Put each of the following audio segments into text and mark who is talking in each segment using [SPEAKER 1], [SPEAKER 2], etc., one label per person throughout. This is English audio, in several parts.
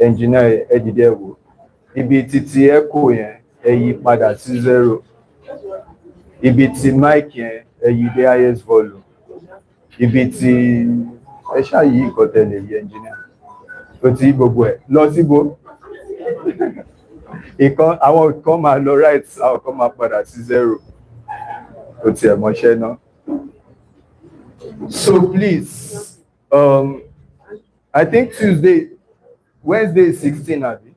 [SPEAKER 1] engineer ẹ dìde wò ibi títí echo yẹn ẹ yí padà sí 0, ibi tí mic yẹn ẹ yí dé highest volume, ibi tí ẹ ṣáà yí ìkọ̀tẹ̀lẹ̀ yìí engineer ó ti yí gbogbo ẹ̀ lọ síbo àwọn kan máa lọ right àwọn kan máa padà sí 0 ó ti ẹ̀ mọṣẹ́ náà. So please, I think Wednesday is 16, abi?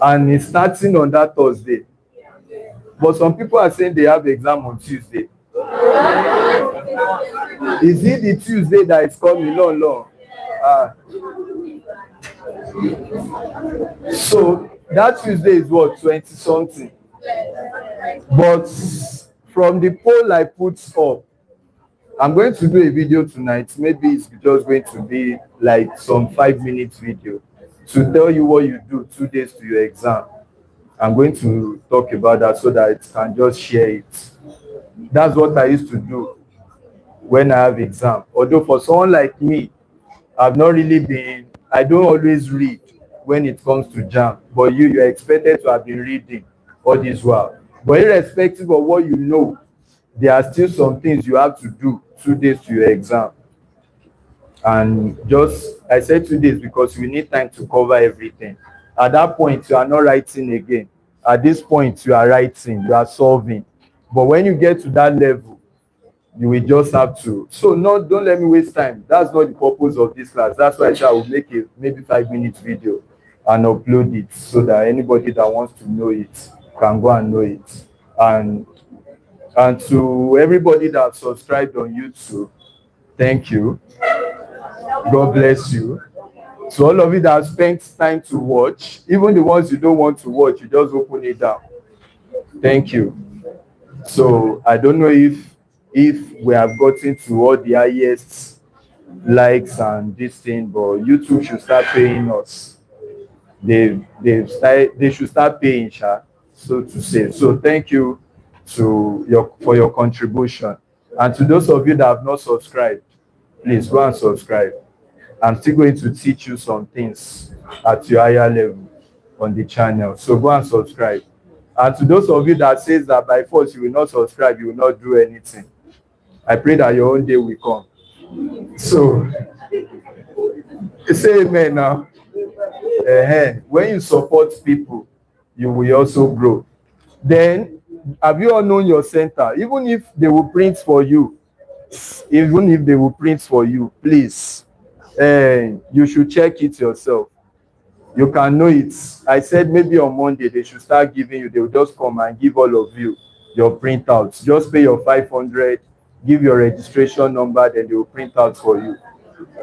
[SPEAKER 1] And it's starting on that Thursday. But some people are saying they have exam on Tuesday. Is it the Tuesday that is coming? No. So that Tuesday is what, 20 something? But from the poll I put up, I'm going to do a video tonight. Maybe it's just going to be like some 5-minute video to tell you what you do 2 days to your exam. I'm going to talk about that so that it can just share it. That's what I used to do when I have exam. Although for someone like me, I've not really been, I don't always read when it comes to JAM, but you're expected to have been reading all this while. But irrespective of what you know, there are still some things you have to do 2 days to your exam. And I said 2 days because we need time to cover everything. At that point, you are not writing again. At this point, you are writing, you are solving. But when you get to that level, you will just have to. So don't let me waste time. That's not the purpose of this class. That's why I will make a maybe 5-minute video and upload it so that anybody that wants to know it can go and know it. And to everybody that subscribed on YouTube, thank you. God bless you. So all of you that have spent time to watch, even the ones you don't want to watch, you just open it down. Thank you. So I don't know if we have gotten to all the highest likes and this thing, but YouTube should start paying us. They should start paying, so to say. So thank you for your contribution. And to those of you that have not subscribed, please go and subscribe. I'm still going to teach you some things at your higher level on the channel. So go and subscribe. And to those of you that says that by force you will not subscribe, you will not do anything, I pray that your own day will come. So say amen now. When you support people, you will also grow. Then, have you all known your center? Even if they will print for you, please, you should check it yourself. You can know it. I said maybe on Monday they should start giving you. They will just come and give all of you your printouts. Just pay your 500, give your registration number, then they will print out for you.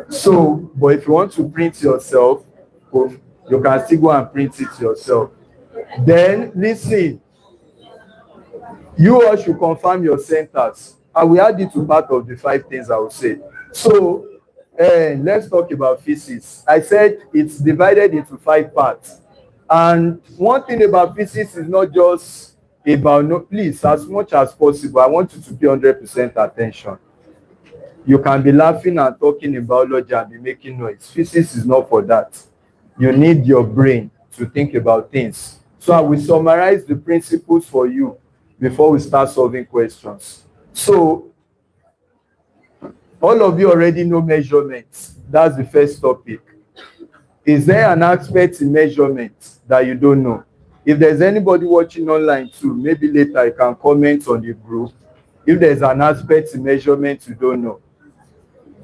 [SPEAKER 1] So, but if you want to print yourself, you can still go and print it yourself. Then listen, you all should confirm your centers. I will add it to part of the 5 things I will say. So let's talk about physics. I said it's divided into 5 parts. And one thing about physics is not just about, please, as much as possible, I want you to pay 100% attention. You can be laughing and talking in biology and be making noise. Physics is not for that. You need your brain to think about things. So I will summarize the principles for you before we start solving questions. So all of you already know measurements. That's the first topic. Is there an aspect in measurement that you don't know? If there's anybody watching online too, maybe later you can comment on the group. If there's an aspect in measurement you don't know.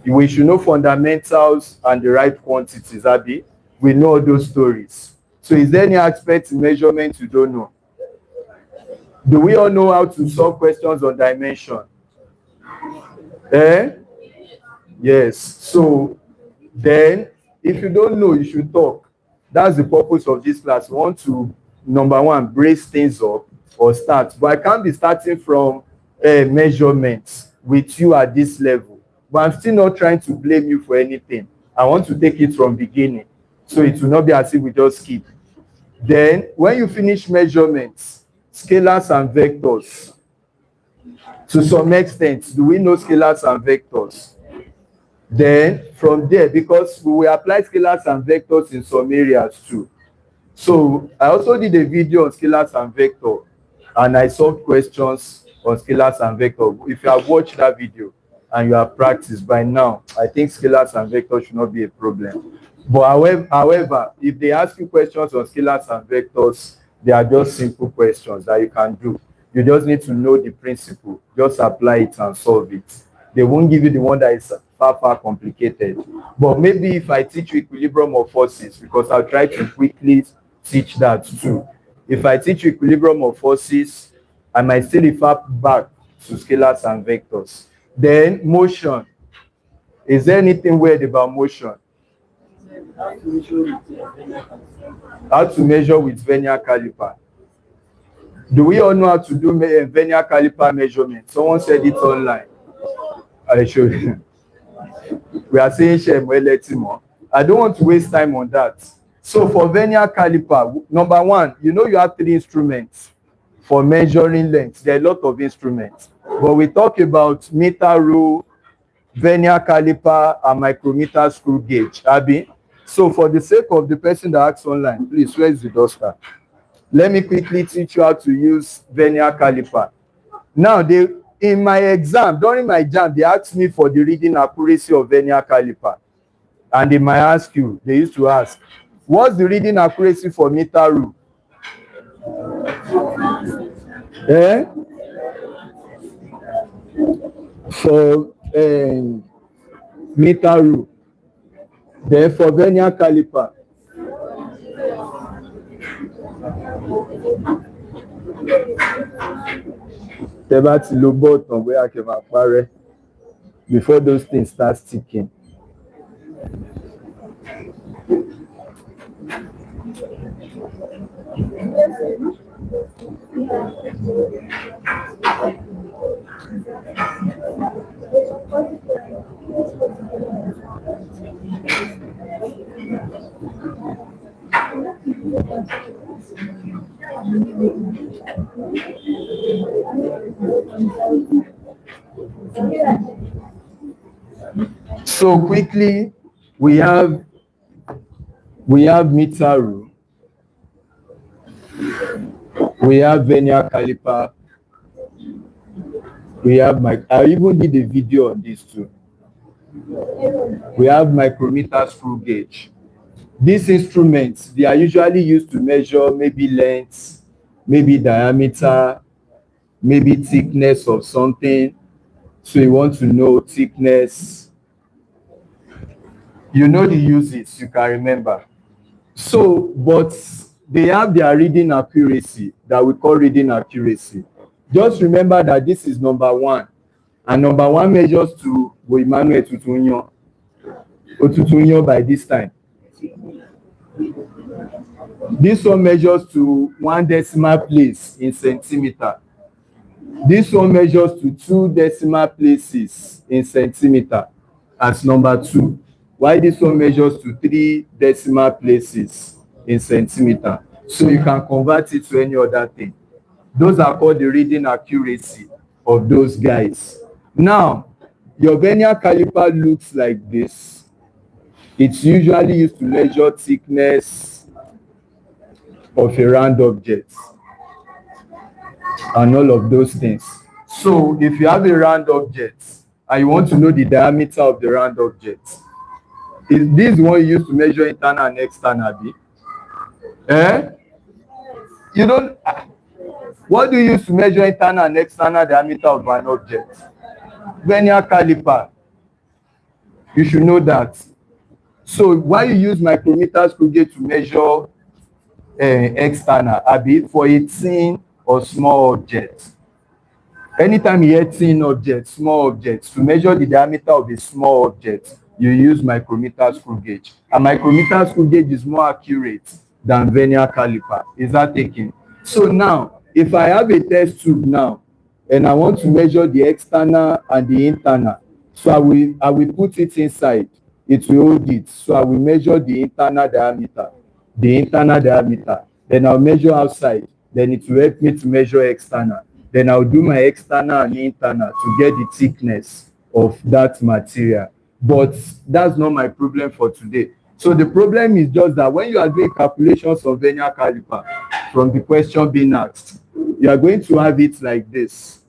[SPEAKER 1] We should know fundamentals and the right quantities, Abi. We know all those stories. So is there any aspect in measurement you don't know? Do we all know how to solve questions on dimension? Yes. So then, if you don't know, you should talk. That's the purpose of this class. We want to, number one, brace things up or start. But I can't be starting from measurements with you at this level. But I'm still not trying to blame you for anything. I want to take it from beginning. So it will not be as if we just skip. Then, when you finish measurements, scalars and vectors, to some extent, do we know scalars and vectors? Then, from there, because we will apply scalars and vectors in some areas too. So I also did a video on scalars and vector, and I solved questions on scalars and vector. If you have watched that video and you have practiced by now, I think scalars and vectors should not be a problem. But however, if they ask you questions on scalars and vectors, they are just simple questions that you can do. You just need to know the principle, just apply it and solve it. They won't give you the one that is far complicated. But maybe if I teach you equilibrium of forces, because I'll try to quickly teach that too. If I teach you equilibrium of forces, I might still refer back to scalars and vectors. Then motion. Is there anything weird about motion? How to measure with Vernier caliper. Do we all know how to do Vernier caliper measurement? Someone said it online. I showed you. We are saying Shemweletimo. I don't want to waste time on that. So for Vernier caliper, number one, you know you have 3 instruments for measuring length. There are a lot of instruments. But we talk about meter rule, Vernier caliper, and micrometer screw gauge. Abi? So for the sake of the person that asks online, please, where is the duster? Let me quickly teach you how to use Vernier caliper. Now, in my exam, during my exam, they asked me for the reading accuracy of Vernier caliper. And they might ask you, they used to ask, what's the reading accuracy for meter rule? For meter rule. Then for Vernier caliper. Before those things start sticking. So quickly, we have meter rule, we have Vernier caliper, we have I even did a video on this too. We have micrometer screw gauge. These instruments, they are usually used to measure maybe length, maybe diameter, maybe thickness of something. So you want to know thickness. You know the uses, you can remember. So, but they have their reading accuracy that we call reading accuracy. Just remember that this is number 1. And number 1 measures to Emmanuel Otutunyo by this time. This one measures to 1 decimal place in centimeter. This one measures to 2 decimal places in centimeter as number 2. Why this one measures to 3 decimal places in centimeter. So you can convert it to any other thing. Those are called the reading accuracy of those guys. Now, your Vernier caliper looks like this. It's usually used to measure thickness of a round object and all of those things. So if you have a round object and you want to know the diameter of the round object, is this one used to measure internal and external? You don't. What do you use to measure internal and external diameter of an object? Vernier caliper. You should know that. So why you use micrometer screw gauge to measure external, for a thin or small object? Anytime you hear thin object, small objects, to measure the diameter of a small object, you use micrometer screw gauge. And micrometer screw gauge is more accurate than Vernier caliper. Is that taken? So now, if I have a test tube now, and I want to measure the external and the internal, so I will put it inside. It will hold it. So I will measure the internal diameter. Then I'll measure outside. Then it will help me to measure external. Then I'll do my external and internal to get the thickness of that material. But that's not my problem for today. So the problem is just that when you are doing calculations of vernier caliper from the question being asked, you are going to have it like this.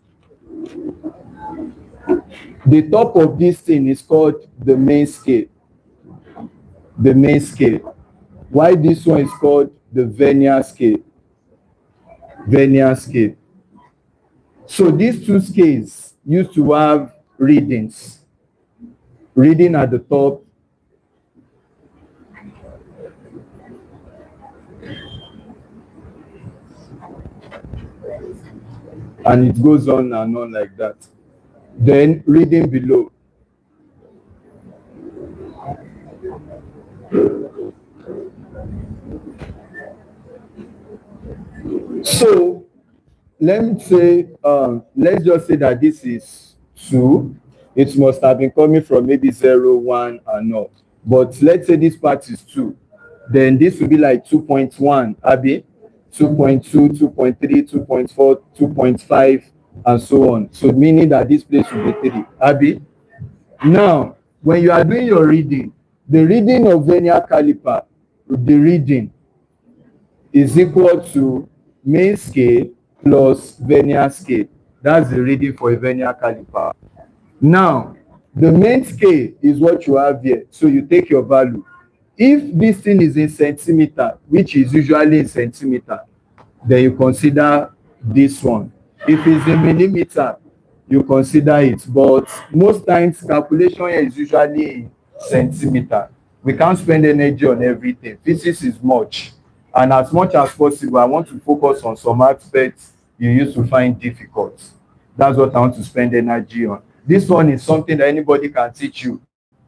[SPEAKER 1] The top of this thing is called the main scale. The main scale. Why this one is called the vernier scale? Vernier scale. So these two scales used to have readings. Reading at the top, and it goes on and on like that. Then reading below. So let's just say that this is 2. It must have been coming from maybe 0, 1, and all. But let's say this part is 2. Then this will be like 2.1, Abi, 2.2, 2.3, 2.4, 2.5, and so on. So meaning that this place will be 3, Abi. Now, when you are doing your reading, the reading of vernier caliper, the reading is equal to main scale plus vernier scale. That's the reading for a vernier caliper. Now, the main scale is what you have here. So you take your value. If this thing is in centimeter, which is usually in centimeter, then you consider this one. If it's in millimeter, you consider it. But most times, calculation here is usually in centimeter. We can't spend energy on everything. Physics is much. And as much as possible, I want to focus on some aspects you used to find difficult. That's what I want to spend energy on. This one is something that anybody can teach you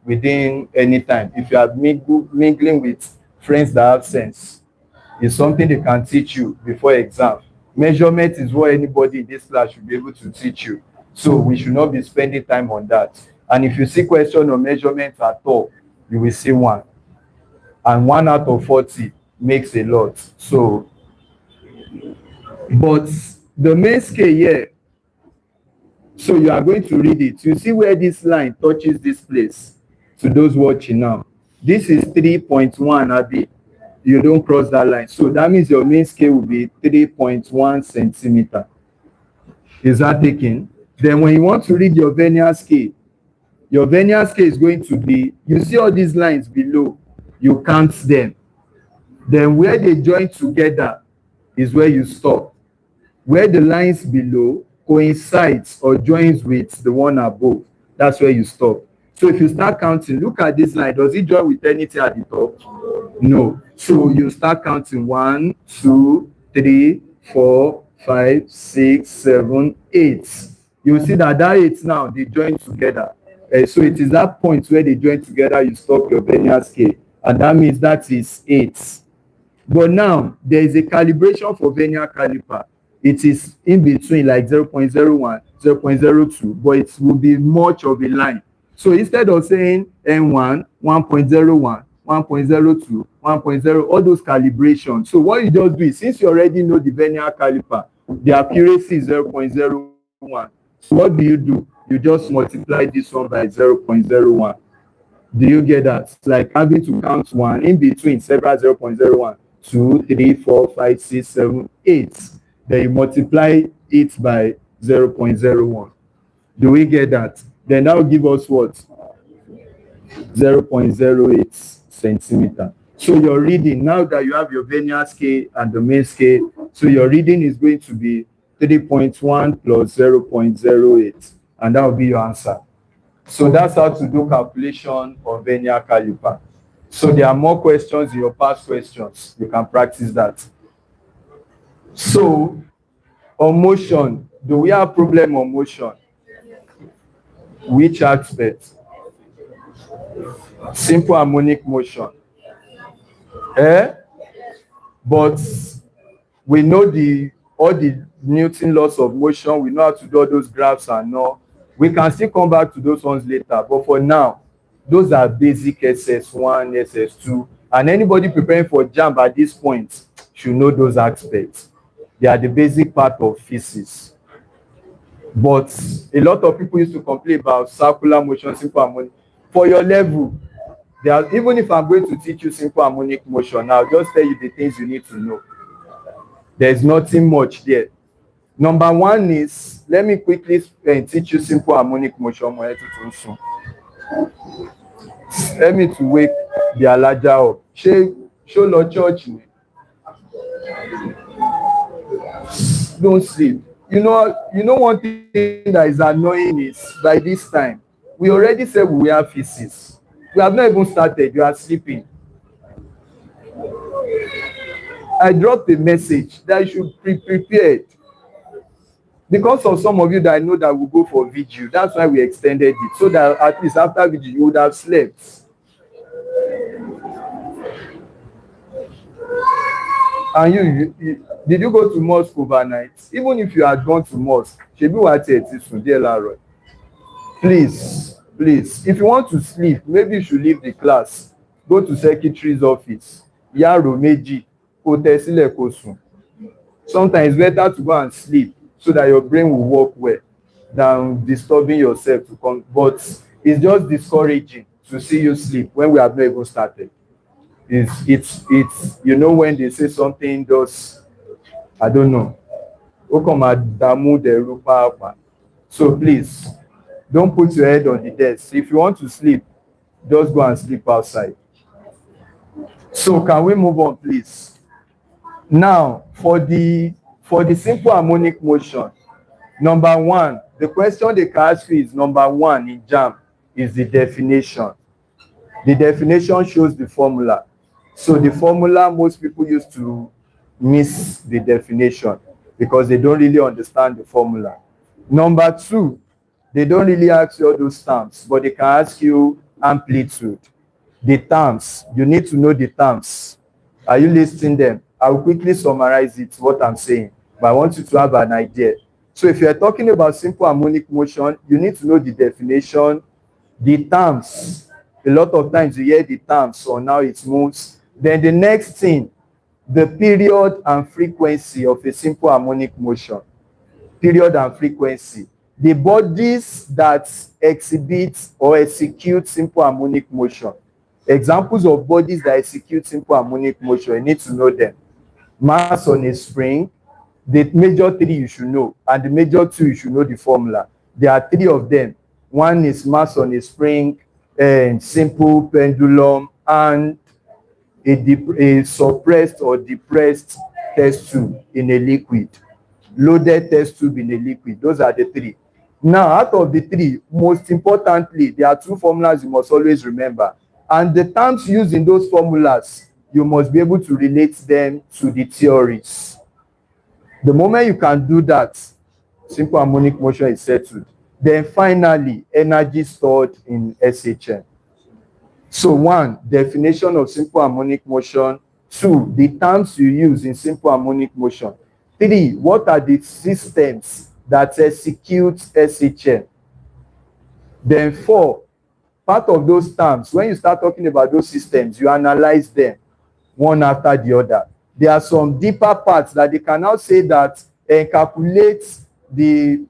[SPEAKER 1] within any time. If you are mingling with friends that have sense, it's something they can teach you before exam. Measurement is what anybody in this class should be able to teach you. So we should not be spending time on that. And if you see question on measurement at all, you will see 1. And 1 out of 40 makes a lot. So, but the main scale here, so you are going to read it. You see where this line touches this place. To those watching now, this is 3.1, Abi. You don't cross that line. So that means your main scale will be 3.1 centimeter. Is that taken? Then when you want to read your vernier scale is going to be, you see all these lines below, you count them. Then where they join together is where you stop. Where the lines below coincides or joins with the one above, that's where you stop. So if you start counting, look at this line. Does it join with anything at the top? No. So you start counting 1, 2, 3, 4, 5, 6, 7, 8. You will see that 8 now, they join together. So it is that point where they join together, you stop your vernier scale. And that means that is 8. But now, there is a calibration for vernier caliper. It is in between like 0.01, 0.02, but it will be much of a line. So instead of saying N1, 1.01, 1.02, 1.0, all those calibrations. So what you just do is, since you already know the vernier caliper, the accuracy is 0.01. So what do? You just multiply this one by 0.01. Do you get that? It's like having to count 1 in between several 0.01, 2, 3, 4, 5, 6, 7, 8. Then you multiply it by 0.01. Do we get that? Then that will give us what? 0.08 centimeter. So your reading, now that you have your vernier scale and the main scale, so your reading is going to be 3.1 plus 0.08, and that will be your answer. So that's how to do calculation of vernier caliper. So there are more questions in your past questions. You can practice that. So on motion, do we have problem on motion? Which aspect? Simple harmonic motion. But we know all the Newton laws of motion. We know how to do all those graphs and all. We can still come back to those ones later. But for now, those are basic SS1, SS2. And anybody preparing for JAMB at this point should know those aspects. They are the basic part of physics. But a lot of people used to complain about circular motion, simple harmonic. For your level, even if I'm going to teach you simple harmonic motion, I'll just tell you the things you need to know. There's nothing much there. Number one is, let me quickly teach you simple harmonic motion. Let me to wake the alaja up. Show no church. Don't sleep. You know one thing that is annoying is by this time, we already said we have physics. We have not even started. You are sleeping. I dropped a message that you should be prepared. Because of some of you that I know that will go for vigil, that's why we extended it, so that at least after vigil you would have slept. And you did you go to mosque overnight? Even if you had gone to mosque, please, if you want to sleep, maybe you should leave the class, go to secretary's office, yaro meji, kó tẹ́ sílẹ̀ kó sùn. Sometimes it's better to go and sleep so that your brain will work well than disturbing yourself to come. But it's just discouraging to see you sleep when we have not even started. It's when they say something just, I don't know. So please, don't put your head on the desk. If you want to sleep, just go and sleep outside. So can we move on, please? Now, for the simple harmonic motion, number one, the question they can ask you is number one in JAM is the definition. The definition shows the formula. So the formula, most people used to miss the definition because they don't really understand the formula. Number two, they don't really ask you all those terms, but they can ask you amplitude. The terms, you need to know the terms. Are you listing them? I will quickly summarize it, what I'm saying, but I want you to have an idea. So if you're talking about simple harmonic motion, you need to know the definition, the terms. A lot of times you hear the terms on how it moves. Then the next thing, the period and frequency of a simple harmonic motion. Period and frequency. The bodies that exhibit or execute simple harmonic motion. Examples of bodies that execute simple harmonic motion, you need to know them. Mass on a spring, the major three you should know, and the major two you should know the formula. There are three of them. One is mass on a spring, and simple pendulum, and a suppressed or depressed test tube in a liquid. Loaded test tube in a liquid. Those are the three. Now, out of the three, most importantly, there are two formulas you must always remember. And the terms used in those formulas, you must be able to relate them to the theories. The moment you can do that, simple harmonic motion is settled. Then finally, energy stored in SHM. So one, definition of simple harmonic motion. Two, the terms you use in simple harmonic motion. Three, what are the systems that execute SHM? Then four, part of those terms, when you start talking about those systems, you analyze them one after the other. There are some deeper parts that they can now say that calculate the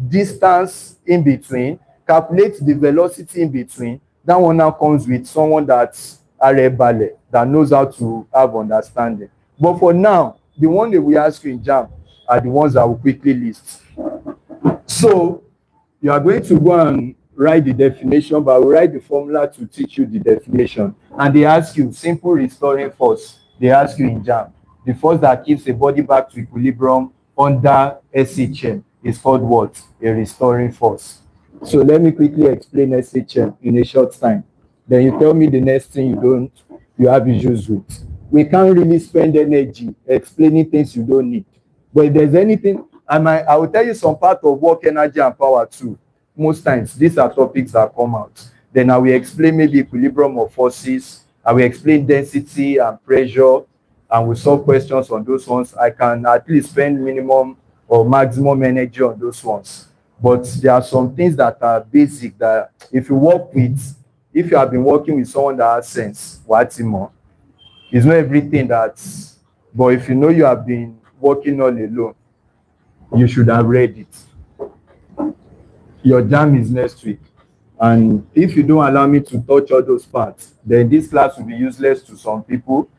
[SPEAKER 1] distance in between, calculate the velocity in between. That one now comes with someone that's ballet, that knows how to have understanding. But for now, the one that we ask you in JAM are the ones that will quickly list. So you are going to go and write the definition, but we'll write the formula to teach you the definition. And they ask you simple restoring force. They ask you in JAM. The force that keeps a body back to equilibrium under SHM is called what? A restoring force. So let me quickly explain SHM in a short time. Then you tell me the next thing you have issues with. We can't really spend energy explaining things you don't need. But if there's anything, I will tell you some part of work, energy, and power too. Most times, these are topics that come out. Then I will explain maybe equilibrium of forces. I will explain density and pressure, and we'll solve questions on those ones. I can at least spend minimum or maximum energy on those ones. But there are some things that are basic that if you have been working with someone that has sense, what's more? It's not everything but if you know you have been working all alone, you should have read it. Your JAM is next week. And if you don't allow me to touch all those parts, then this class will be useless to some people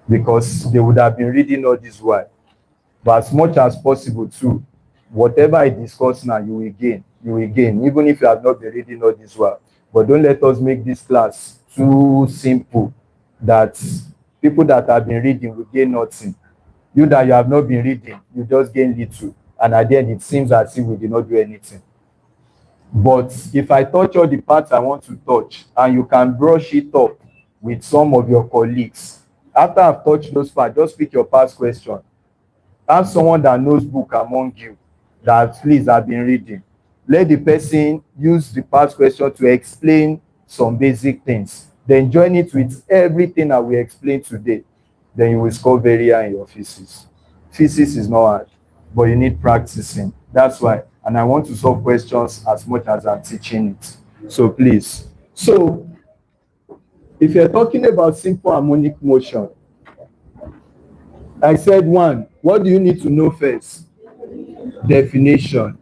[SPEAKER 1] because they would have been reading all this while. But as much as possible too, whatever I discuss now, you will gain. You will gain, even if you have not been reading all this while. But don't let us make this class too simple that people that have been reading will gain nothing. You that you have not been reading, you just gain little. And at the end, it seems as if we did not do anything. But if I touch all the parts I want to touch, and you can brush it up with some of your colleagues, after I've touched those parts, just pick your past question. Have someone that knows book among you that at least have been reading. Let the person use the past question to explain some basic things. Then join it with everything that we explained today. Then you will score very high in your physics. Physics is not hard, but you need practicing. That's why. And I want to solve questions as much as I'm teaching it. So please. So if you're talking about simple harmonic motion, I said one. What do you need to know first? Definition.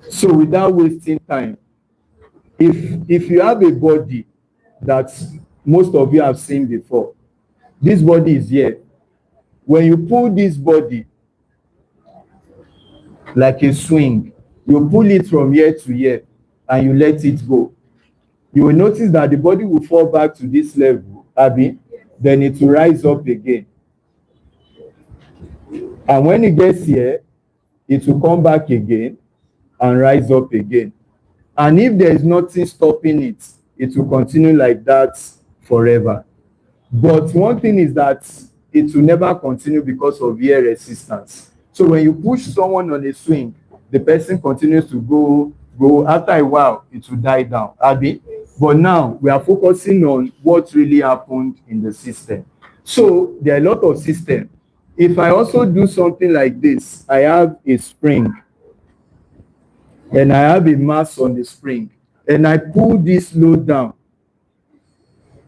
[SPEAKER 1] So without wasting time, if you have a body that most of you have seen before, this body is here. When you pull this body like a swing, you pull it from here to here and you let it go. You will notice that the body will fall back to this level, Abby, then it will rise up again. And when it gets here, it will come back again and rise up again. And if there is nothing stopping it, it will continue like that forever. But one thing is that it will never continue because of air resistance. So when you push someone on a swing, the person continues to go. After a while, it will die down, Abby. But now we are focusing on what really happened in the system. So there are a lot of systems. If I also do something like this, I have a spring and I have a mass on the spring and I pull this load down.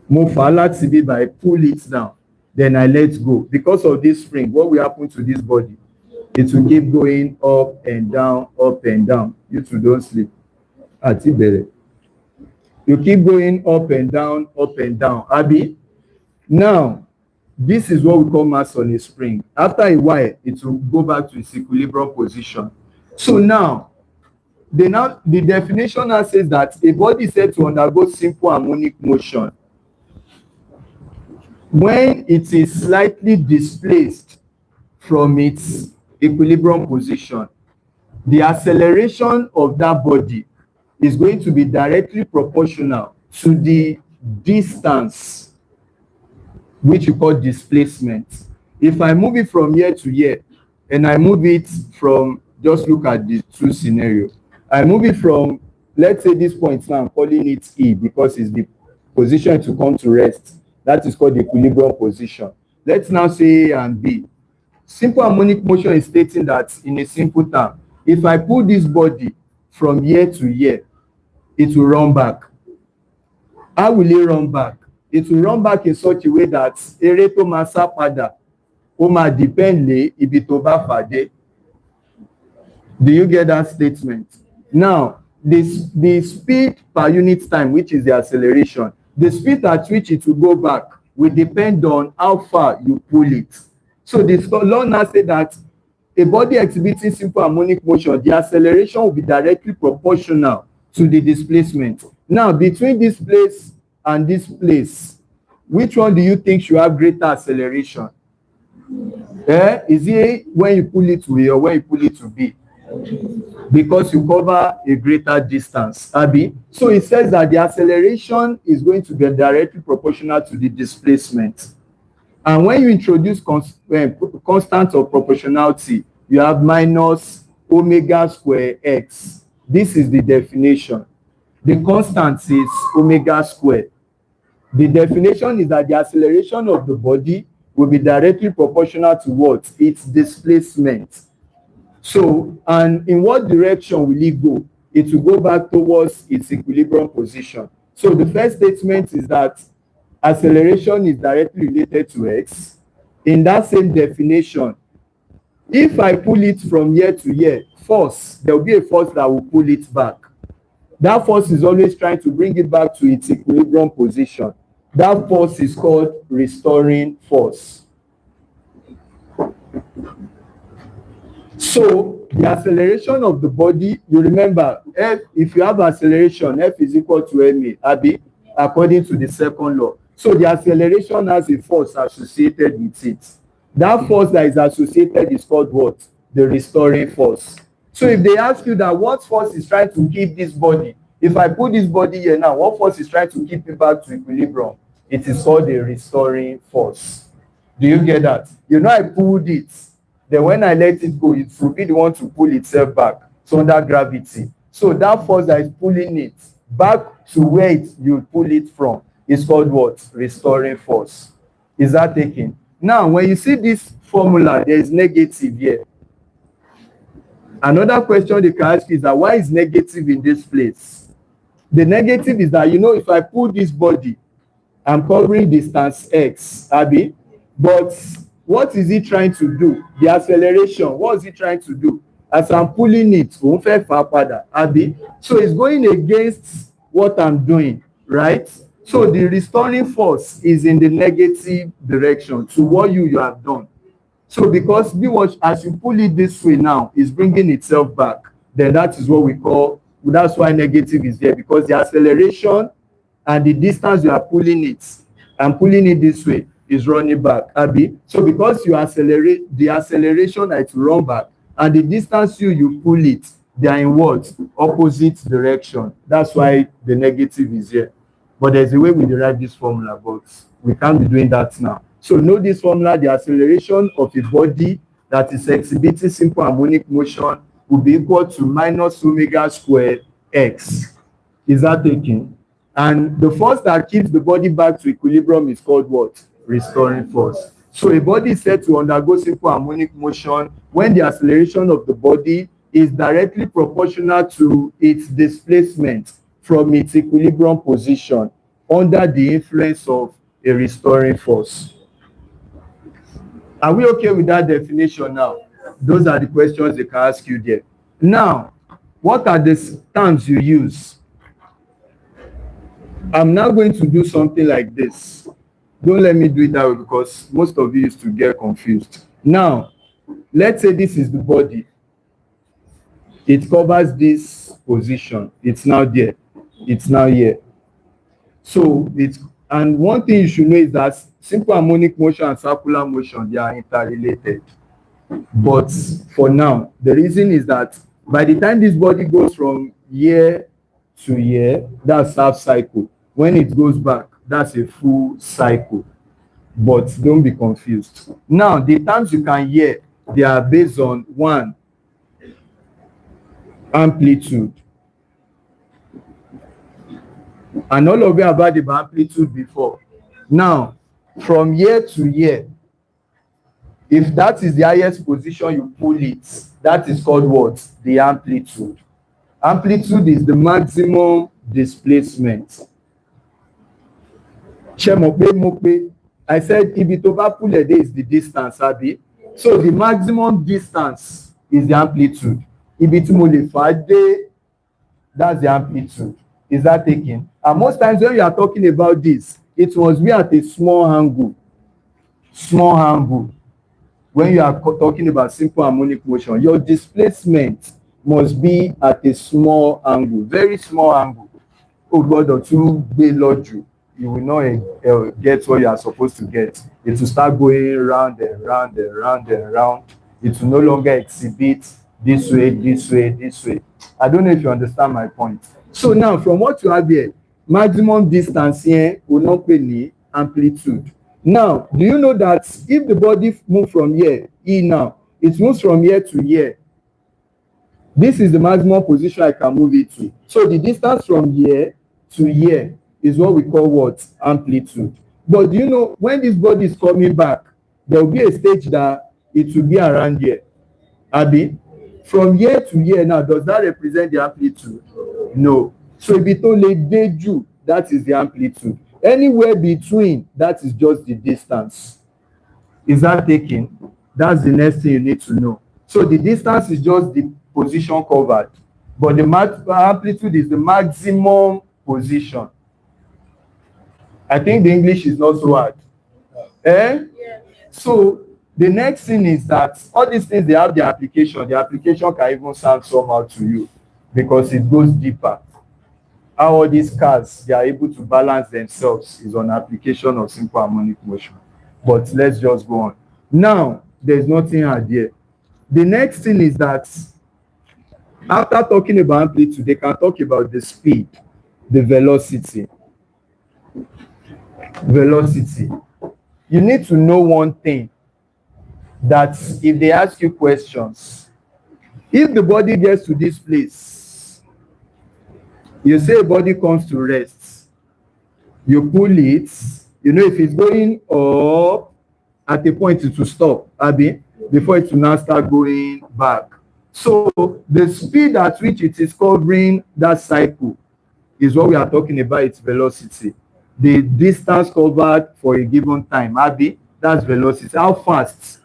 [SPEAKER 1] I pull it down, then I let go. Because of this spring, what will happen to this body? It will keep going up and down, up and down. You two don't sleep. You keep going up and down, Abby. Now, this is what we call mass on a spring. After a while, it will go back to its equilibrium position. So now, the definition now says that a body is said to undergo simple harmonic motion when it is slightly displaced from its equilibrium position. The acceleration of that body is going to be directly proportional to the distance, which you call displacement. If I move it from here to here, and I move it from, just look at the two scenarios. I move it from, let's say this point now, I'm calling it E because it's the position to come to rest. That is called the equilibrium position. Let's now say A and B. Simple harmonic motion is stating that in a simple term, if I pull this body from here to here, it will run back. How will it run back? It will run back in such a way that eré tó máa sá padà, ó máa depend lé ibi tó bá fàdé. Do you get that statement? Now, the speed per unit time, which is the acceleration, the speed at which it will go back will depend on how far you pull it. So the law now says that a body exhibiting simple harmonic motion, the acceleration will be directly proportional to the displacement. Now, between this place and this place, which one do you think should have greater acceleration? Is it when you pull it to A or when you pull it to B? Because you cover a greater distance, Abby. So it says that the acceleration is going to be directly proportional to the displacement. And when you introduce constant of proportionality, you have minus omega square x. This is the definition. The constant is omega square. The definition is that the acceleration of the body will be directly proportional to what? Its displacement. So, and in what direction will it go? It will go back towards its equilibrium position. So the first statement is that acceleration is directly related to x. In that same definition, if I pull it from here to here, force, there will be a force that will pull it back. That force is always trying to bring it back to its equilibrium position. That force is called restoring force. So the acceleration of the body, you remember, F, if you have acceleration, F is equal to ma, Abi, according to the second law. So the acceleration has a force associated with it. That force that is associated is called what? The restoring force. So if they ask you that what force is trying to keep this body, if I put this body here now, what force is trying to keep it back to equilibrium? It is called the restoring force. Do you get that? You know, I pulled it. Then when I let it go, it will be the one to pull itself back. So under gravity. So that force that is pulling it back to where you pull it from is called what? Restoring force. Is that taken? Now, when you see this formula, there is negative here. Another question they can ask is that why is negative in this place? The negative is that, you know, if I pull this body, I'm covering distance x, Abi, but what is it trying to do? The acceleration, what is it trying to do? As I'm pulling it, Abi, so it's going against what I'm doing, right? So the restoring force is in the negative direction to what you have done. So because as you pull it this way now, it's bringing itself back. Then that is what we call, that's why negative is there, because the acceleration and the distance you are pulling it, and pulling it this way, is running back, Abi. So because you accelerate, the acceleration it will run back, and the distance you pull it, they are in what? Opposite direction. That's why the negative is here. But there's a way we derive this formula, but we can't be doing that now. So know this formula, the acceleration of a body that is exhibiting simple harmonic motion will be equal to minus omega squared x. Is that taken? And the force that keeps the body back to equilibrium is called what? Restoring force. So a body is said to undergo simple harmonic motion when the acceleration of the body is directly proportional to its displacement from its equilibrium position under the influence of a restoring force. Are we okay with that definition now? Those are the questions they can ask you there. Now, what are the terms you use? I'm now going to do something like this. Don't let me do it that way because most of you used to get confused. Now, let's say this is the body. It covers this position. It's now there. It's now here. So and one thing you should know is that simple harmonic motion and circular motion, they are interrelated. But for now, the reason is that by the time this body goes from here to here, that's half cycle. When it goes back, that's a full cycle. But don't be confused. Now, the terms you can hear, they are based on one, amplitude. And all of you have heard about amplitude before. Now, from here to here, if that is the highest position you pull it, that is called what? The amplitude. Amplitude is the maximum displacement. I said if it over pull a day is the distance, Abi. So the maximum distance is the amplitude. If it's day, that's the amplitude. Is that taken? And most times when you are talking about this, it must be at a small angle. Small angle. When you are talking about simple harmonic motion, your displacement must be at a small angle, very small angle. Oh God, or two day lodge you will not get what you are supposed to get. It will start going round and round and round and round. It will no longer exhibit this way, this way, this way. I don't know if you understand my point. So now, from what you have here, maximum distance here will not be the amplitude. Now, do you know that if the body moves from here, E now, it moves from here to here. This is the maximum position I can move it to. So the distance from here to here is what we call what? Amplitude. But do you know, when this body is coming back, there will be a stage that it will be around here. Abi, from here to here now, does that represent the amplitude? No. So if it only deju, that is the amplitude. Anywhere between, that is just the distance. Is that taken? That's the next thing you need to know. So the distance is just the position covered. but the amplitude is the maximum position. I think the English is not so hard. Eh? Yeah. So the next thing is that all these things, they have the application. The application can even sound somehow to you because it goes deeper. How all these cars, they are able to balance themselves is on application of simple harmonic motion. But let's just go on. Now, there's nothing hard here. The next thing is that after talking about amplitude, they can talk about the speed, the velocity. Velocity. You need to know one thing, that if they ask you questions, if the body gets to this place, you say a body comes to rest, you pull it, you know, if it's going up, at a point it will stop, Abi, before it will now start going back. So the speed at which it is covering that cycle is what we are talking about, its velocity. The distance covered for a given time, Abi, that's velocity. How fast?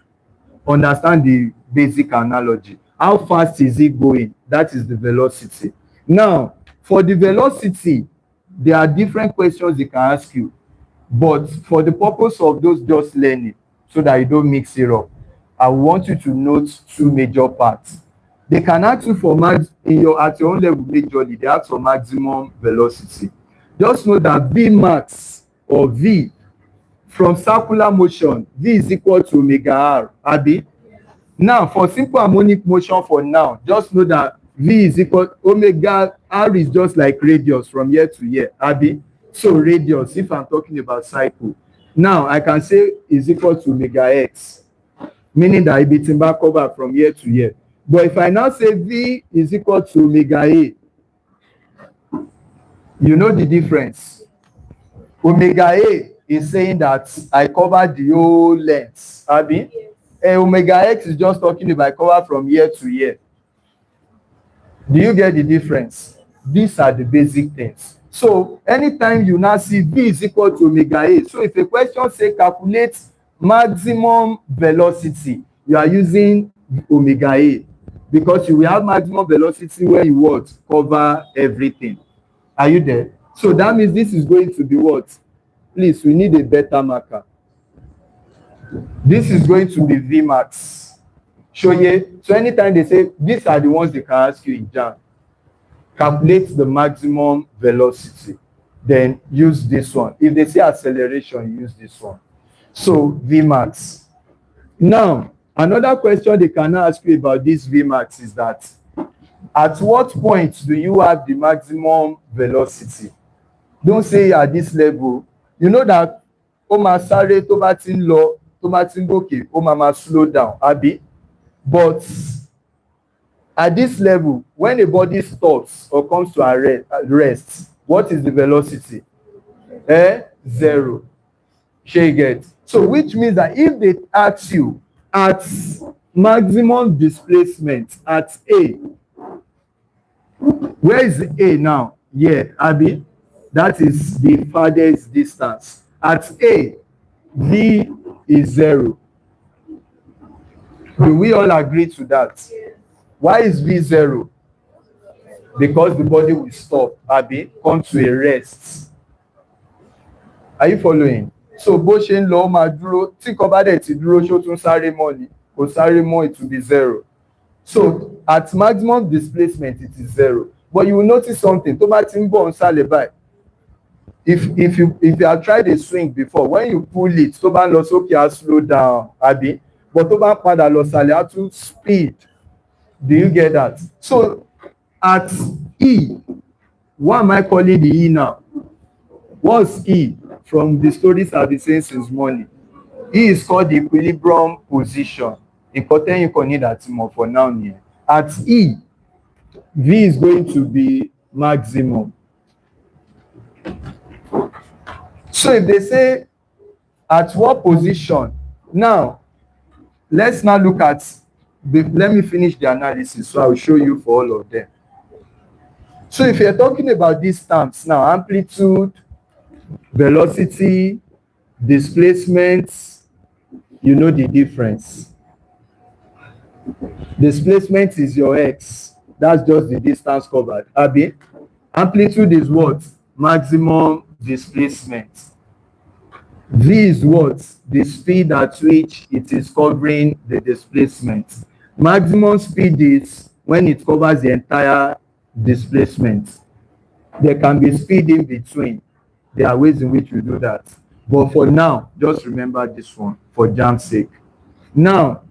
[SPEAKER 1] Understand the basic analogy. How fast is it going? That is the velocity. Now, for the velocity, there are different questions they can ask you. But for the purpose of those just learning, so that you don't mix it up, I want you to note two major parts. They can ask you for at your own level majorly, they ask for maximum velocity. Just know that V max or V from circular motion, V is equal to omega R, Abi. Now, for simple harmonic motion for now, just know that V is equal, omega R is just like radius from here to here, Abi. So radius, if I'm talking about cycle, now I can say is equal to omega X, meaning that it be timber cover from here to here. But if I now say V is equal to omega A, you know the difference. Omega A is saying that I cover the whole length, Abi. And omega X is just talking about I cover from here to here. Do you get the difference? These are the basic things. So anytime you now see V is equal to omega A, so if a question say calculate maximum velocity, you are using omega A, because you will have maximum velocity when you what? Cover everything. Are you there? So that means this is going to be what? Please, we need a better marker. This is going to be V max. Show you. So anytime they say, these are the ones they can ask you in JAM. Calculate the maximum velocity. Then use this one. If they say acceleration, use this one. So V max. Now, another question they can ask you about this V max is that, at what point do you have the maximum velocity? Don't say at this level. You know that Oma sare to ba tin lọ, to ba tin gòkè, Oma slow down, Abi. But at this level, when a body stops or comes to a rest, what is the velocity? Zero. Shey get. So which means that if they ask you at maximum displacement at A, where is A now? Yeah, Abi. That is the farthest distance. At A, V is 0. Do we all agree to that? Why is V 0? Because the body will stop, Abi, come to a rest. Are you following? So bó ṣe ń lọ máa dúró, tí kò bá dẹ̀ ti dúró ṣó tún sáré mọ́ ni, kò sáré mọ́, it will be 0. So at maximum displacement it is 0. But you will notice something, tó bá ti ń bọ̀ ń sálẹ̀ báyìí. If you have tried a swing before, when you pull it, tó bá ń lọ sókè á slow down, Abi. But tó bá ń padà lọ sálẹ̀ á tún speed. Do you get that? So at E, what am I calling the E now? What's E? From the stories I've been saying since morning. E is called the equilibrium position. Important you can need that more for now here. At E, V is going to be maximum. So if they say at what position, now let's now look at let me finish the analysis so I will show you for all of them. So if you're talking about these terms now, amplitude, velocity, displacement, you know the difference. Displacement is your X. That's just the distance covered. Abi, amplitude is what? Maximum displacement. V is what? The speed at which it is covering the displacement. Maximum speed is when it covers the entire displacement. There can be speed in between. There are ways in which we do that. But for now, just remember this one for jam's sake. Now,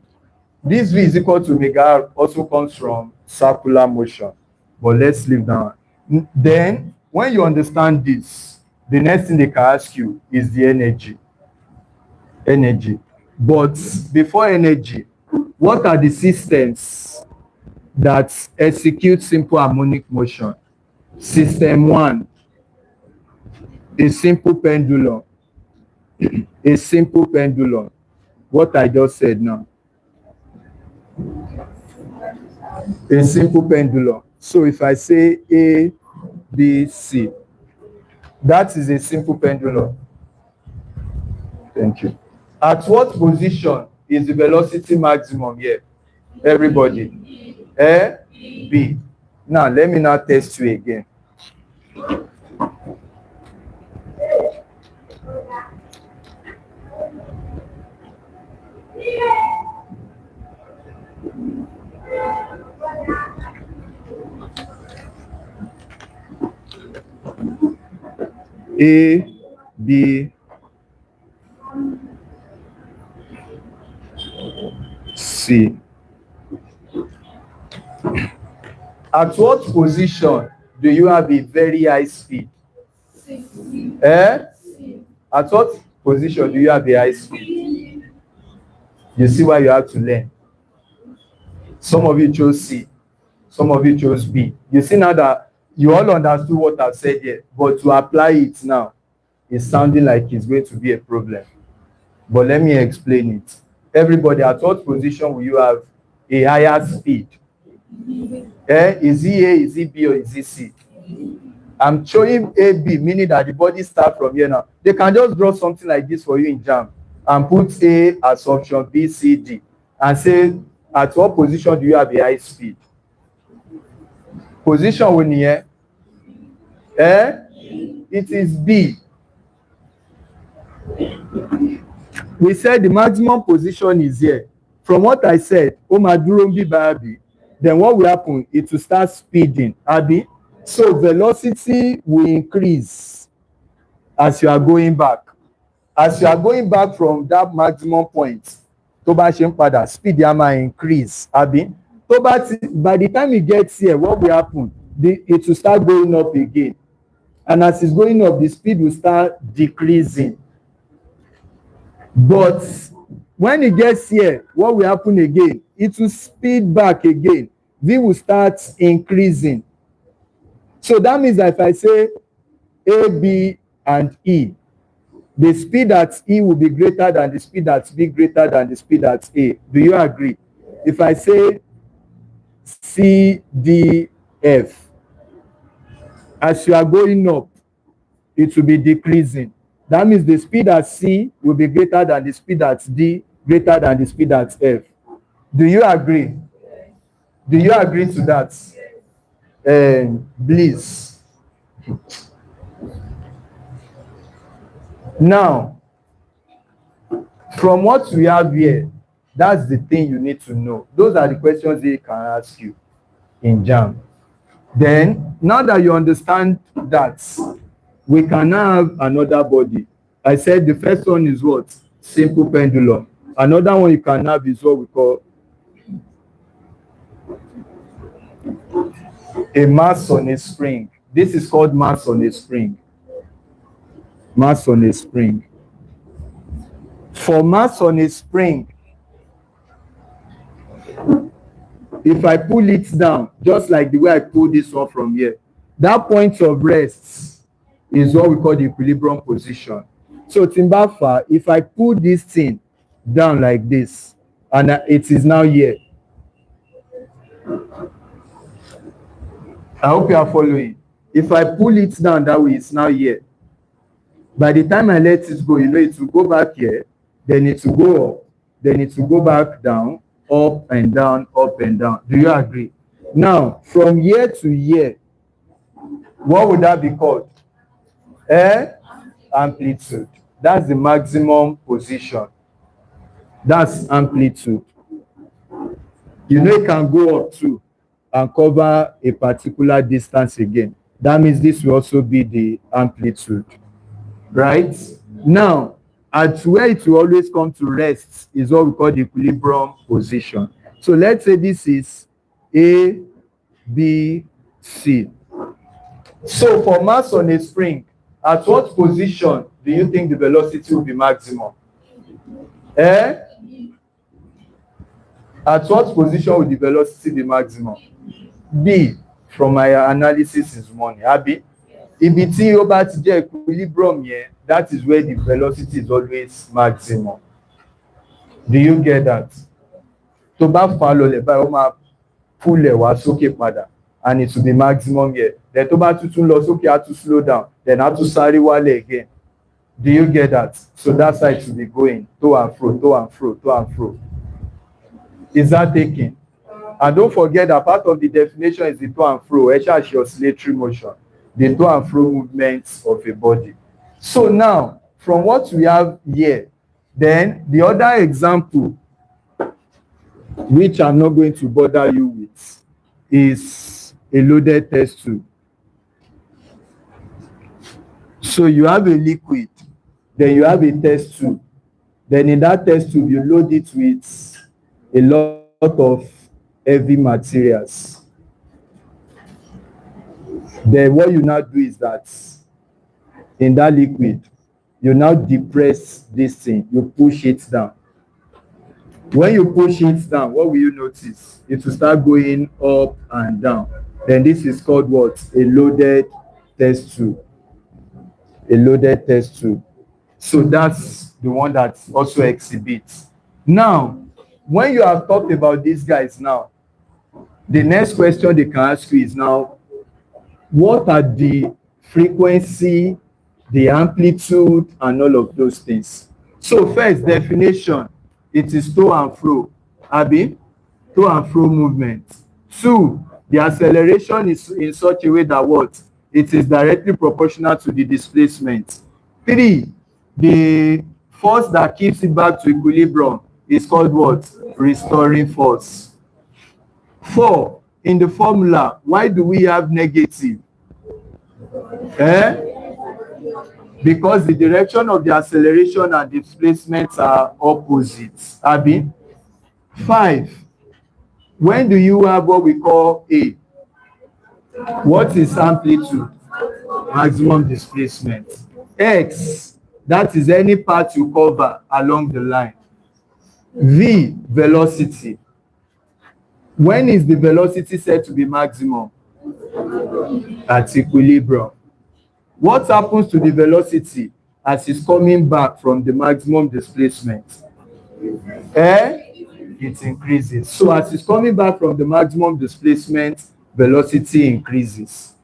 [SPEAKER 1] this V is equal to omega R also comes from circular motion. But let's leave that one. Then, when you understand this, the next thing they can ask you is the energy. Energy. But before energy, what are the systems that execute simple harmonic motion? System 1, a simple pendulum. A simple pendulum. What I just said now. A simple pendulum. So if I say A, B, C, that is a simple pendulum. Thank you. At what position is the velocity maximum here? Everybody. A, B. Now, let me now test you again. A, B, C. At what position do you have a very high speed? Eh? At what position do you have a high speed? You see why you have to learn. Some of you chose C. Some of you chose B. You see now that you all understood what I've said here, but to apply it now, it's sounding like it's going to be a problem. But let me explain it. Everybody, at what position will you have a higher speed? Is it A, is it B, or is it C? I'm showing A, B, meaning that the body starts from here now. They can just draw something like this for you in JAM and put A as option B, C, D, and say, at what position do you have a high speed? Position when here? It is B. We said the maximum position is here. From what I said, then what will happen? It will start speeding. Abi? So velocity will increase as you are going back. As you are going back from that maximum point, speed might increase. Abi? By the time it gets here, what will happen? It will start going up again. And as it's going up, the speed will start decreasing. But when it gets here, what will happen again? It will speed back again. V will start increasing. So that means that if I say A, B, and E, the speed at E will be greater than the speed at B, greater than the speed at A. Do you agree? If I say C, D, F, as you are going up, it will be decreasing. That means the speed at C will be greater than the speed at D, greater than the speed at F. Do you agree? Do you agree to that? Please. Now, from what we have here, that's the thing you need to know. Those are the questions they can ask you in JAM. Then, now that you understand that, we can have another body. I said the first one is what? Simple pendulum. Another one you can have is what we call a mass on a spring. This is called mass on a spring. Mass on a spring. For mass on a spring, if I pull it down, just like the way I pull this one from here, that point of rest is what we call the equilibrium position. So Timbafa, if I pull this thing down like this, and it is now here. I hope you are following. If I pull it down that way, it's now here. By the time I let it go, you know, it will go back here, then it will go up, then it will go back down, up and down, up and down. Do you agree? Now, from year to year, what would that be called? Amplitude. That's the maximum position. That's amplitude. You know it can go up too and cover a particular distance again. That means this will also be the amplitude. Right? Now, at where it will always come to rest is what we call the equilibrium position. So let's say this is A, B, C. So for mass on a spring, at what position do you think the velocity will be maximum? At what position will the velocity be maximum? B, from my analysis is money. Abi? Ibi tí ó bá ti jẹ́ equilibrium yẹn, that is where the velocity is always maximum. Do you get that? Tó bá fà lọlẹ̀ báyìí, ó máa pull ẹ̀ wá sókè padà, and it will be maximum here. Then tó bá tún lọ sókè, á tún slow down, then á tún sáré wálẹ̀ again. Do you get that? So that's how it will be going, to and fro, to and fro, to and fro. Is that taken? And don't forget that part of the definition is the to and fro, actually oscillatory motion, the to and fro movements of a body. So now, from what we have here, then the other example, which I'm not going to bother you with, is a loaded test tube. So you have a liquid, then you have a test tube. Then in that test tube, you load it with a lot of heavy materials. Then what you now do is that in that liquid, you now depress this thing, you push it down. When you push it down, what will you notice? It will start going up and down. Then this is called what? A loaded test tube. A loaded test tube. So that's the one that also exhibits. Now, when you have talked about these guys now, the next question they can ask you is now, what are the frequency, the amplitude, and all of those things? So first, definition, it is to and fro. Abi? To and fro movement. Two, the acceleration is in such a way that what? It is directly proportional to the displacement. Three, the force that keeps it back to equilibrium is called what? Restoring force. Four, in the formula, why do we have negative? Because the direction of the acceleration and displacement are opposites. Abi? Five, when do you have what we call A? What is amplitude? Maximum displacement. X, that is any part you cover along the line. V, velocity. When is the velocity said to be maximum? At equilibrium. What happens to the velocity as it's coming back from the maximum displacement? It increases. So as it's coming back from the maximum displacement, velocity increases.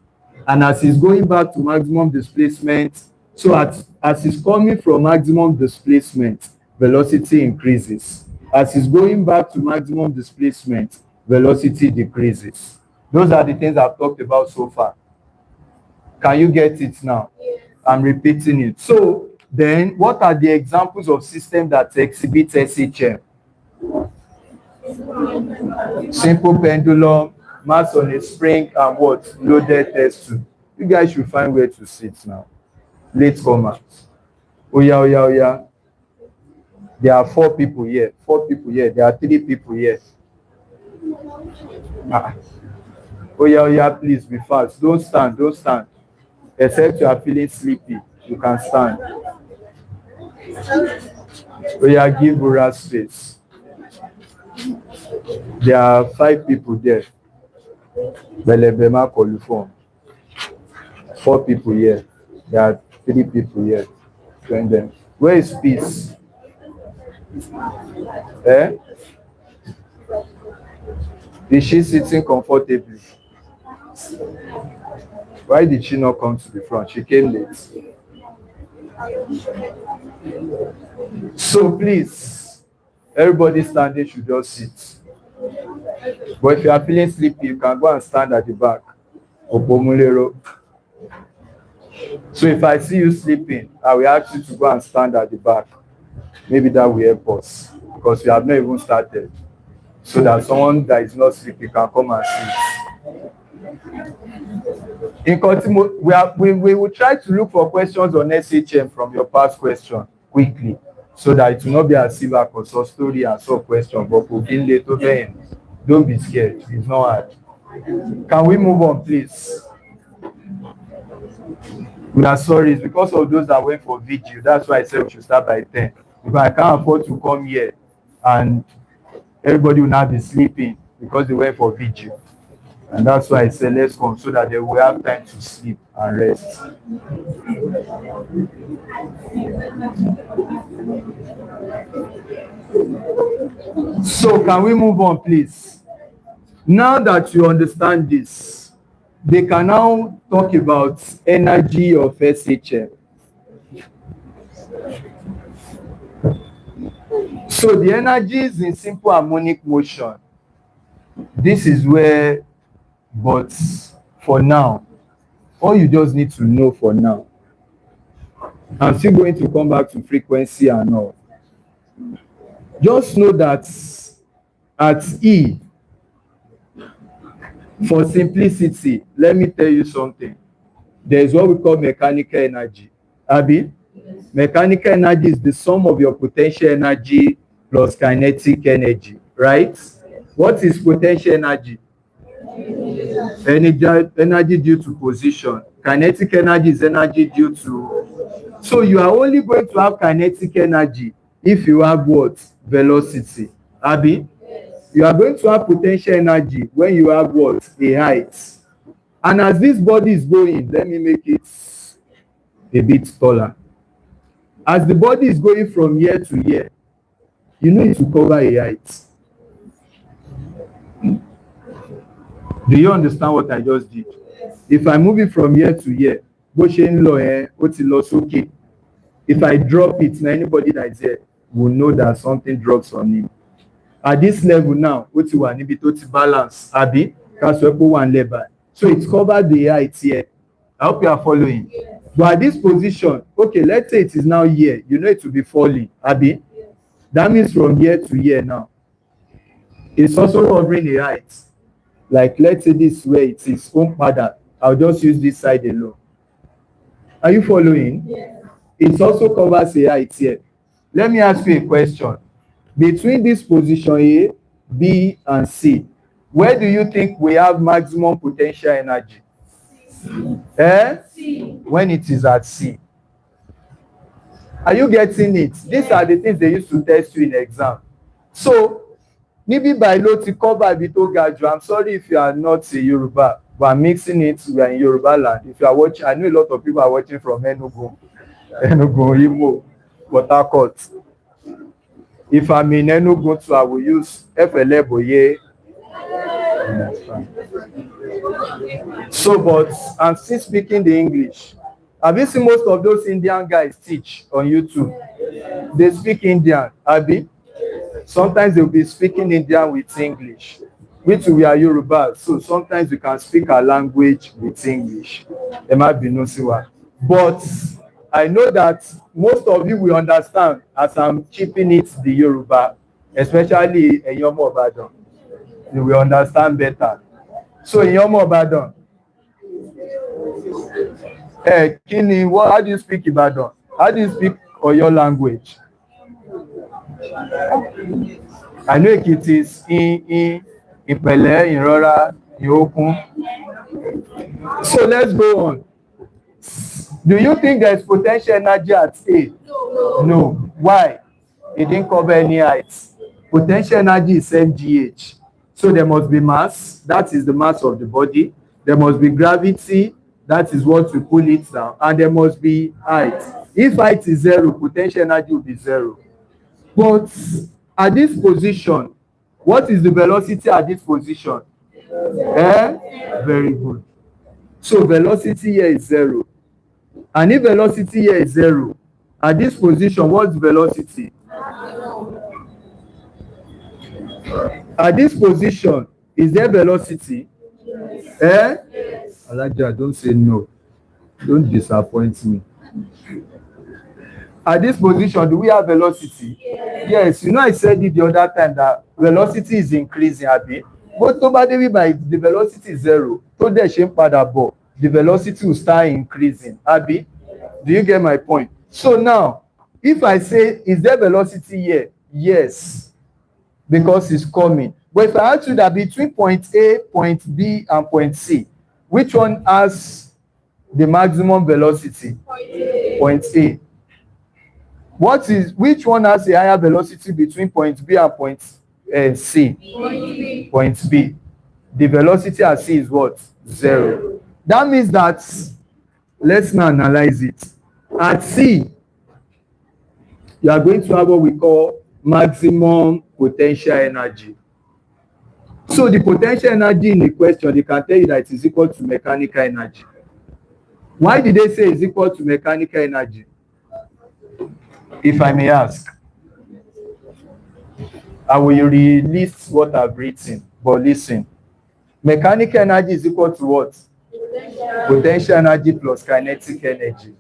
[SPEAKER 1] And as it's going back to maximum displacement, so as it's coming from maximum displacement, velocity increases. As it's going back to maximum displacement, velocity decreases. Those are the things I've talked about so far. Can you get it now? I'm repeating it. So then, what are the examples of systems that exhibit SHM? Simple pendulum, mass on a spring, and what? Loaded test tube. You guys should find where to sit now. Latecomers. Oh yeah, oh yeah, oh yeah. There are 4 people here. 4 people here. There are 3 people here. Oh yeah, please be fast. Don't stand, don't stand. Except you are feeling sleepy, you can stand. Oh yeah, give Bura space. There are 5 people there. Belebema coliform. 4 people here. There are 3 people here. Join them. Where is peace? Is she sitting comfortably? Why did she not come to the front? She came late. So please, everybody standing should just sit. But if you are feeling sleepy, you can go and stand at the back. Opomulero. So if I see you sleeping, I will ask you to go and stand at the back. Maybe that will help us because we have not even started. So that someone that is not sleeping can come and sit. In continue, we will try to look for questions on SHM from your past question quickly, so that it will not be as if I could solve story and solve question, but we'll be late over end. Don't be scared, it's not hard. Can we move on, please? We are sorry, it's because of those that went for vigil. That's why I said we should start by 10. Because I can't afford to come here and everybody will not be sleeping because they went for vigil. And that's why I said let's come so that they will have time to sleep and rest. So can we move on, please? Now that you understand this, they can now talk about energy of SHM. So the energy is in simple harmonic motion. This is where, but for now, all you just need to know for now, I'm still going to come back to frequency and all. Just know that at E, for simplicity, let me tell you something. There is what we call mechanical energy. Abi? Mechanical energy is the sum of your potential energy plus kinetic energy, right? What is potential energy? Energy due to position. Kinetic energy is energy due to... So you are only going to have kinetic energy if you have what? Velocity. Abi? You are going to have potential energy when you have what? A height. And as this body is going, let me make it a bit taller. As the body is going from here to here, you need to cover a height. Do you understand what I just did? If I move it from here to here, if I drop it, now anybody that is here will know that something drops on him. At this level now, what's one? Balance, Abi, one level. So it's covered the height here. I hope you are following. But at this position, okay, let's say it is now here. You know it will be falling, Abi. That means from here to here now. It's also covering the height. Like let's say this way it is home pattern. I'll just use this side alone. Are you following? Yes. It also covers the height here. Let me ask you a question. Between this position A, B, and C, where do you think we have maximum potential energy? C. When it is at C. Are you getting it? These are the things they used to test you in exam. So, Nibi by Loti cover Bito Gaju. I'm sorry if you are not a Yoruba, but I'm mixing it. We are in Yoruba land. If you are watching, I know a lot of people are watching from Enugu, Imo, Port Harcourt. If I'm in Enugu, so I will use FLE Boye. So, but I'm still speaking the English. Have you seen most of those Indian guys teach on YouTube? They speak Indian, Abi. Sometimes they'll be speaking Indian with English, which we are Yoruba. So sometimes we can speak our language with English. There might be no siwa. But I know that most of you will understand as I'm chipping it the Yoruba, especially in Yomo Obadan. You will understand better. So in Yomo Obadan, Kini, how do you speak Ibadan? How do you speak Oyo language? I know it is in Ipele, in Rora, in Okun. So let's go on. Do you think there's potential energy at A? No. Why? It didn't cover any heights. Potential energy is mgh. So there must be mass. That is the mass of the body. There must be gravity. That is what we pull it down. And there must be height. If height is 0, potential energy will be 0. But at this position, what is the velocity at this position? Very good. So velocity here is 0. And if velocity here is 0, at this position, what's velocity? At this position, is there velocity? Eh? Alaja, don't say no. Don't disappoint me. At this position, do we have velocity? Yes. You know, I said it the other time that velocity is increasing, abi. But nobody by the velocity is zero. To the shape padà bọ̀, the velocity will start increasing, abi. Do you get my point? So now, if I say, is there velocity here? Yes, because it's coming. But if I ask you that between point A, point B, and point C, which one has the maximum velocity? Point A. Which one has a higher velocity between point B and point C? Point B. The velocity at C is what? 0. That means that, let's now analyze it. At C, you are going to have what we call maximum potential energy. So the potential energy in the question, they can tell you that it is equal to mechanical energy. Why did they say it's equal to mechanical energy? If I may ask, I will release what I've written, but listen. Mechanical energy is equal to what? Potential energy plus kinetic energy.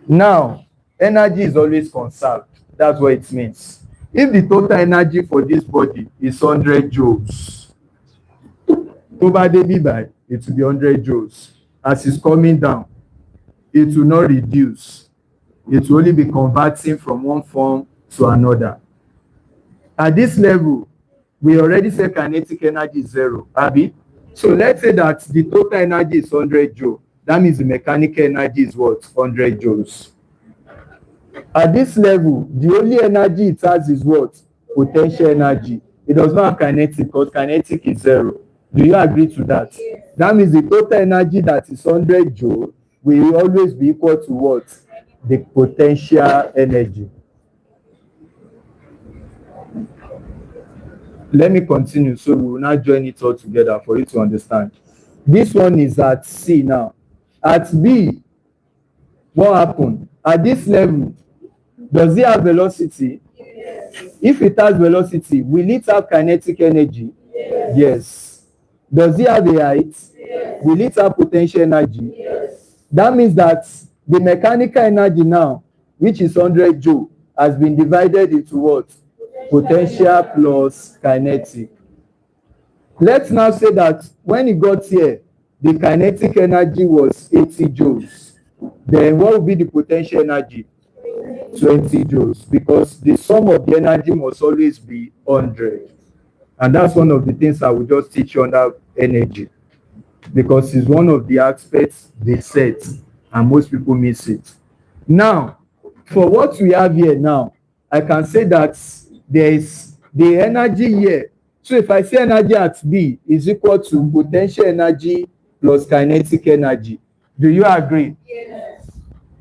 [SPEAKER 1] Now, energy is always conserved. That's what it means. If the total energy for this body is 100 joules, over the by it will be 100 joules. As it's coming down, it will not reduce. It will only be converting from one form to another. At this level, we already said kinetic energy is 0, abi? So let's say that the total energy is 100 joules. That means the mechanical energy is what? 100 joules. At this level, the only energy it has is what? Potential energy. It does not have kinetic because kinetic is 0. Do you agree to that? That means the total energy that is 100 joules will always be equal to what? The potential energy. Let me continue so we will not join it all together for you to understand. This one is at C now. At B, what happened? At this level, does it have velocity? Yes. If it has velocity, will it have kinetic energy? Yes. Does it have a height? Yes. Will it have potential energy? Yes. That means that the mechanical energy now, which is 100 joule, has been divided into what? Potential plus kinetic. Let's now say that when it got here, the kinetic energy was 80 joules. Then what will be the potential energy? 20 joules, because the sum of the energy must always be 100. And that's one of the things I will just teach you under energy, because it's one of the aspects they set and most people miss it. Now, for what we have here now, I can say that there is the energy here. So if I say energy at B is equal to potential energy plus kinetic energy, do you agree? Yes.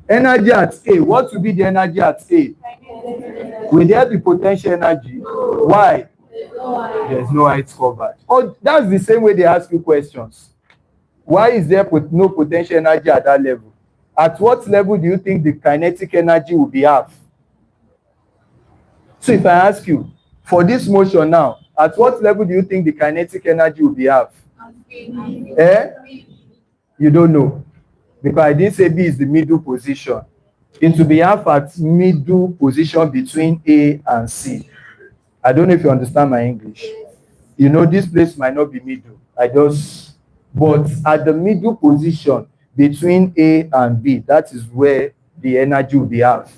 [SPEAKER 1] Energy at A, what will be the energy at A? Will there be potential energy? Why? There's no height covered. Oh, that's the same way they ask you questions. Why is there no potential energy at that level? At what level do you think the kinetic energy will be half? So if I ask you, for this motion now, at what level do you think the kinetic energy will be half? You don't know. Because I didn't say B is the middle position. It will be half at middle position between A and C. I don't know if you understand my English. You know, this place might not be middle. But at the middle position between A and B, that is where the energy will be half.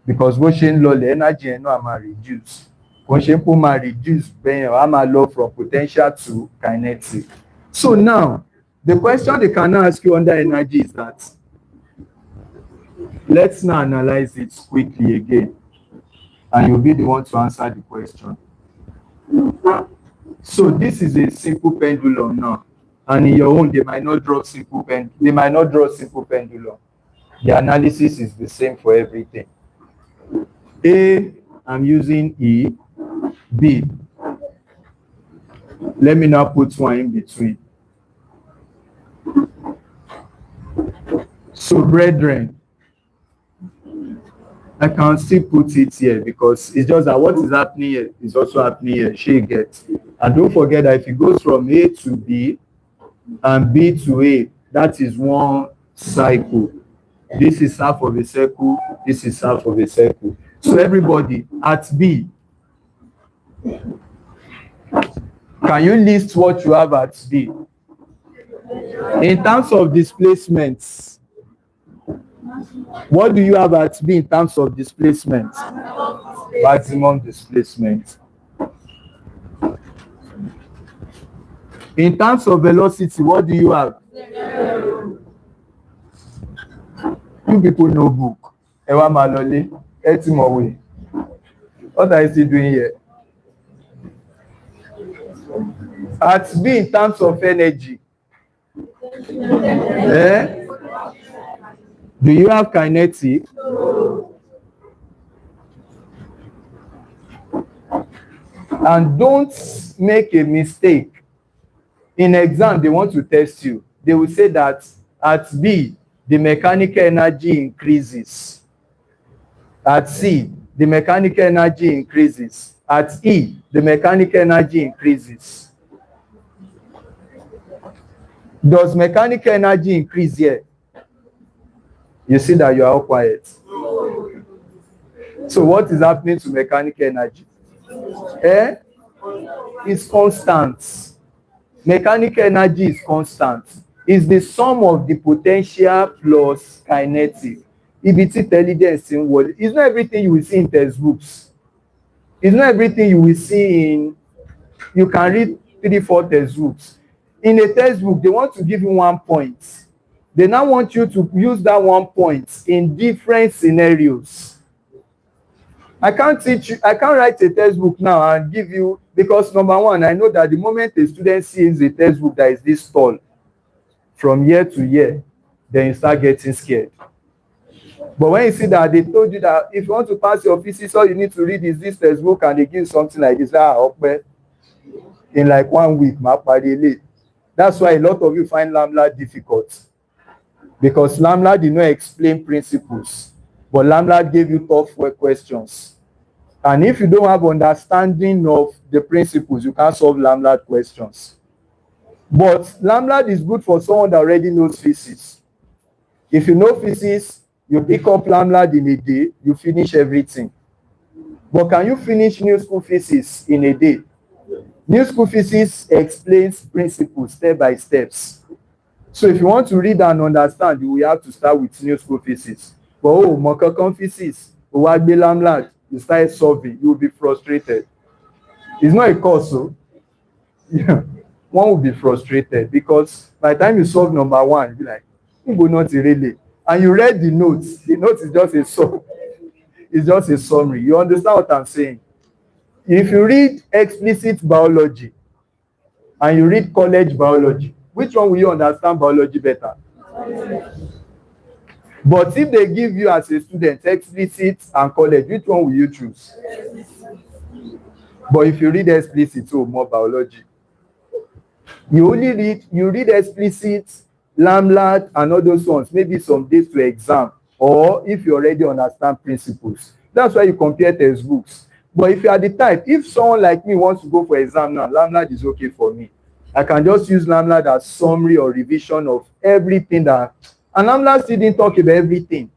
[SPEAKER 1] Because motion law, the energy is not reduce. Motion will reduce, I'm law from potential to kinetic. So now, the question they can ask you under energy is that, let's now analyze it quickly again, and you'll be the one to answer the question. So this is a simple pendulum now, and in your own, they might not draw simple pendulum. The analysis is the same for everything. A, I'm using E. B, let me now put one in between. So brethren, I can still put it here because it's just that what is happening here is also happening here. She gets. And don't forget that if it goes from A to B and B to A, that is one cycle. This is half of a circle. This is half of a circle. So everybody at B, can you list what you have at B? In terms of displacements, what do you have at B in terms of displacement? Maximum displacement. In terms of velocity, what do you have? You people know book. Ewa Malole, Etimowe. What are you still doing here? At B in terms of energy. Do you have kinetic? And don't make a mistake. In exam, they want to test you. They will say that at B, the mechanical energy increases. At C, the mechanical energy increases. At E, the mechanical energy increases. Does mechanical energy increase here? You see that you are all quiet. So what is happening to mechanical energy? It's constant. Mechanical energy is constant. It's the sum of the potential plus kinetic. If it's intelligence in world, it's not everything you will see in textbooks. It's not everything you will see in, you can read 3-4 textbooks. In a textbook, they want to give you 1 point. They now want you to use that 1 point in different scenarios. I can't teach you, I can't write a textbook now and give you, because number one, I know that the moment a student sees a textbook that is this tall from year to year, then you start getting scared. But when you see that they told you that if you want to pass your physics, all you need to read is this textbook, and they give you something like this, in like 1 week, that's why a lot of you find LAMLA difficult. Because LAMLA did not explain principles, but LAMLA gave you tough questions. And if you don't have understanding of the principles, you can't solve LAMLA questions. But LAMLA is good for someone that already knows physics. If you know physics, you pick up LAMLA in a day, you finish everything. But can you finish new school physics in a day? New school physics explains principles step by steps. So if you want to read and understand, you will have to start with new school physics. But Mokakon physics, LAMLA, you start solving, you will be frustrated. It's not a course, so yeah, one will be frustrated because by the time you solve number 1, you'll be like, not really. And you read the notes. The notes is just a summary. It's just a summary. You understand what I'm saying? If you read explicit biology and you read college biology, which one will you understand biology better? But if they give you as a student explicit and college, which one will you choose? But if you read explicit, more biology. You read explicit, LAMLA, and all those ones, maybe some days to exam, or if you already understand principles. That's why you compare textbooks. But if you are the type, if someone like me wants to go for exam now, LAMLA is okay for me. I can just use LAMLA as summary or revision of everything that, and LAMLA still didn't talk about everything.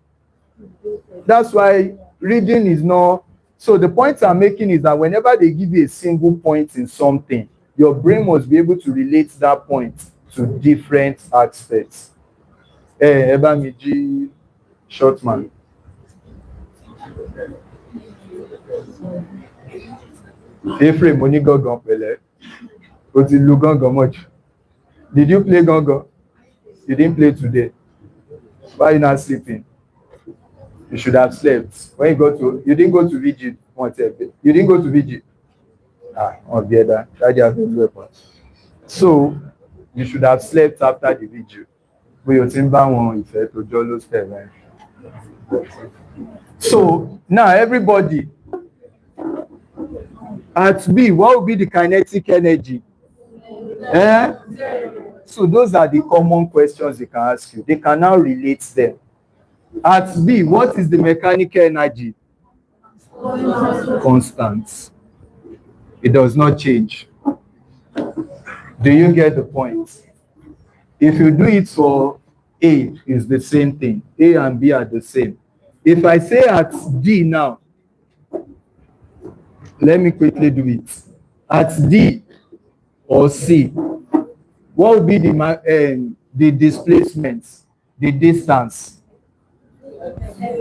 [SPEAKER 1] That's why reading is not, so the point I'm making is that whenever they give you a single point in something, your brain must be able to relate that point to different aspects. Ebamiji Shortman. Ephraim Onigogon Pele. Much. Did you play Gongo? You didn't play today. Why are you not sleeping? You should have slept. When you didn't go to VG. You didn't go to VG. On the other, that has been weapon. So you should have slept after the video. But your team one effect to Jolo step. So now everybody at B, what will be the kinetic energy? So those are the common questions they can ask you. They can now relate them. At B, what is the mechanical energy? Constant. It does not change. Do you get the point? If you do it for A, it's the same thing. A and B are the same. If I say at D now, let me quickly do it. At D or C, what will be the displacement, the distance?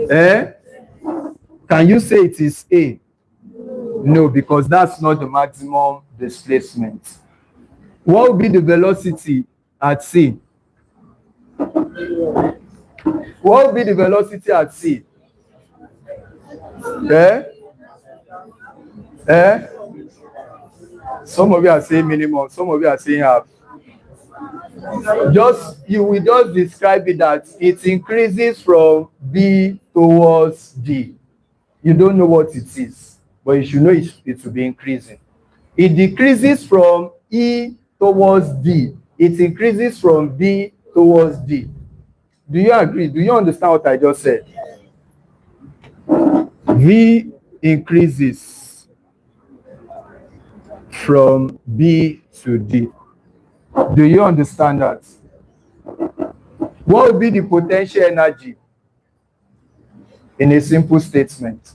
[SPEAKER 1] Eh? Can you say it is A? No, because that's not the maximum displacement. What will be the velocity at C? What will be the velocity at C? Eh? Eh? Some of you are saying minimum, some of you are saying half. You will just describe it that it increases from B towards D. You don't know what it is, but you should know it will be increasing. It decreases from E towards D. It increases from B towards D. Do you agree? Do you understand what I just said? V increases from B to D. Do you understand that? What will be the potential energy in a simple statement?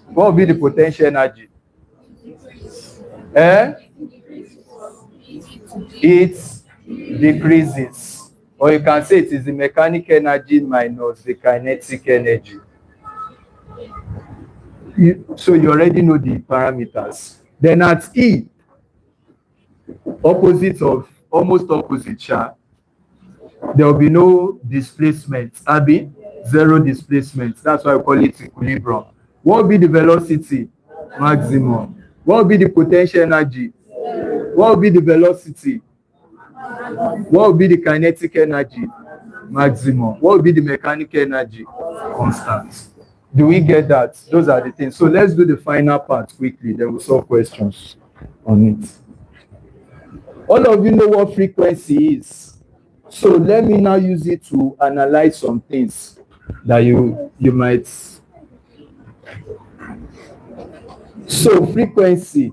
[SPEAKER 1] What will be the potential energy? It decreases. Or you can say it is the mechanical energy minus the kinetic energy. So you already know the parameters. Then at E, almost opposite, there will be no displacement. Abi, zero displacement. That's why I call it equilibrium. What will be the velocity? Maximum. What will be the potential energy? What will be the velocity? What will be the kinetic energy? Maximum. What will be the mechanical energy? Constant. Do we get that? Those are the things. So let's do the final part quickly. Then we'll solve questions on it. All of you know what frequency is. So let me now use it to analyze some things that you might. So frequency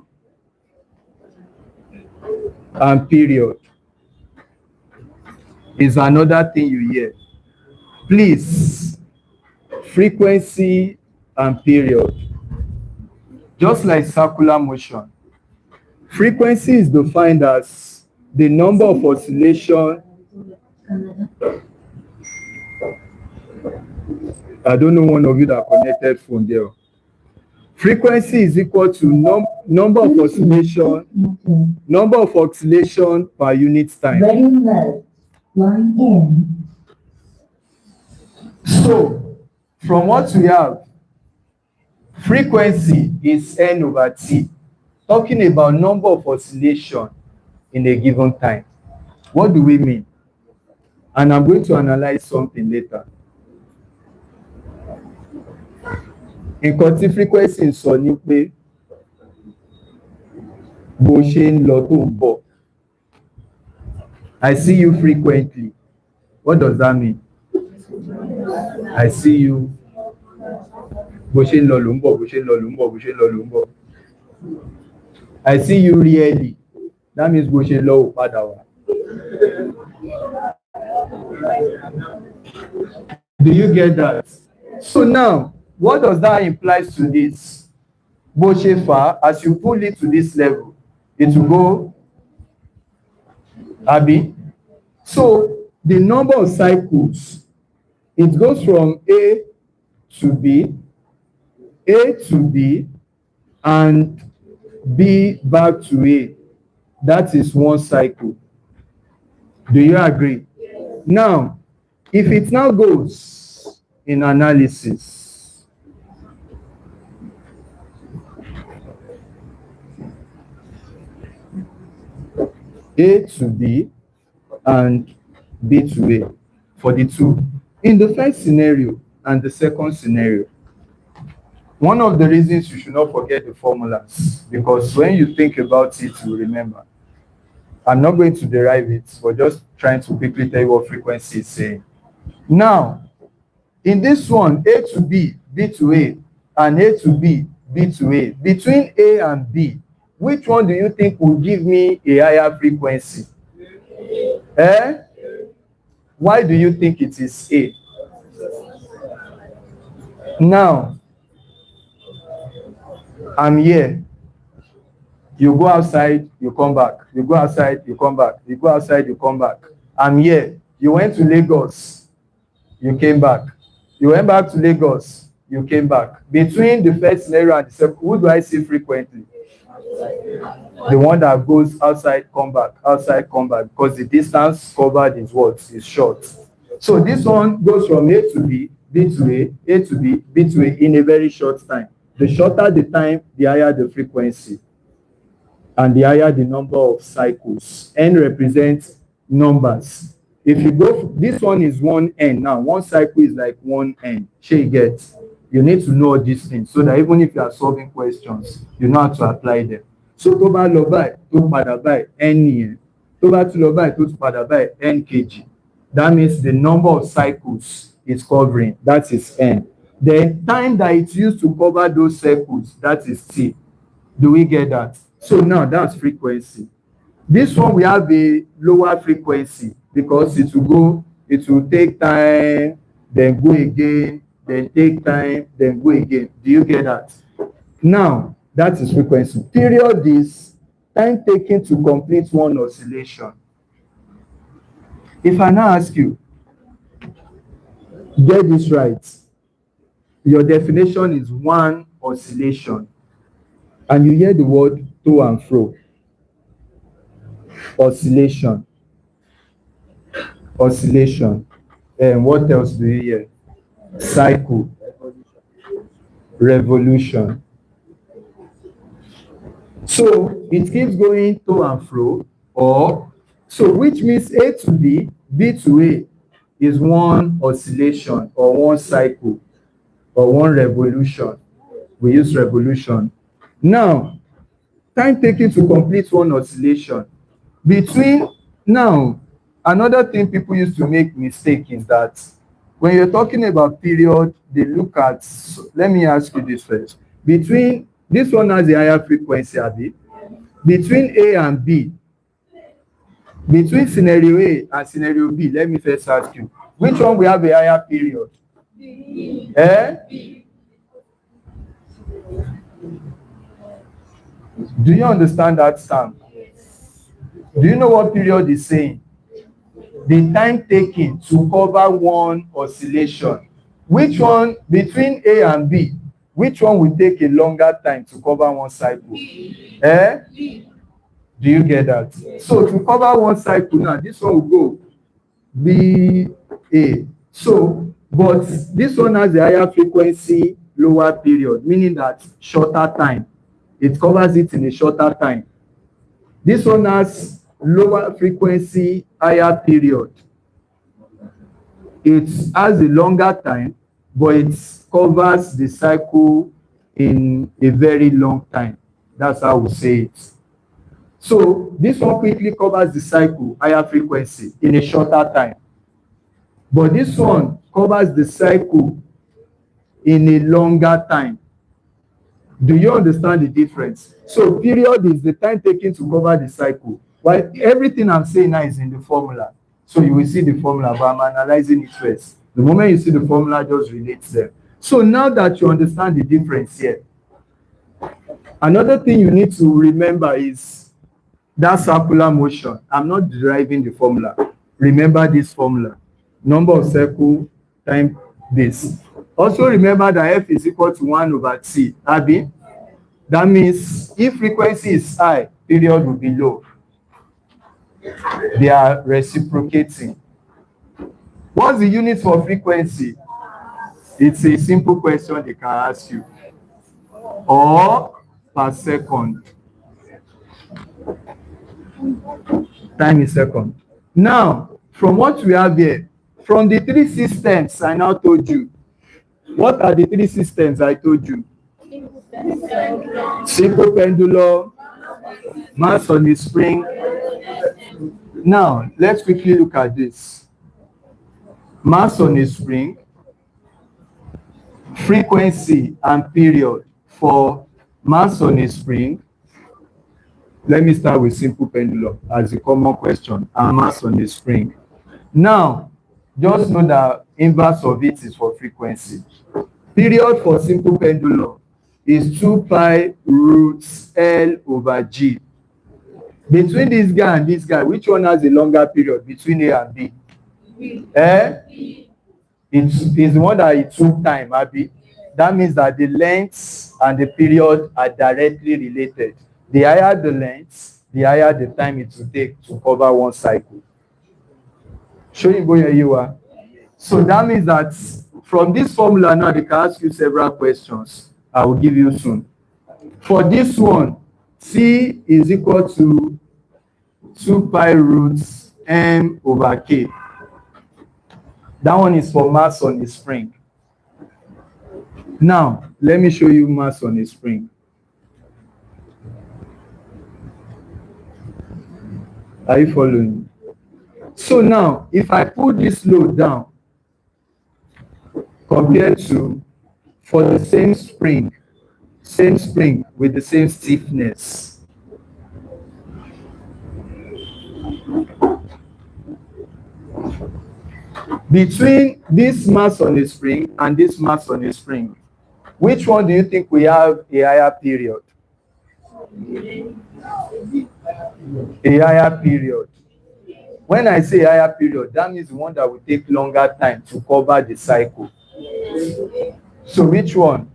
[SPEAKER 1] and period is another thing you hear. Please, frequency and period, just like circular motion, frequency is defined as the number of oscillation. I don't know one of you that connected phone there. Frequency is equal to number of oscillation per unit time.
[SPEAKER 2] Very low. Line in.
[SPEAKER 1] So, from what we have, frequency is N over T, talking about number of oscillation in a given time. What do we mean? And I'm going to analyze something later. Nǹkan tí frequency ń sọ ni pé bó ṣe ń lọ tó ń bọ̀. I see you frequently. What does that mean? I see you. Bó ṣe ń lọ ló ń bọ̀, bó ṣe ń lọ ló ń bọ̀, bó ṣe ń lọ ló ń bọ̀. I see you rarely. That means bó ṣe ń lọ ò padà wá. Do you get that? So now, what does that imply to this? Bó ṣe fà, as you pull it to this level, it will go, Abi. So the number of cycles, it goes from A to B, and B back to A. That is one cycle. Do you agree? Now, if it now goes in analysis, A to B and B to A for the two. In the first scenario and the second scenario, one of the reasons you should not forget the formulas, because when you think about it, you remember. I'm not going to derive it, but just trying to quickly tell you what frequency is saying. Now, In this one, A to B, B to A, and A to B, B to A. Between A and B, which one do you think will give me a higher frequency? Eh? Why do you think it is A? Now, I'm here. You go outside, you come back. You go outside, you come back. You go outside, you come back. I'm here. You went to Lagos, you came back. You went back to Lagos, you came back. Between the first scenario and the second, who do I see frequently? The one that goes outside, come back, because the distance covered is what? Is short. So this one goes from A to B, B to A to B, B to A in a very short time. The shorter the time, the higher the frequency, and the higher the number of cycles. N represents numbers. If you go, this one is 1N. Now, one cycle is like 1N. You get. You need to know these things so that even if you are solving questions, you know how to apply them. So, tó bá lọ báyìí, tó padà báyìí, N nìyẹn. Tó bá tún lọ báyìí, tó tún padà báyìí, N kg. That means the number of cycles it's covering. That is N. The time that it's used to cover those circles, that is T. Do we get that? So now that's frequency. This one we have a lower frequency because it will take time, then go again, then take time, then go again. Do you get that? Now, that is frequency. Period is time taken to complete one oscillation. If I now ask you, get this right. Your definition is one oscillation. And you hear the word to and fro. Oscillation. Oscillation. And what else do you hear? Cycle. Revolution. So it keeps going to and fro, so which means A to B, B to A is one oscillation or one cycle or one revolution. We use revolution. Now, time taken to complete one oscillation. Now, another thing people used to make mistake is that when you're talking about period, they look at, let me ask you this first. This one has a higher frequency, Abi. Between A and B, between scenario A and scenario B, let me first ask you, which one will have a higher period? B. Do you understand that sound? Do you know what period is saying? The time taken to cover one oscillation. Which one, between A and B, which one will take a longer time to cover one cycle? Do you get that? So to cover one cycle now, this one will go B, A. So, but this one has a higher frequency, lower period, meaning that shorter time. It covers it in a shorter time. This one has lower frequency, higher period. It has a longer time, but it covers the cycle in a very long time. That's how we say it. So this one quickly covers the cycle, higher frequency, in a shorter time. But this one covers the cycle in a longer time. Do you understand the difference? So period is the time taken to cover the cycle. While everything I'm saying now is in the formula. So you will see the formula, but I'm analyzing it first. The moment you see the formula, just relate them. So now that you understand the difference here, another thing you need to remember is that circular motion. I'm not deriving the formula. Remember this formula. Number of circle time base. Also remember that F is equal to 1 over T. Abi? That means if frequency is high, period will be low. They are reciprocating. What's the unit for frequency? It's a simple question they can ask you. Or per second. Time is second. Now, from what we have here, from the three systems I now told you, what are the three systems I told you? Simple pendulum, mass on the spring. Now, let's quickly look at this. Mass on a spring, frequency and period for mass on a spring. Let me start with simple pendulum as a common question, and mass on a spring. Now, just know that inverse of it is for frequency. Period for simple pendulum is 2 pi roots L over G. Between this guy and this guy, which one has a longer period between A and B? It's the one that it took time, Abi. That means that the lengths and the period are directly related. The higher the length, the higher the time it will take to cover one cycle. Show you where you are. So that means that from this formula now, they can ask you several questions. I will give you soon. For this one, T is equal to 2 pi roots M over K. That one is for mass on a spring. Now, let me show you mass on a spring. Are you following? So now, if I put this load down, compared to, for the same spring with the same stiffness. Between this mass on a spring and this mass on a spring, which one do you think we have a higher period? A higher period. When I say higher period, that means the one that will take longer time to cover the cycle. So which one?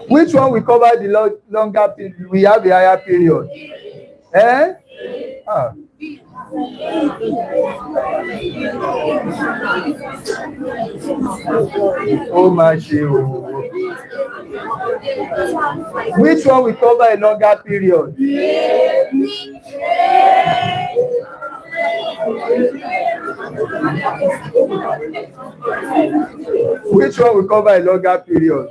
[SPEAKER 1] Which one we cover the longer period? We have a higher period. Oh my God. Which one we cover a longer period? Which one will cover a longer period?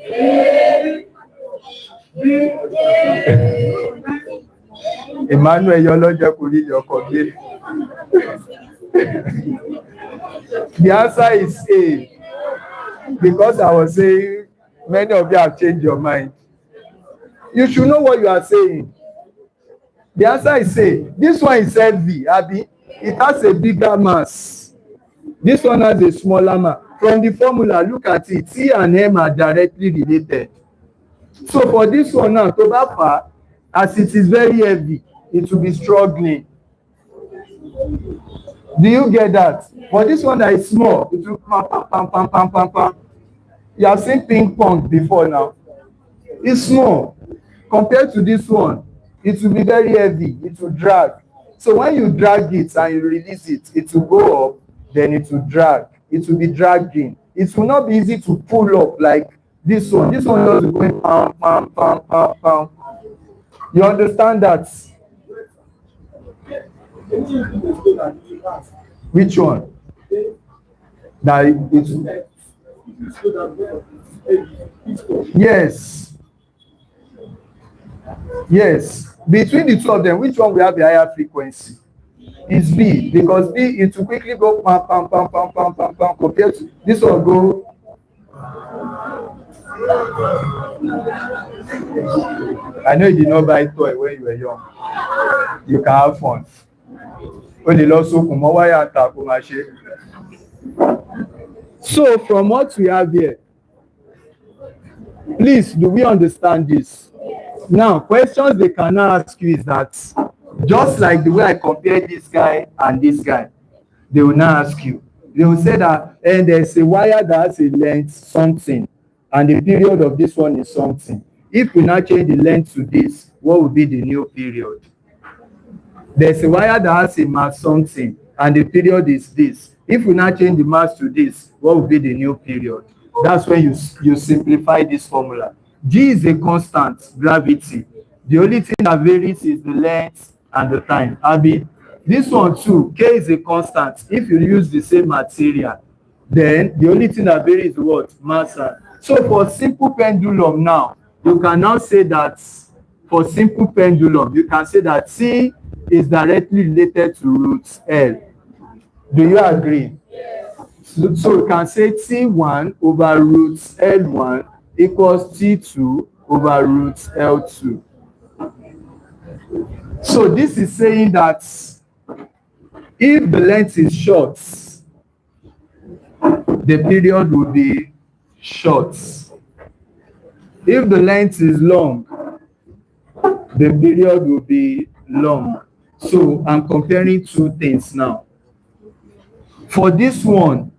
[SPEAKER 1] Emmanuel, your logic will lead your complete. The answer is A. Because I was saying, many of you have changed your mind. You should know what you are saying. The answer is A. This one is heavy, Abi. It has a bigger mass. This one has a smaller mass. From the formula, look at it. T and M are directly related. So for this one now, to that far, as it is very heavy, it will be struggling. Do you get that? For this one that is small, it will pam. You have seen ping pong before now. It's small. Compared to this one, it will be very heavy. It will drag. So when you drag it and you release it, it will go up, then it will drag. It will be dragging. It will not be easy to pull up like this one. This one just going pam. You understand that? Which one? That it. Yes. Between the two of them, which one will have a higher frequency? It's B, because B it will quickly go pam compared to this one go. I know you did not buy toy when you were young. You can have fun. So from what we have here, please, do we understand this? Now, questions they can ask you is that, just like the way I compare this guy and this guy, they will now ask you. They will say that there's a wire that has a length something, and the period of this one is something. If we now change the length to this, what will be the new period? There's a wire that has a mass something, and the period is this. If we now change the mass to this, what will be the new period? That's when you simplify this formula. G is a constant gravity. The only thing that varies is the length and the time. Abi, this one too, K is a constant. If you use the same material, then the only thing that varies is what? Mass. So for simple pendulum now, you can now say that for simple pendulum, you can say that T is directly related to root L. Do you agree? So you can say T1 over root L1 equals T2 over root L2. So this is saying that if the length is short, the period will be short. If the length is long, the period will be long. So I'm comparing two things now. For this one,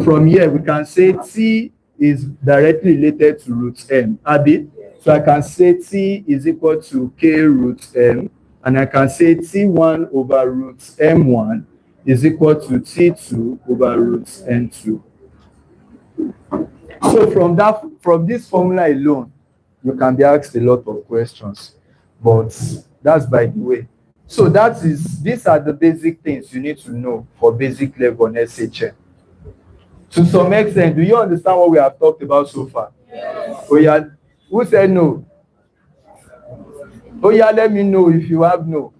[SPEAKER 1] from here we can say T is directly related to root M. Abi? So I can say T is equal to K root M, and I can say T1 over root M1 is equal to T2 over root N2. So from this formula alone, you can be asked a lot of questions, but that's by the way. So these are the basic things you need to know for basic level on SHM. To some extent, do you understand what we have talked about so far? Yes. Oh yeah, who said no? Oh yeah, let me know if you have no.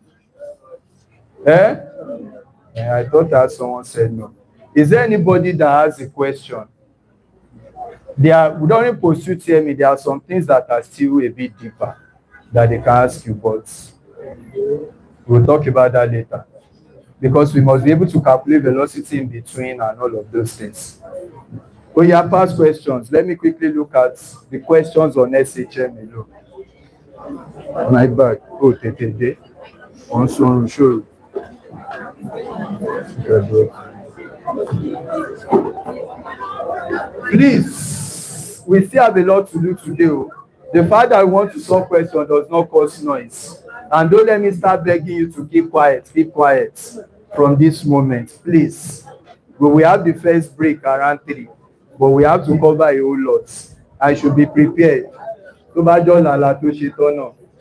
[SPEAKER 1] I thought that someone said no. Is there anybody that has a question? During pursuit TME, there are some things that are still a bit deeper that they can ask you, but we'll talk about that later. Because we must be able to calculate velocity in between and all of those things. Oh yeah, past questions. Let me quickly look at the questions on SHM alone. My bag. Oh, Tete. On show. Please, we still have a lot to do today. The fact that we want to solve questions does not cause noise. And don't let me start begging you to keep quiet from this moment, please. We will have the first break around 3, but we have to cover a whole lot. I should be prepared.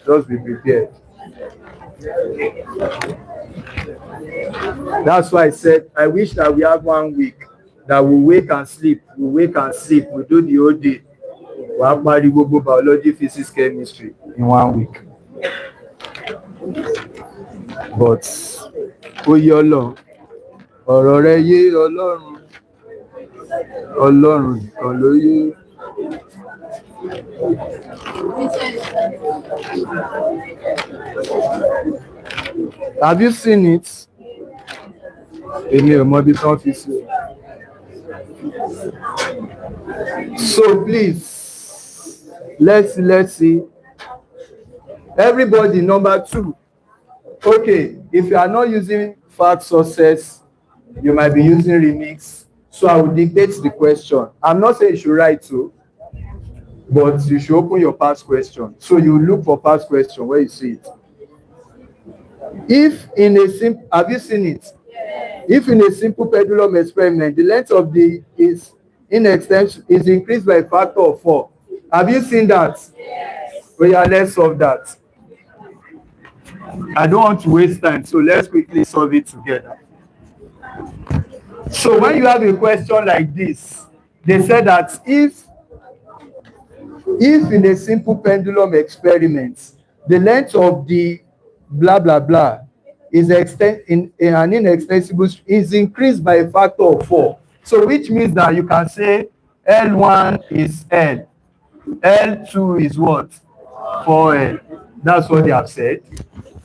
[SPEAKER 1] Just be prepared. That's why I said I wish that we have 1 week that we wake and sleep, we do the whole day. We have biology, physics, chemistry in 1 week. But oyè Ọlọ́run, ọ̀rọ̀ rẹ yé Ọlọ́run, Ọlọ́run nìkan ló yé. Have you seen it? Èmi ò mọ ibi tí wọ́n fi sí. So please, let's see. Everybody, number 2. Okay, if you are not using fact sources, you might be using remix. So I will dictate the question. I'm not saying you should write to, but you should open your past question. So you look for past question where you see it. If in a simple, have you seen it? Yes. If in a simple pendulum experiment, the length of the is increased by a factor of 4. Have you seen that? Yes. Well, yeah, let's solve that. I don't want to waste time, so let's quickly solve it together. So when you have a question like this, they said that if in a simple pendulum experiment, the length of the blah blah blah is inextensible is increased by a factor of 4. So which means that you can say L1 is L, L2 is what? 4L. That's what they have said.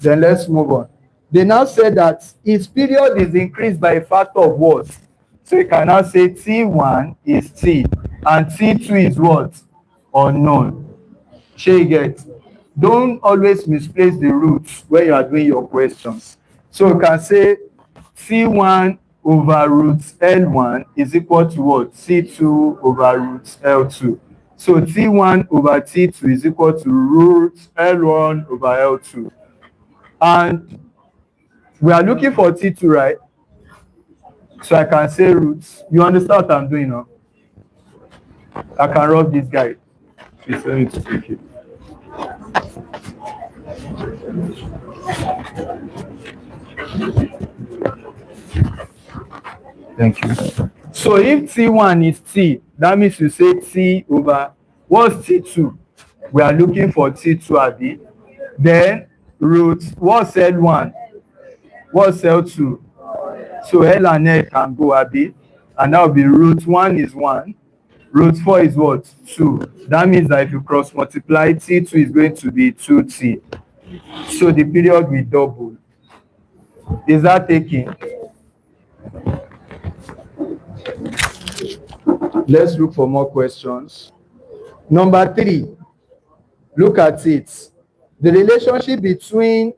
[SPEAKER 1] Then let's move on. They now said that its period is increased by a factor of what? So you can now say T1 is T and T2 is what? Unknown. Shall you get? Don't always misplace the roots when you are doing your questions. So you can say T1 over root L1 is equal to what? T2 over root L2. So T1 over T2 is equal to root L1 over L2. And we are looking for T2, right? So I can say roots. You understand what I'm doing now? I can rub this guy. Please let me take it. Thank you. So if T1 is T, that means you say T over, what's T2? We are looking for T2 abi. Then root, what's L1? What's L2? So L and L can go abi, and that will be root 1 is 1. Root 4 is what? 2. That means that if you cross multiply, T2 is going to be 2T. So the period will double. Is that taken? Let's look for more questions. Number 3, look at it. The relationship between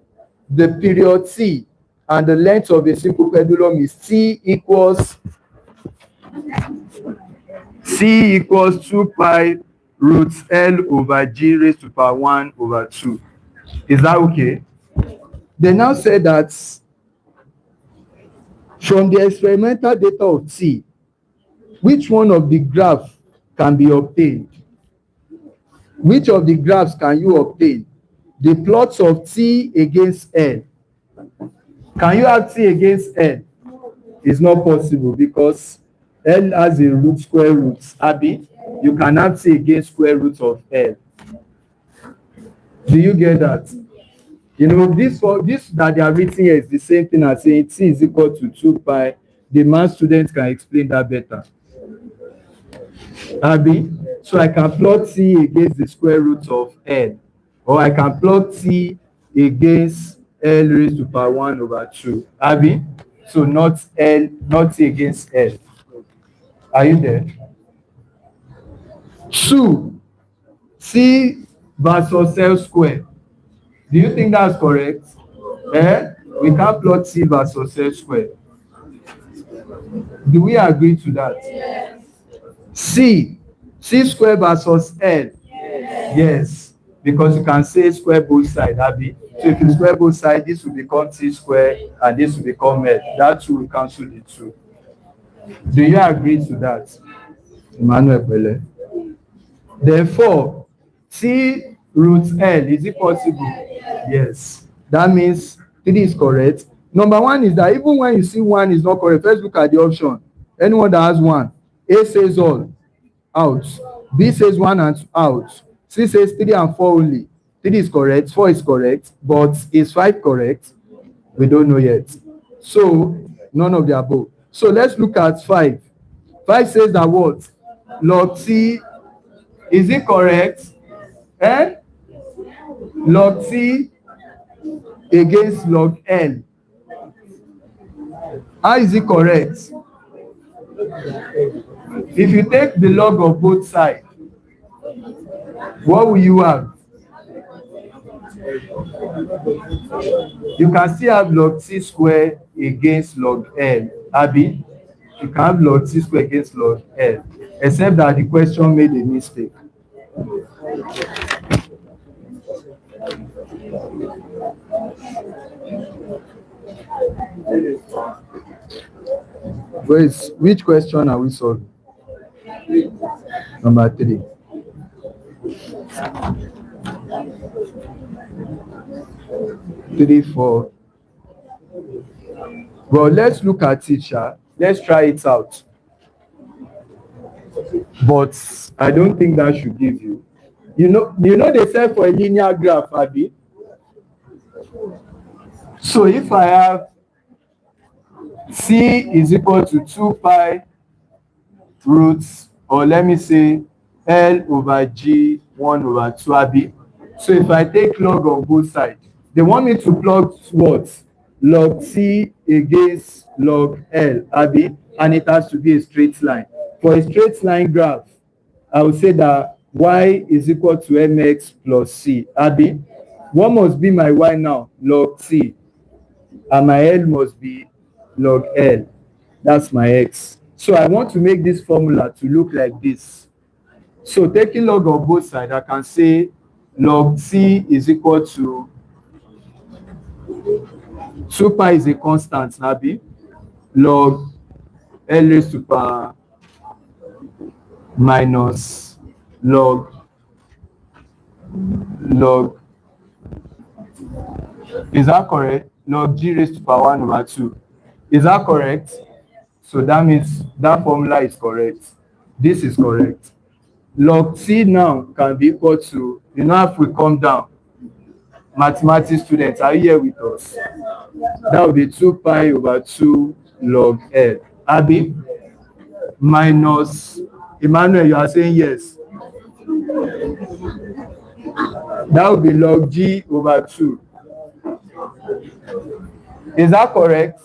[SPEAKER 1] the period T and the length of a simple pendulum is T equals 2 pi root L over G raised to power 1 over 2. Is that okay? They now say that from the experimental data of T, which one of the graphs can be obtained? Which of the graphs can you obtain? The plots of T against L. Can you have T against L? It's not possible because L has a root square root. Abi, you can have T against square root of L. Do you get that? You know, this that they are written here is the same thing as saying T is equal to 2 pi. The math students can explain that better. Abi, so I can plot T against the square root of L, or I can plot T against L raised to power 1 over 2. Abi, so not T against L. Are you there? 2, T versus L square. Do you think that's correct? We can plot T versus L square. Do we agree to that? Yes. C square versus L. Yes, because you can say square both sides, Abi. So if you square both sides, this will become T square and this will become L. That 2 will cancel the 2. Do you agree to that? Emmanuel Pele. Therefore, T root L, is it possible? Yes. That means 3 is correct. Number 1 is that even when you see 1 is not correct, let's look at the option. Anyone that has 1, A says all, out. B says 1 and 2, out. C says 3 and 4 only. 3 is correct, 4 is correct, but is 5 correct? We don't know yet. So, none of the above. So, let's look at 5. 5 says that what? Log T, is it correct? Log T against log L. How is it correct? If you take the log of both sides, what will you have? You can still have log T square against log L. Abi, you can have log T square against log L, except that the question made a mistake. Which question are we solving? Number 3. Three, 4. Well, let's look at it, Sha. Let's try it out. But I don't think that should give you. You know they said for a linear graph, Abi. So if I have C is equal to 2 pi roots, or let me say L over G 1 over 2, Abi. So if I take log on both sides, they want me to plot what? Log T against log L, Abi, and it has to be a straight line. For a straight line graph, I would say that y is equal to mx plus c, Abi. What must be my y now? Log T. And my L must be log L. That's my x. So I want to make this formula to look like this. So taking log of both sides, I can say log T is equal to 2 pi is a constant, Abi. Log L raised to power minus log is that correct? Log G raised to power 1 over 2. Is that correct? So that means that formula is correct. This is correct. log t now can be equal to, if we come down, mathematics students, are you here with us? That would be 2 pi over 2 log L. Abi? Minus, Emmanuel, you are saying yes. That would be log G over 2. Is that correct?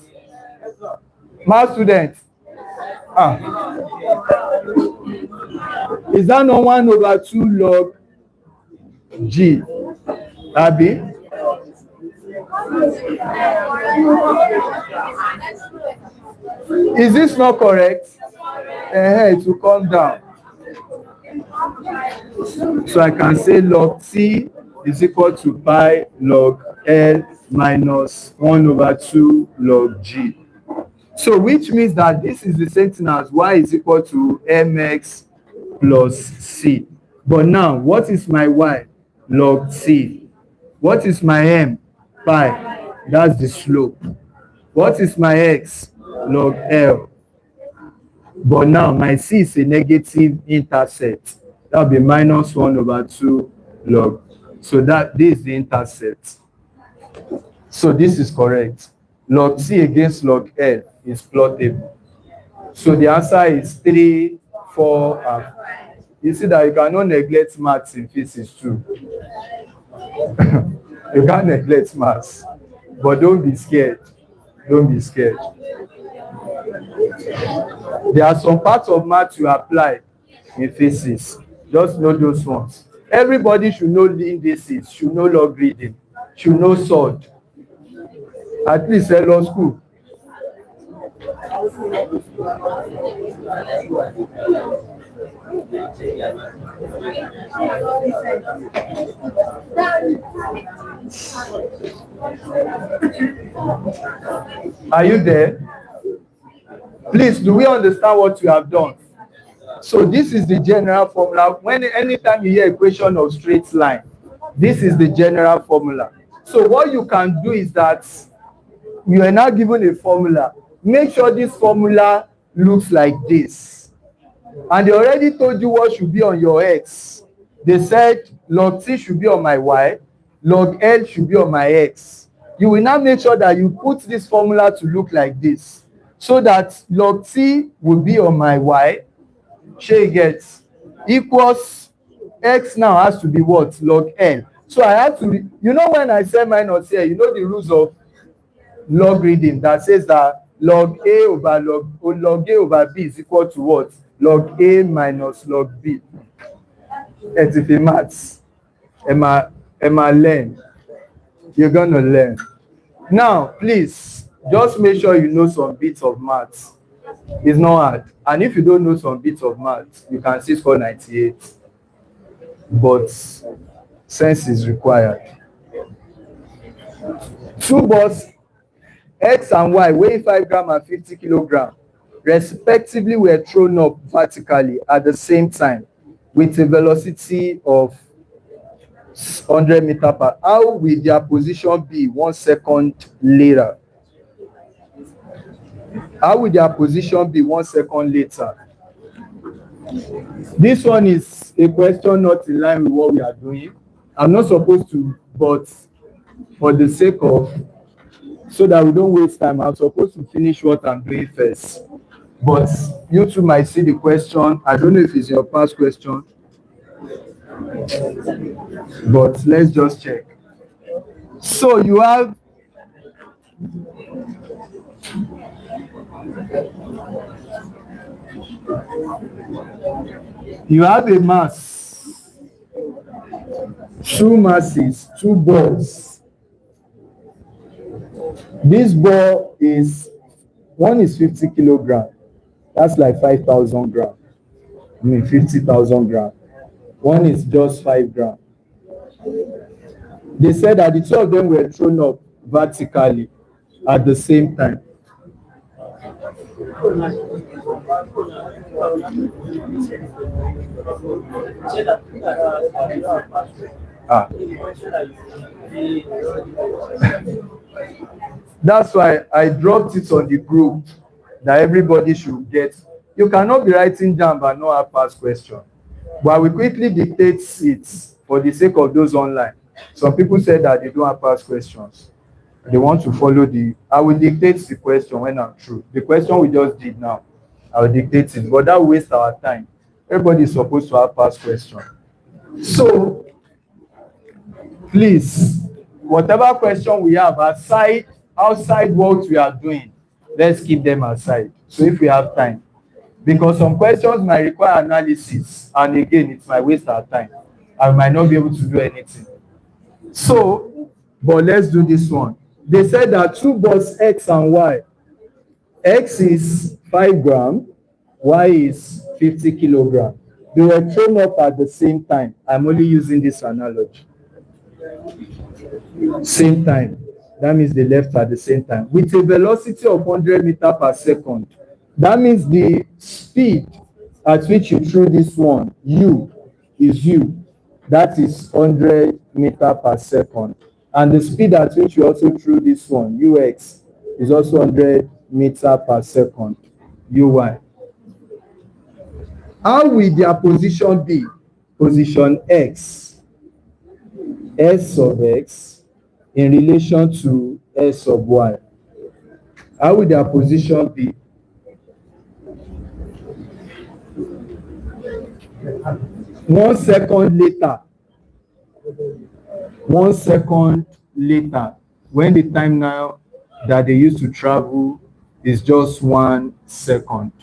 [SPEAKER 1] Math students? Is that not 1 over 2 log G? Abi? Is this not correct? It will come down. So I can say log T is equal to pi log L minus 1 over 2 log G. So which means that this is the same thing as y is equal to mx plus c. But now, what is my y? Log t. What is my m? Pi. That's the slope. What is my x? Log L. But now, my c is a negative intercept. That will be minus 1 over 2 log. So this is the intercept. So this is correct. Log c against log L is plottable. So the answer is 3, 4, and you see that you cannot neglect maths in physics too. You can't neglect maths, but don't be scared. Don't be scared. There are some parts of maths you apply in physics. Just know those ones. Everybody should know indices, should know logarithm, should know surd. At least law school. Are you there? Please, do we understand what you have done? So this is the general formula. Anytime you hear a equation of straight line, this is the general formula. So what you can do is that you are now given a formula. Make sure this formula looks like this. And they already told you what should be on your x. They said log t should be on my y, log L should be on my x. You will now make sure that you put this formula to look like this, so that log t will be on my y, shey gets equals x now has to be what? Log L. So I have to, when I say minus here, the rules of logarithm that says that log A over B is equal to what? Log A minus log B. It's if it maths. Emma learn. You're gonna learn. Now, please, just make sure you know some bits of maths. It's not hard. And if you don't know some bits of maths, you can still score 98. But sense is required. Two balls, X and Y, weighing 5 grams and 50 kilograms, respectively, were thrown up vertically at the same time with a velocity of 100 meters per hour. How will their position be 1 second later? How will their position be 1 second later? This one is a question not in line with what we are doing. I'm not supposed to, but for the sake of, so that we don't waste time, I'm supposed to finish what I'm doing first. But you two might see the question. I don't know if it's your past question, but let's just check. So you have a mass, two masses, two balls. This ball is, one is 50 kilograms. That's like 5,000 grams. 50,000 grams. One is just 5 grams. They said that the two of them were thrown up vertically at the same time. That's why I dropped it on the group that everybody should get. You cannot be writing down but not have past question. But I will quickly dictate it for the sake of those online. Some people said that they don't have past questions. They want to follow I will dictate the question when I'm through. The question we just did now, I will dictate it, but that will waste our time. Everybody is supposed to have past question. So, please, whatever question we have outside what we are doing, let's keep them aside. So if we have time, because some questions might require analysis, and again, it might waste our time. I might not be able to do anything. So, but let's do this one. They said that two balls X and Y. X is 5 grams, Y is 50 kilograms. They were thrown up at the same time. I'm only using this analogy. Same time. That means they left at the same time. With a velocity of 100 meters per second. That means the speed at which you threw this one, U, is U. That is 100 meters per second. And the speed at which you also threw this one, UX, is also 100 meters per second, UY. How will their position be? Position X, S of X, in relation to S of Y. How will their position be? One second later, when the time now that they used to travel is just 1 second.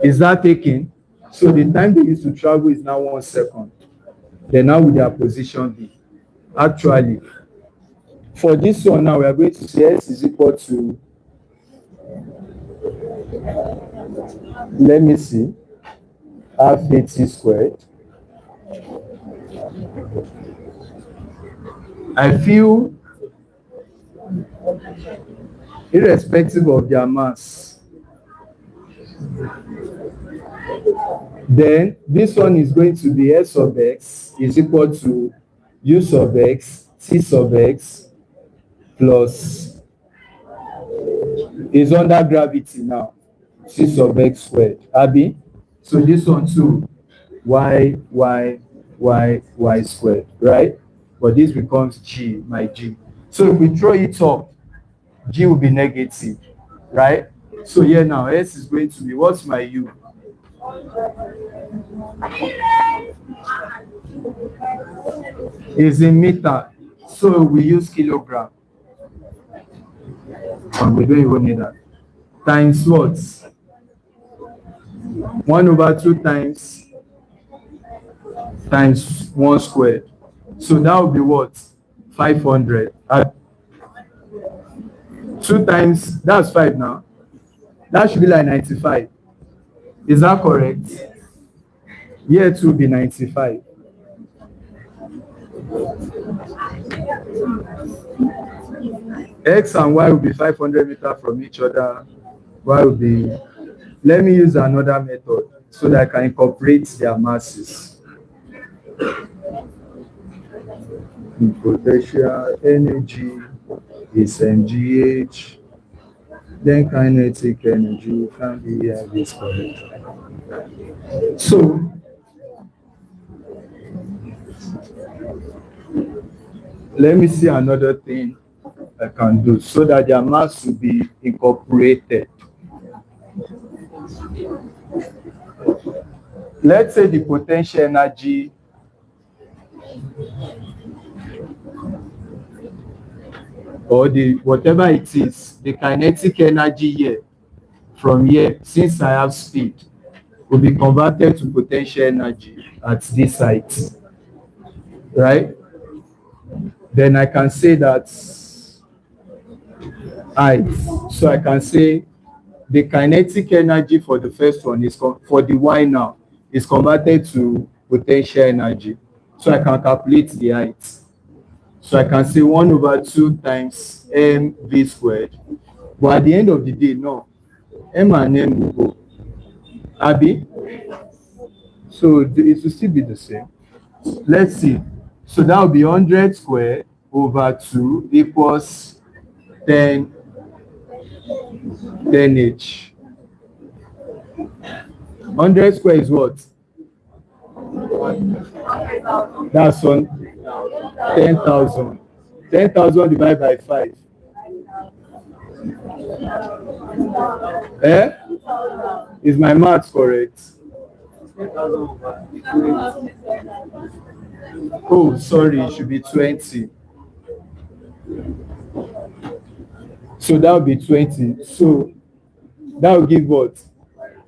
[SPEAKER 1] Is that taken? So the time they used to travel is now 1 second. Then how will their position be? Actually, for this one now, we are going to say S is equal to, let me see, half AT squared. I feel, irrespective of their mass, then this one is going to be S of X is equal to U sub X, T sub X, plus, is under gravity now, C sub X squared. Abi? So this one too, Y squared, right? But this becomes G, my G. So if we throw it up, G will be negative, right? So here now, S is going to be, what's my U? Is in meter. So we use kilogram. We don't even need that. Times what? 1/2 times 1 squared. So that will be what? 500. 2 times, that's 5 now. That should be like 95. Is that correct? Here it will be 95. X and Y will be 500 meters from each other. Y will be, let me use another method so that I can incorporate their masses. Potential energy is mgh, then kinetic energy can be this correct. So let me see another thing I can do so that their mass will be incorporated. Let's say the potential energy or the whatever it is, the kinetic energy here, from here, since I have speed, will be converted to potential energy at this site, right? Then I can say that so I can say the kinetic energy for the first one is for the Y now is converted to potential energy. So I can calculate the height. So I can say 1/2 times mv squared. But at the end of the day, no, m and m will go. Abi? So it will still be the same. Let's see. So that will be 100 squared over 2 equals 10h. 100 square is what? That's on 10,000. 10,000 divided by 5. Eh? Is my math correct? Oh, sorry, it should be 20. So that would be 20. So that will give what?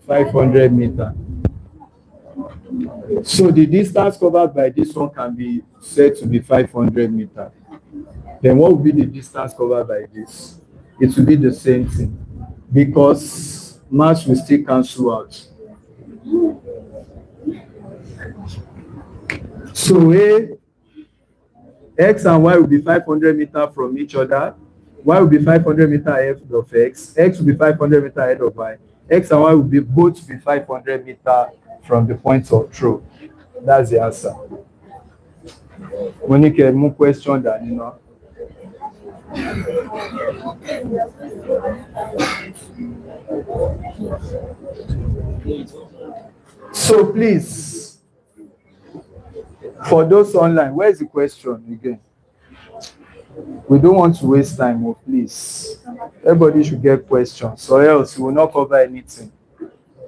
[SPEAKER 1] 500 meter. So the distance covered by this one can be said to be 500 meter. Then what will be the distance covered by this? It will be the same thing because mass will still cancel out. So X and Y will be 500 meter from each other. Y will be 500 meter ahead of X. X will be 500 meter ahead of Y. X and Y will be both be 500 meter from the point of throw. That's the answer. Monique, more question than you know. So please, for those online, where is the question again? We don't want to waste time, oh, please. Everybody should get questions, or else we will not cover anything.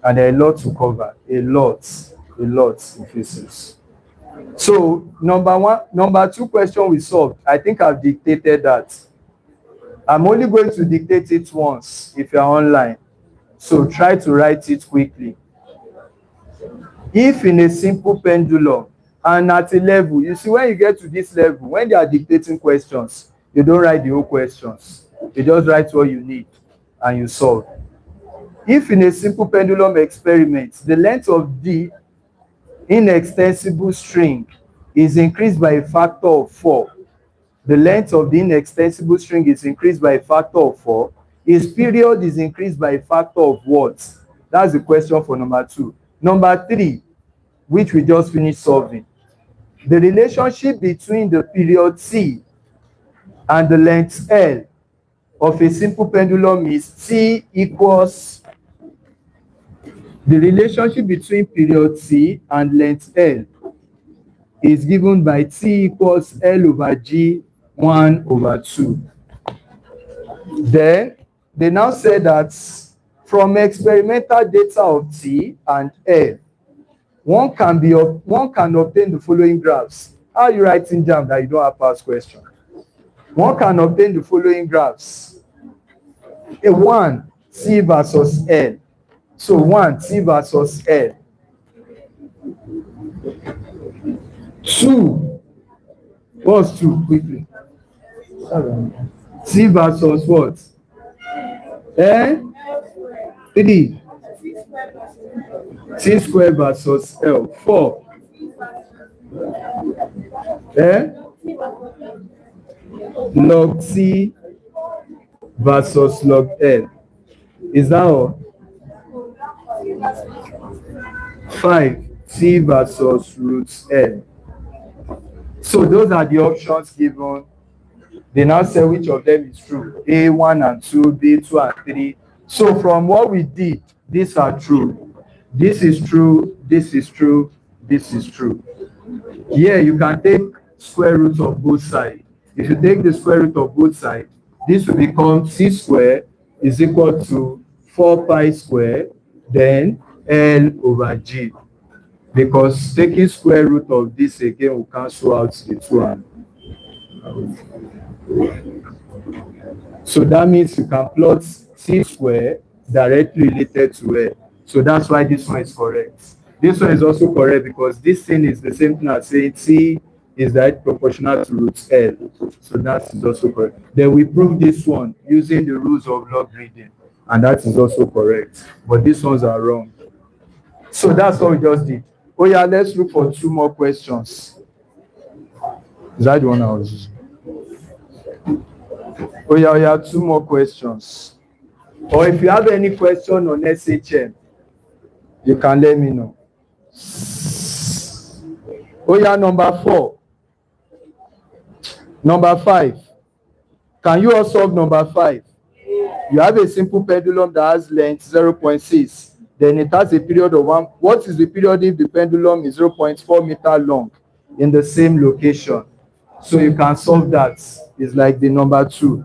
[SPEAKER 1] And there are a lot to cover, a lot in physics. So number 2 question we solved. I think I've dictated that. I'm only going to dictate it once if you're online. So try to write it quickly. If in a simple pendulum and at a level, you see when you get to this level, when they are dictating questions, you don't write the whole questions. You just write what you need and you solve. If in a simple pendulum experiment, the length of the inextensible string is increased by a factor of 4, the length of the inextensible string is increased by a factor of 4, its period is increased by a factor of what? That's the question for number 2. Number 3, which we just finished solving. The relationship between the period T and the length L of a simple pendulum is T equals, the relationship between period T and length L is given by T equals L over G 1 over 2. Then they now say that from experimental data of T and L, one can obtain the following graphs. How are you writing down that you don't have past question? One can obtain the following graphs. 1, T versus L. So 1, T versus L. 2, what's 2 quickly? T versus what? 3, T square versus L. 4, log T versus log L. Is that all? 5, T versus root L. So those are the options given. They now say which of them is true. A, 1 and 2, B, 2 and 3. So from what we did, these are true. This is true, this is true, this is true. Here you can take square root of both sides. If you take the square root of both sides, this will become C square is equal to 4 pi square, then L over G. Because taking square root of this again will cancel out the 2 and so that means you can plot C square directly related to L. So that's why this one is correct. This one is also correct because this thing is the same thing as saying T is that proportional to root L. So that is also correct. Then we prove this one using the rules of log reading, and that is also correct. But these ones are wrong. So that's what we just did. Oh yeah, let's look for 2 more questions. Is that the one I was using? Oh yeah, 2 more questions. Or if you have any question on SHM, you can let me know. Oh yeah, number 4. Number 5. Can you all solve number 5? You have a simple pendulum that has length 0.6 then it has a period of 1. What is the period if the pendulum is 0.4 meter long in the same location? So you can solve that. It's like the number 2.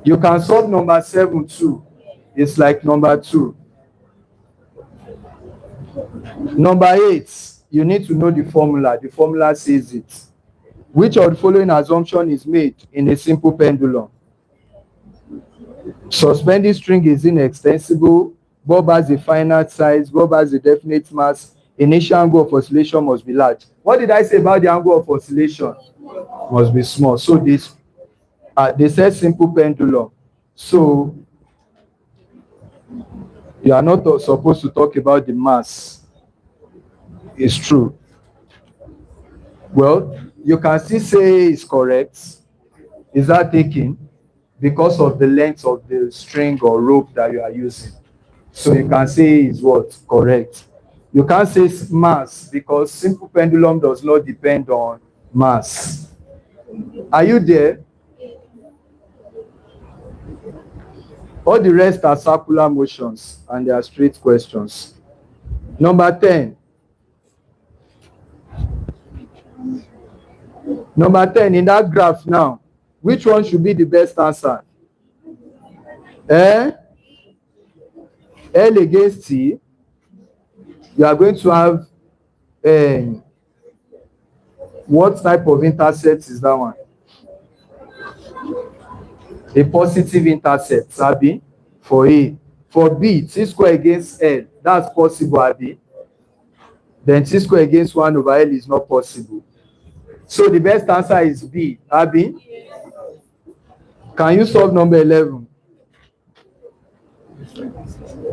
[SPEAKER 1] You can solve number 7 too. It's like number 2. Number 8, you need to know the formula. The formula says it. Which of the following assumption is made in a simple pendulum? Suspended string is inextensible. Bulb has a finite size. Bulb has a definite mass. Initial angle of oscillation must be large. What did I say about the angle of oscillation? Must be small. So this they said simple pendulum. So you are not supposed to talk about the mass. It's true. Well, you can still say it's correct. Is that taken? Because of the length of the string or rope that you are using. So you can say it's what? Correct. You can't say mass because simple pendulum does not depend on mass. Are you there? All the rest are circular motions and they are straight questions. Number 10. Number 10, in that graph now, which one should be the best answer? L against T, you are going to have what type of intercept is that one? A positive intercept, Sabi, for A. For B, T square against L, that's possible, Abi. Then T square against 1 over L is not possible. So the best answer is B, Abi. Can you solve number 11?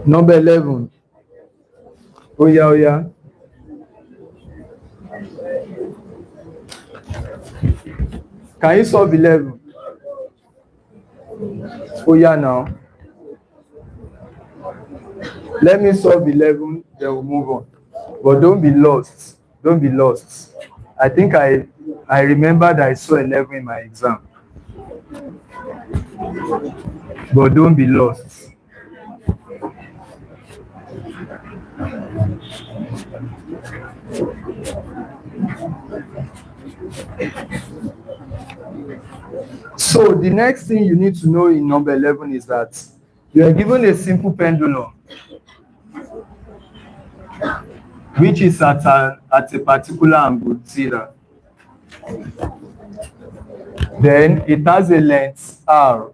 [SPEAKER 1] Number 11. Oh yeah, oh yeah. Can you solve 11? Oh yeah, now. Let me solve 11, then we'll move on. But don't be lost. Don't be lost. I think I remembered I saw 11 in my exam. But don't be lost. So the next thing you need to know in number 11 is that you are given a simple pendulum which is at a particular angle theta. Then it has a length r.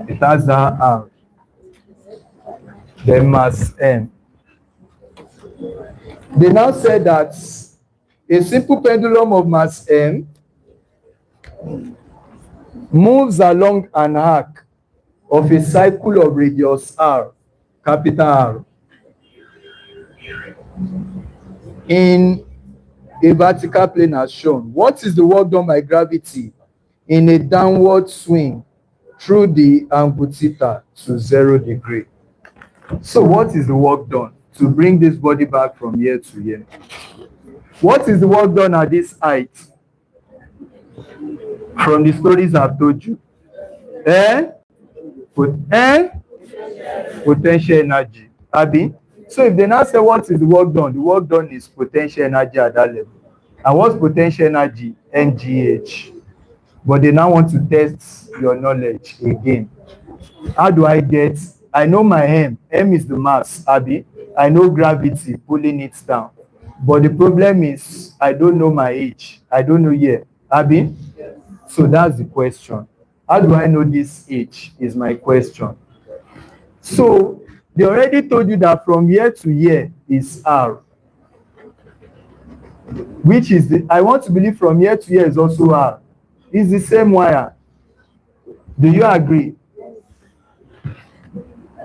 [SPEAKER 1] It has that r. Then mass m. They now said that a simple pendulum of mass m moves along an arc of a cycle of radius r, capital R, in a vertical plane as shown. What is the work done by gravity in a downward swing through the angle theta to 0 degree? So what is the work done to bring this body back from here to here? What is the work done at this height? From the stories I've told you. Potential energy. Abi? So if they now say what is the work done? The work done is potential energy at that level. And what's potential energy? NGH. But they now want to test your knowledge again. How do I get? I know my M. M is the mass, Abi. I know gravity pulling it down. But the problem is I don't know my H. I don't know here. Abi? So that's the question. How do I know this H is my question. So they already told you that from here to here is R. Which is I want to believe from here to here is also R. It's the same wire. Do you agree?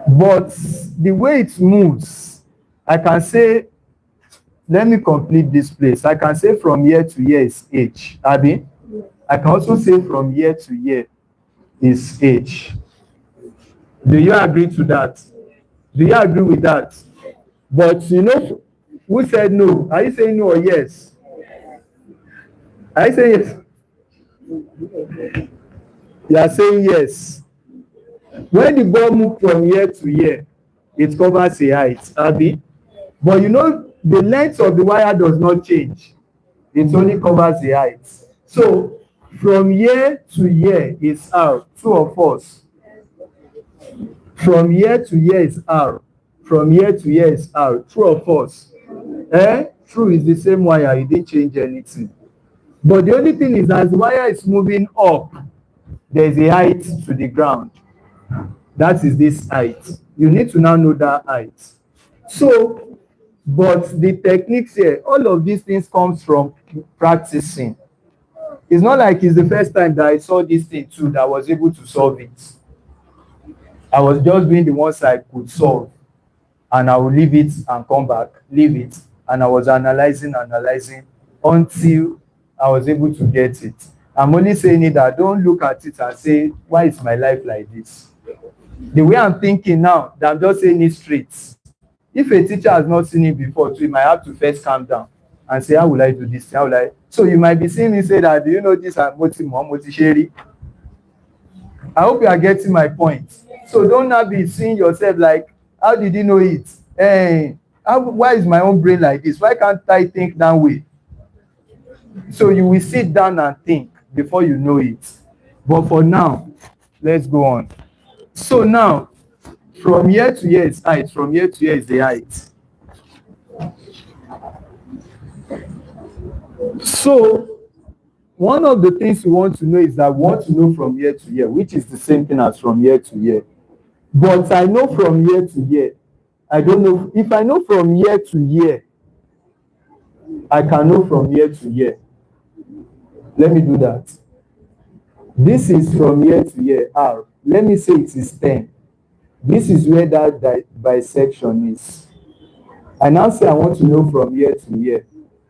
[SPEAKER 1] But the way it moves, I can say, let me complete this place. I can say from here to here is H. Abi? I can also say from here to here is H. Do you agree to that? Do you agree with that? But you know, who said no? Are you saying no or yes? Are you saying yes? You are saying yes. When the ball move from here to here, it covers a height, abi? But you know the length of the wire does not change. It only covers the height. So from here to here is R. True or false? From here to here is R. From here to here is R. True or false? True is the same wire. You didn't change anything. But the only thing is as the wire is moving up, there is a height to the ground. That is this height. You need to now know that height. So, but the techniques here, all of these things comes from practicing. It's not like it's the first time that I saw this thing too that I was able to solve it. I was just doing the ones I could solve, and I will leave it and come back, leave it, and I was analyzing until I was able to get it. I'm only saying it that don't look at it and say, why is my life like this? The way I'm thinking now, that I'm just saying it straight. If a teacher has not seen it before, so you might have to first calm down and say, how will I do this? How will I? So you might be seeing me say that, do you know this? I'm Moti. I hope you are getting my point. So don't now be seeing yourself like, how did you know it? Why is my own brain like this? Why can't I think that way? So you will sit down and think before you know it. But for now, let's go on. So now, from here to here is height. From here to here is the height. So one of the things we want to know is that we want to know from here to here, which is the same thing as from here to here. But I know from here to here. I don't know. If I know from here to here, I can know from here to here. Let me do that. This is from here to here, R. Let me say it is 10. This is where that bisection is. I now say I want to know from here to here,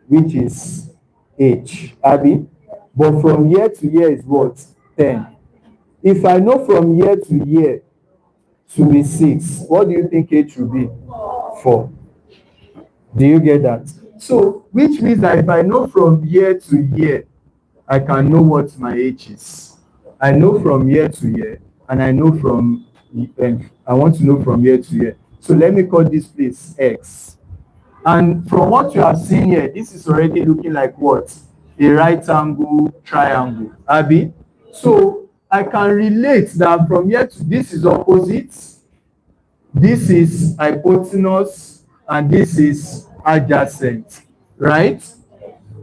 [SPEAKER 1] which is H, Abby. But from here to here is what? 10. If I know from here to here to be 6, what do you think H will be? 4. Do you get that? So, which means that if I know from here to here, I can know what my H is. I know from here to here, and I know from, I want to know from here to here. So let me call this place X. And from what you have seen here, this is already looking like what? A right angle triangle, Abby. So I can relate that from here to this is opposite, this is hypotenuse, and this is adjacent, right?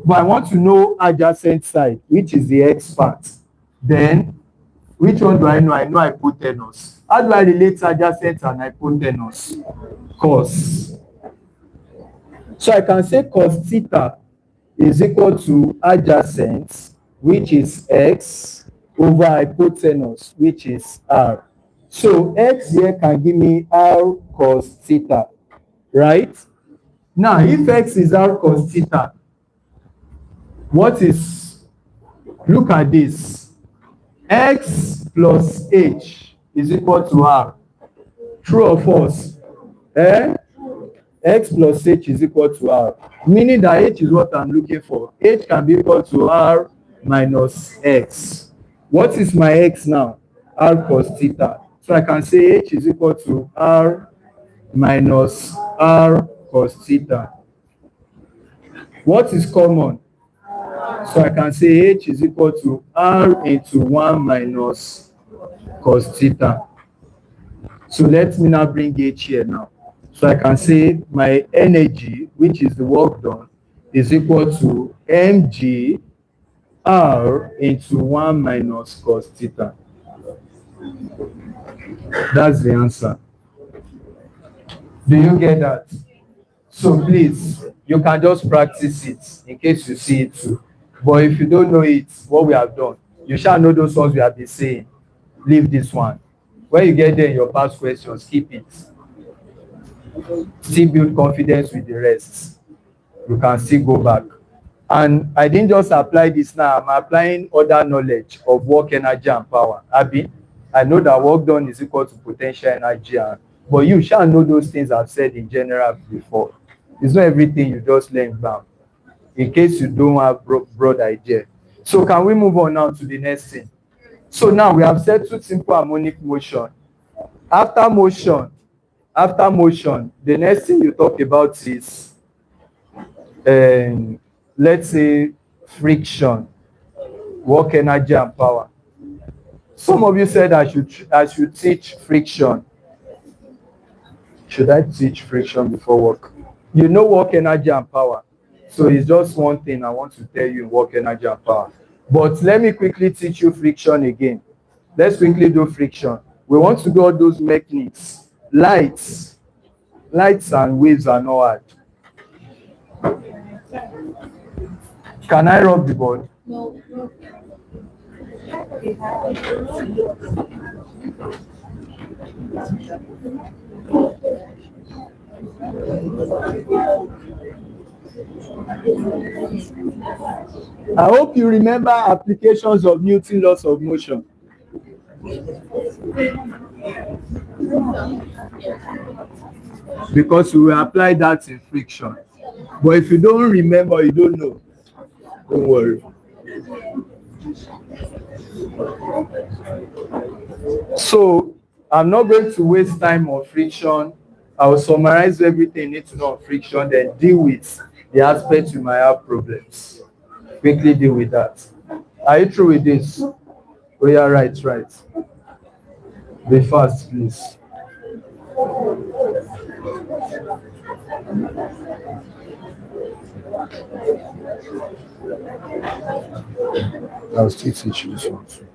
[SPEAKER 1] But I want to know adjacent side, which is the X part. Then, which one do I know? I know hypotenuse. How do I relate adjacent and hypotenuse? Cos. So I can say cos theta is equal to adjacent, which is X, over hypotenuse, which is R. So X here can give me R cos theta, right? Now, if X is R cos theta, what is, look at this, X plus H is equal to R. True or false? X plus H is equal to R. Meaning that H is what I'm looking for. H can be equal to R minus X. What is my X now? R cos theta. So I can say H is equal to R minus R cos theta. What is common? So I can say H is equal to R into 1 minus cos theta. So let me now bring H here now. So I can say my energy, which is the work done, is equal to mg R into 1 minus cos theta. That's the answer. Do you get that? So please, you can just practice it in case you see it too. But if you don't know it, what we have done, you shall know those ones we have been saying. Leave this one. When you get there in your past questions, keep it. Still build confidence with the rest. You can still go back. And I didn't just apply this now. I'm applying other knowledge of work energy and power. Abi, I know that work done is equal to potential energy. But you shall know those things I've said in general before. It's not everything you just learn down. In case you don't have broad idea. So can we move on now to the next thing? So now we have settled simple harmonic motion. After motion, the next thing you talk about is, let's say, friction, work energy and power. Some of you said I should teach friction. Should I teach friction before work? You know work energy and power. So it's just one thing I want to tell you in work energy and power. But let me quickly teach you friction again. Let's quickly do friction. We want to do all those mechanics. Lights and waves are not hard. Can I rub the board?
[SPEAKER 3] No.
[SPEAKER 1] I hope you remember applications of Newton's laws of motion. Because we will apply that in friction. But if you don't remember, you don't know, don't worry. So I'm not going to waste time on friction. I will summarize everything you need to know on friction, then deal with the aspects you might have problems. Quickly deal with that. Are you through with this? Oh yeah, right. Be fast, please. I'll still teach you this one too.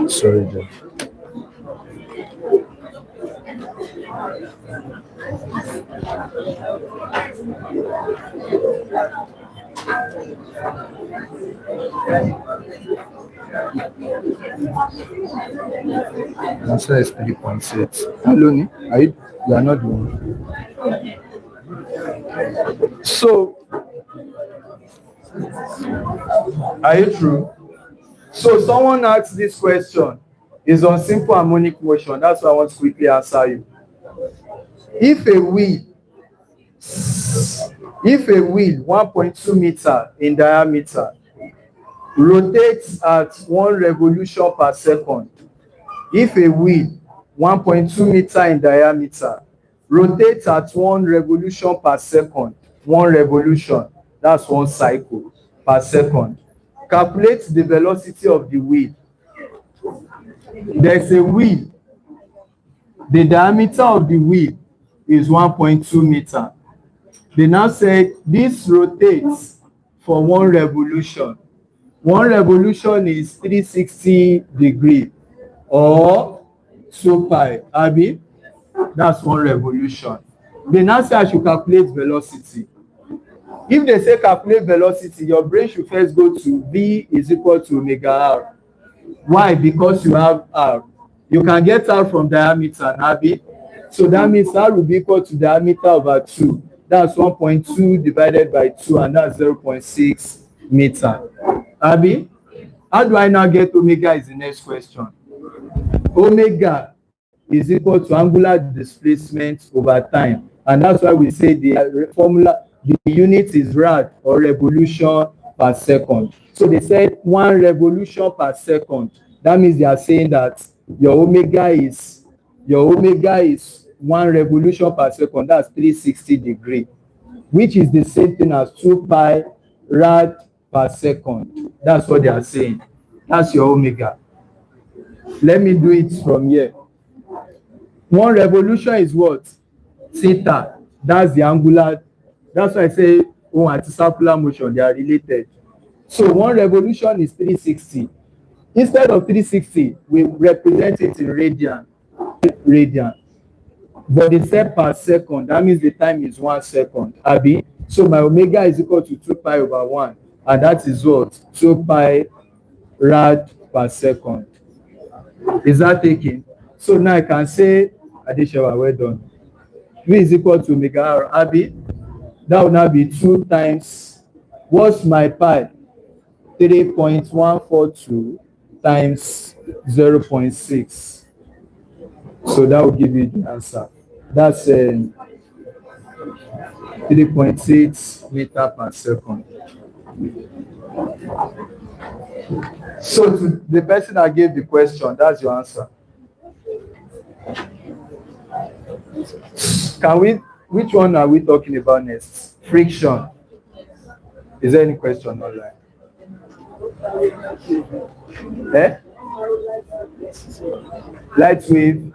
[SPEAKER 1] Sorry, Jeff. Answer is 3.6. Hello, you are not the one. So, are you true? So someone asked this question. It's on simple harmonic motion. That's why I want to quickly answer you. If a wheel 1.2 meter in diameter rotates at 1 revolution per second, if a wheel 1.2 meter in diameter rotates at 1 revolution per second, 1 revolution, that's 1 cycle per second, calculate the velocity of the wheel. There's a wheel. The diameter of the wheel is 1.2 meter. They now say this rotates for 1 revolution. 1 revolution is 360 degrees or 2 pi. Abi, that's 1 revolution. They now say I should calculate velocity. If they say calculate velocity, your brain should first go to V is equal to omega R. Why? Because you have R. You can get R from diameter, Abi. So that means R will be equal to diameter over 2. That's 1.2 divided by 2, and that's 0.6 meter. Abi, how do I now get omega is the next question. Omega is equal to angular displacement over time. And that's why we say the formula, the unit is rad or revolution per second. So they said 1 revolution per second. That means they are saying that your omega is 1 revolution per second. That's 360 degrees, which is the same thing as 2 pi rad per second. That's what they are saying. That's your omega. Let me do it from here. 1 revolution is what? Theta. That's the angular. That's why I say anti-circular motion, they are related. So 1 revolution is 360. Instead of 360, we represent it in radian. But they said per second. That means the time is 1 second. Abi. So my omega is equal to 2 pi over 1. and that is what? 2 pi rad per second. Is that taken? So now I can say, Adeshawa, well done. V is equal to omega r, Abi. That will now be 2 times, what's my pi? 3.142 times 0.6. So that will give you the answer. That's 3.6 meter per second. So to the person that gave the question, that's your answer. Which one are we talking about next? Friction. Is there any question online? Light wave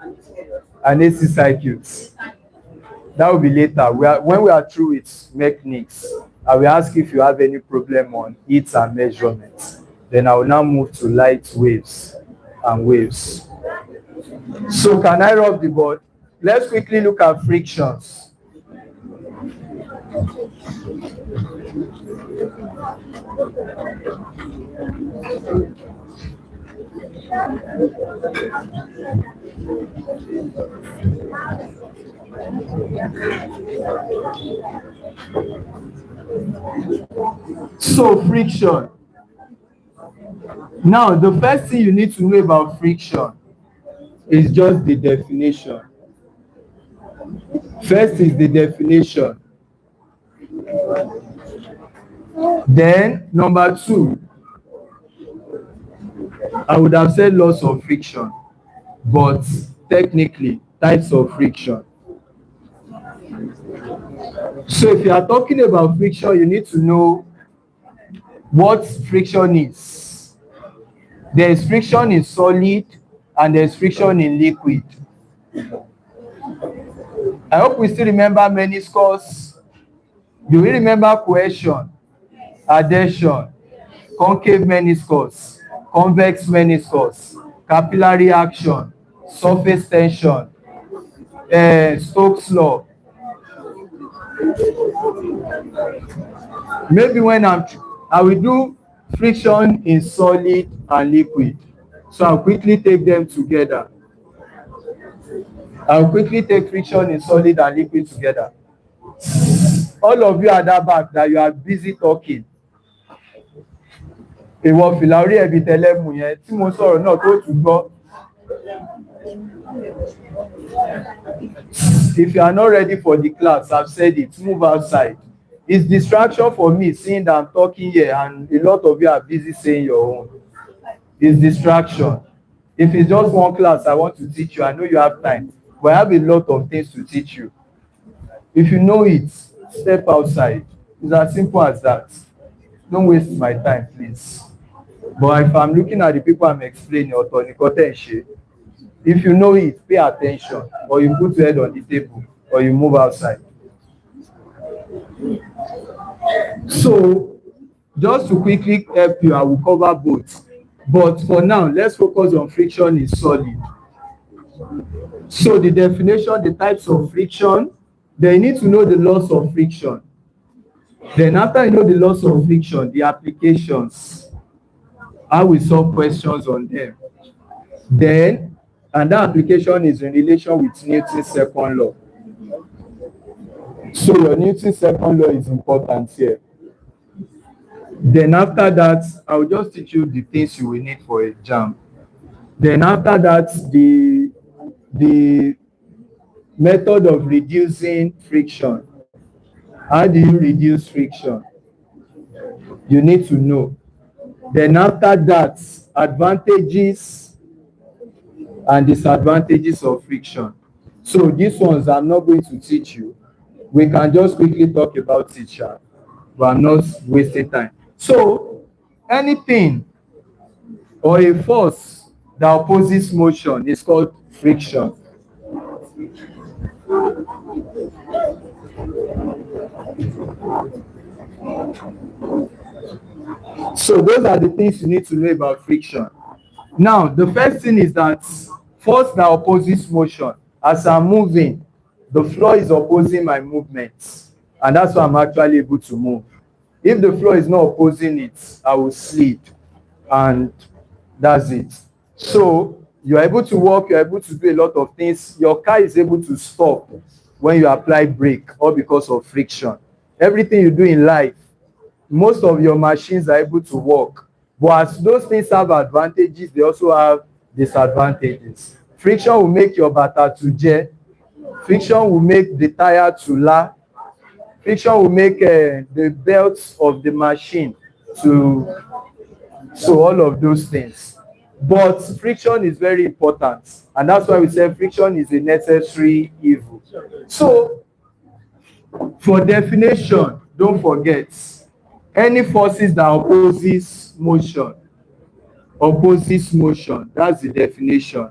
[SPEAKER 1] and AC circuits. That will be later. When we are through with mechanics, I will ask if you have any problem on heat and measurements. Then I will now move to light waves and waves. So can I rub the board? Let's quickly look at frictions. So friction. Now the first thing you need to know about friction is just the definition. First is the definition. Then number 2, I would have said loss of friction, but technically types of friction. So if you are talking about friction, you need to know what friction is. There is friction in solid and there is friction in liquid. I hope we still remember meniscus. Do we remember cohesion, adhesion, concave meniscus, convex meniscus, capillary action, surface tension, Stokes law? Maybe when I will do friction in solid and liquid. So I'll quickly take them together. I'll quickly take friction in solid and liquid together. All of you at that back that you are busy talking. Ìwọ fìlà orí ẹ̀bí tẹ́lẹ̀mù yẹn tí mo sọ̀rọ̀ náà tó tún gbọ́. If you are not ready for the class, I've said it, move outside. It's distraction for me seeing that I'm talking here and a lot of you are busy saying your own. It's distraction. If it's just one class I want to teach you, I know you have time, but I have a lot of things to teach you. If you know it, step outside. It's as simple as that. Don't waste my time, please. But if I'm looking at the people I'm explaining, if you know it, pay attention, or you put your head on the table, or you move outside. So, just to quickly help you, I will cover both. But for now, let's focus on friction in solid. So the definition, the types of friction, then you need to know the laws of friction. Then after you know the laws of friction, the applications, how we solve questions on them. Then, and that application is in relation with Newton's second law. So your Newton's second law is important here. Then after that, I will just teach you the things you will need for a exam. Then after that, the method of reducing friction. How do you reduce friction? You need to know. Then after that, advantages and disadvantages of friction. So these ones I'm not going to teach you. We can just quickly talk about it, but I'm not wasting time. So anything or a force that opposes motion is called friction. So those are the things you need to know about friction. Now, the first thing is that force that opposes motion. As I'm moving, the floor is opposing my movement, and that's why I'm actually able to move. If the floor is not opposing it, I will slid, and that's it. So you are able to walk, you are able to do a lot of things. Your car is able to stop when you apply brake or because of friction. Everything you do in life, most of your machines are able to work. But as those things have advantages, they also have disadvantages. Friction will make your bata to jet. Friction will make the tire to la. Friction will make the belts of the machine to, so all of those things. But friction is very important, and that's why we say friction is a necessary evil. So for definition, don't forget, any forces that opposes motion, that's the definition.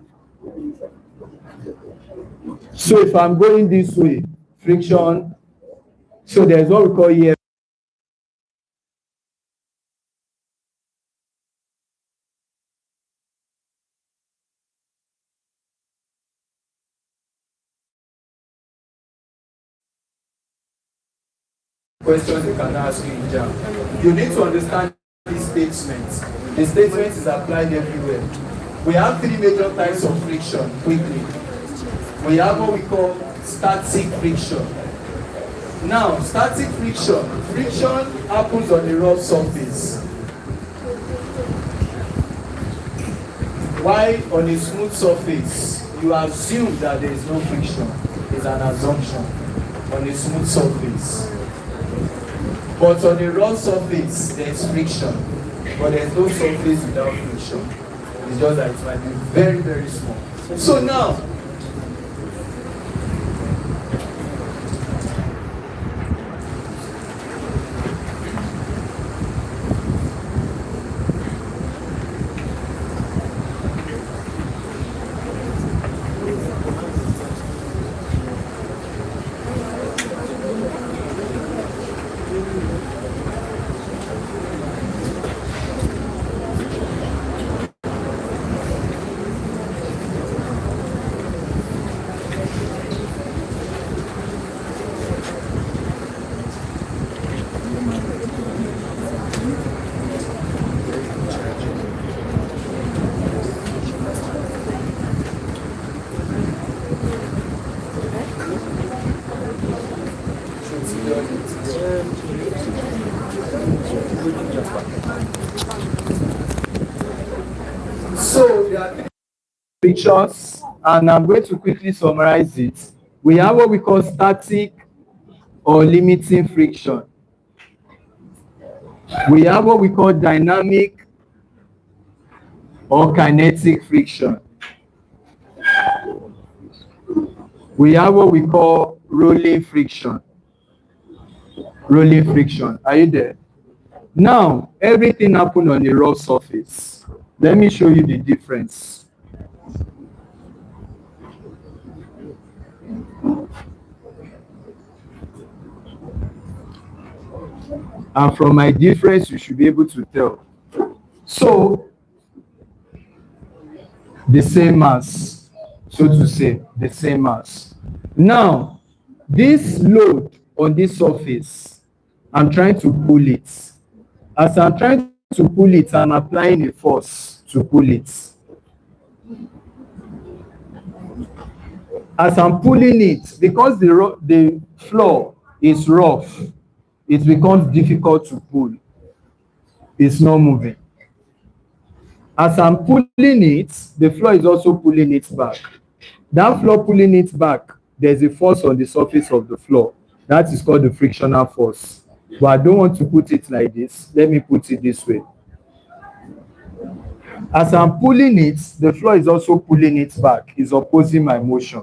[SPEAKER 1] So if I'm going this way, friction, so there's what we call here questions you can ask you in jam. You need to understand these statements. The statement is applied everywhere. We have three major types of friction, quickly. We have what we call static friction. Now, static friction happens on a rough surface. Why on a smooth surface, you assume that there is no friction. It's an assumption on a smooth surface. But on a rough surface, there is friction. But there is no surface without friction. It's just that it might be very, very small. So now, there are three frictions, and I'm going to quickly summarize it. We have what we call static or limiting friction. We have what we call dynamic or kinetic friction. We have what we call rolling friction. Rolling friction. Are you there? Now, everything happened on a raw surface. Let me show you the difference. And from my difference, you should be able to tell. So, the same mass, so to say, the same mass. Now, this load on this surface, I'm trying to pull it. As I'm trying to pull it, I'm applying a force to pull it. As I'm pulling it, because the floor is rough, it becomes difficult to pull. It's not moving. As I'm pulling it, the floor is also pulling it back. That floor pulling it back, there's a force on the surface of the floor. That is called the frictional force. But I don't want to put it like this. Let me put it this way. As I'm pulling it, the floor is also pulling it back. It's opposing my motion.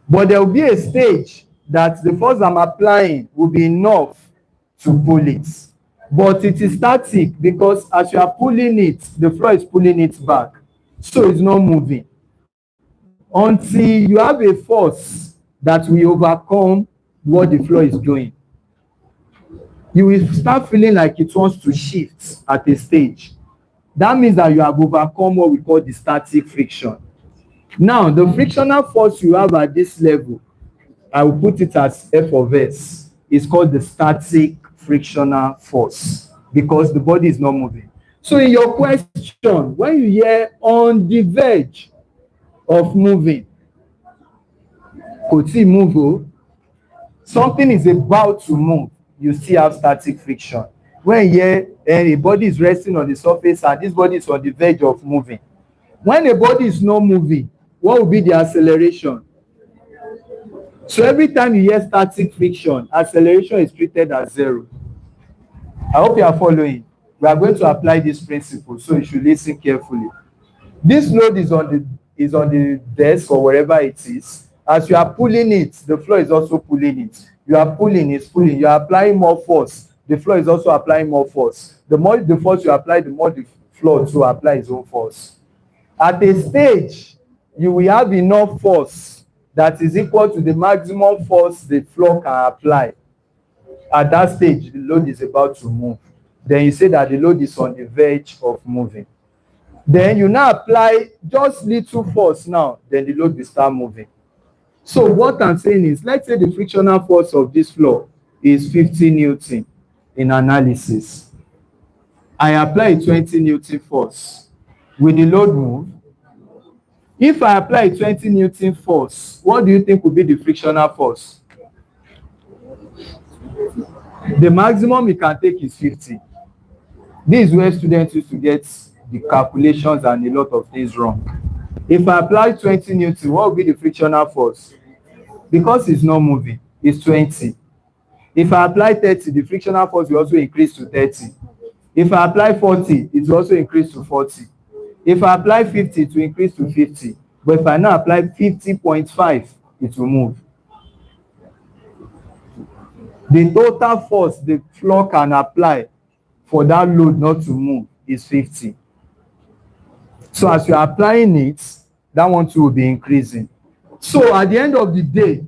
[SPEAKER 1] But there will be a stage that the force I'm applying will be enough to pull it. But it is static because as you are pulling it, the floor is pulling it back. So it's not moving. Until you have a force that will overcome what the floor is doing. You will start feeling like it wants to shift at a stage. That means that you have overcome what we call the static friction. Now, the frictional force you have at this level, I will put it as F of S. It's called the static frictional force because the body is not moving. So in your question, when you hear on the verge of moving, kò tíì move o, something is about to move, you still have static friction. When here a body is resting on the surface and this body is on the verge of moving. When a body is not moving, what will be the acceleration? So every time you hear static friction, acceleration is treated as 0. I hope you are following. We are going to apply this principle, so you should listen carefully. This load is on the desk or wherever it is. As you are pulling it, the floor is also pulling it. You are pulling, it's pulling. You are applying more force. The floor is also applying more force. The more the force you apply, the more the floor to apply its own force. At a stage, you will have enough force that is equal to the maximum force the floor can apply. At that stage, the load is about to move. Then you say that the load is on the verge of moving. Then you now apply just little force now, then the load will start moving. So what I'm saying is, let's say the frictional force of this floor is 50 Newton in analysis. I apply a 20 Newton force. Will the load move? If I apply a 20 Newton force, what do you think will be the frictional force? The maximum you can take is 50. This is where students used to get the calculations and a lot of things wrong. If I apply 20 Newton, what will be the frictional force? Because it's not moving, it's 20. If I apply 30, the frictional force will also increase to 30. If I apply 40, it will also increase to 40. If I apply 50, it will increase to 50. But if I now apply 50.5, it will move. The total force the floor can apply for that load not to move is 50. So as you are applying it, that one too will be increasing. So at the end of the day,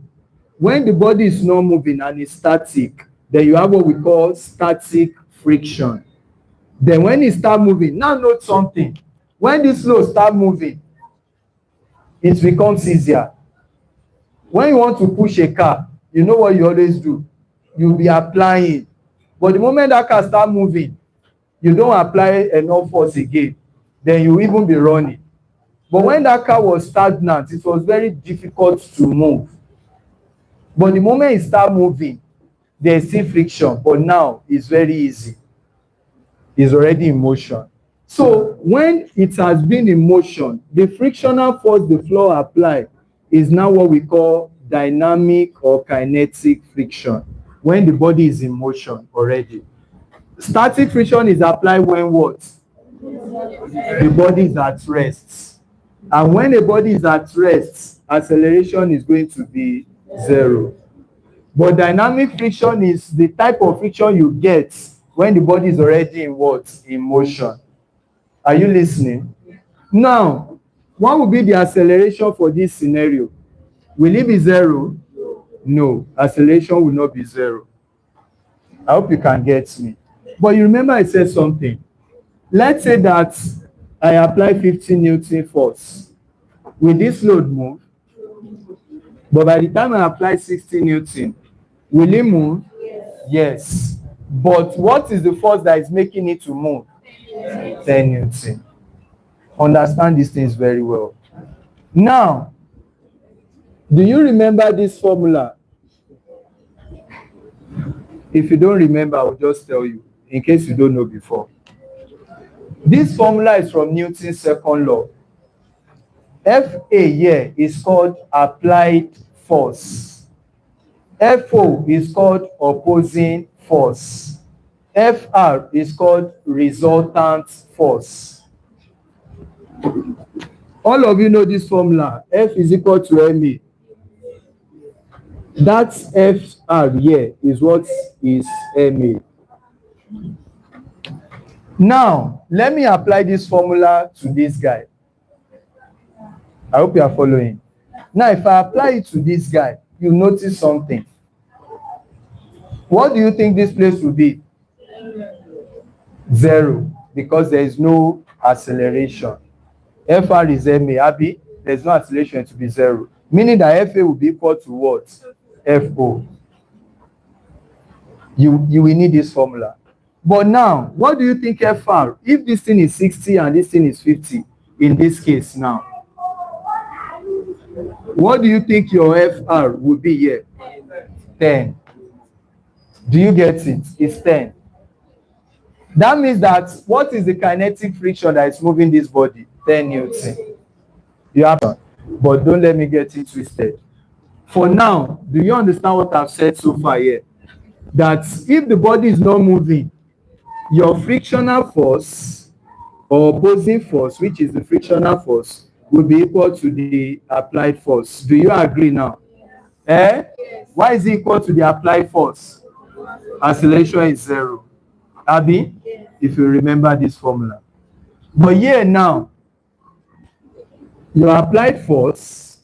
[SPEAKER 1] when the body is not moving and is static, then you have what we call static friction. Then when it starts moving, now note something. When this load starts moving, it becomes easier. When you want to push a car, you know what you always do? You'll be applying. But the moment that car starts moving, you don't apply enough force again. Then you even be running. But when that car was stagnant, it was very difficult to move. But the moment it starts moving, there's still friction. But now it's very easy. It's already in motion. So when it has been in motion, the frictional force the floor applies is now what we call dynamic or kinetic friction. When the body is in motion already. Static friction is applied when what? The body is at rest. And when the body is at rest, acceleration is going to be 0. But dynamic friction is the type of friction you get when the body is already in what? In motion. Are you listening? Now, what will be the acceleration for this scenario? Will it be 0? No, acceleration will not be 0. I hope you can get me. But you remember I said something. Let's say that I apply 50 Newton force. Will this load move? But by the time I apply 60 Newton, will it move? Yes. But what is the force that is making it to move? 10 Newton. Understand these things very well. Now, do you remember this formula? If you don't remember, I will just tell you, in case you don't know before. This formula is from Newton's second law. FA here is called applied force. FO is called opposing force. FR is called resultant force. All of you know this formula. F is equal to MA. That FR here is what is MA. Now, let me apply this formula to this guy. I hope you are following. Now, if I apply it to this guy, you notice something. What do you think this place will be? 0, because there is no acceleration. FR is MA, Abby. There is no acceleration to be 0. Meaning that FA will be equal to what? FO. You will need this formula. But now, what do you think FR? If this thing is 60 and this thing is 50, in this case now, what do you think your FR would be here? 10. Do you get it? It's 10. That means that what is the kinetic friction that is moving this body? 10 Newton. You have, but don't let me get it twisted. For now, do you understand what I've said so far here? That if the body is not moving, your frictional force or opposing force, which is the frictional force, will be equal to the applied force. Do you agree now? Eh? Why is it equal to the applied force? Acceleration is 0. Abby, if you remember this formula. But here now, your applied force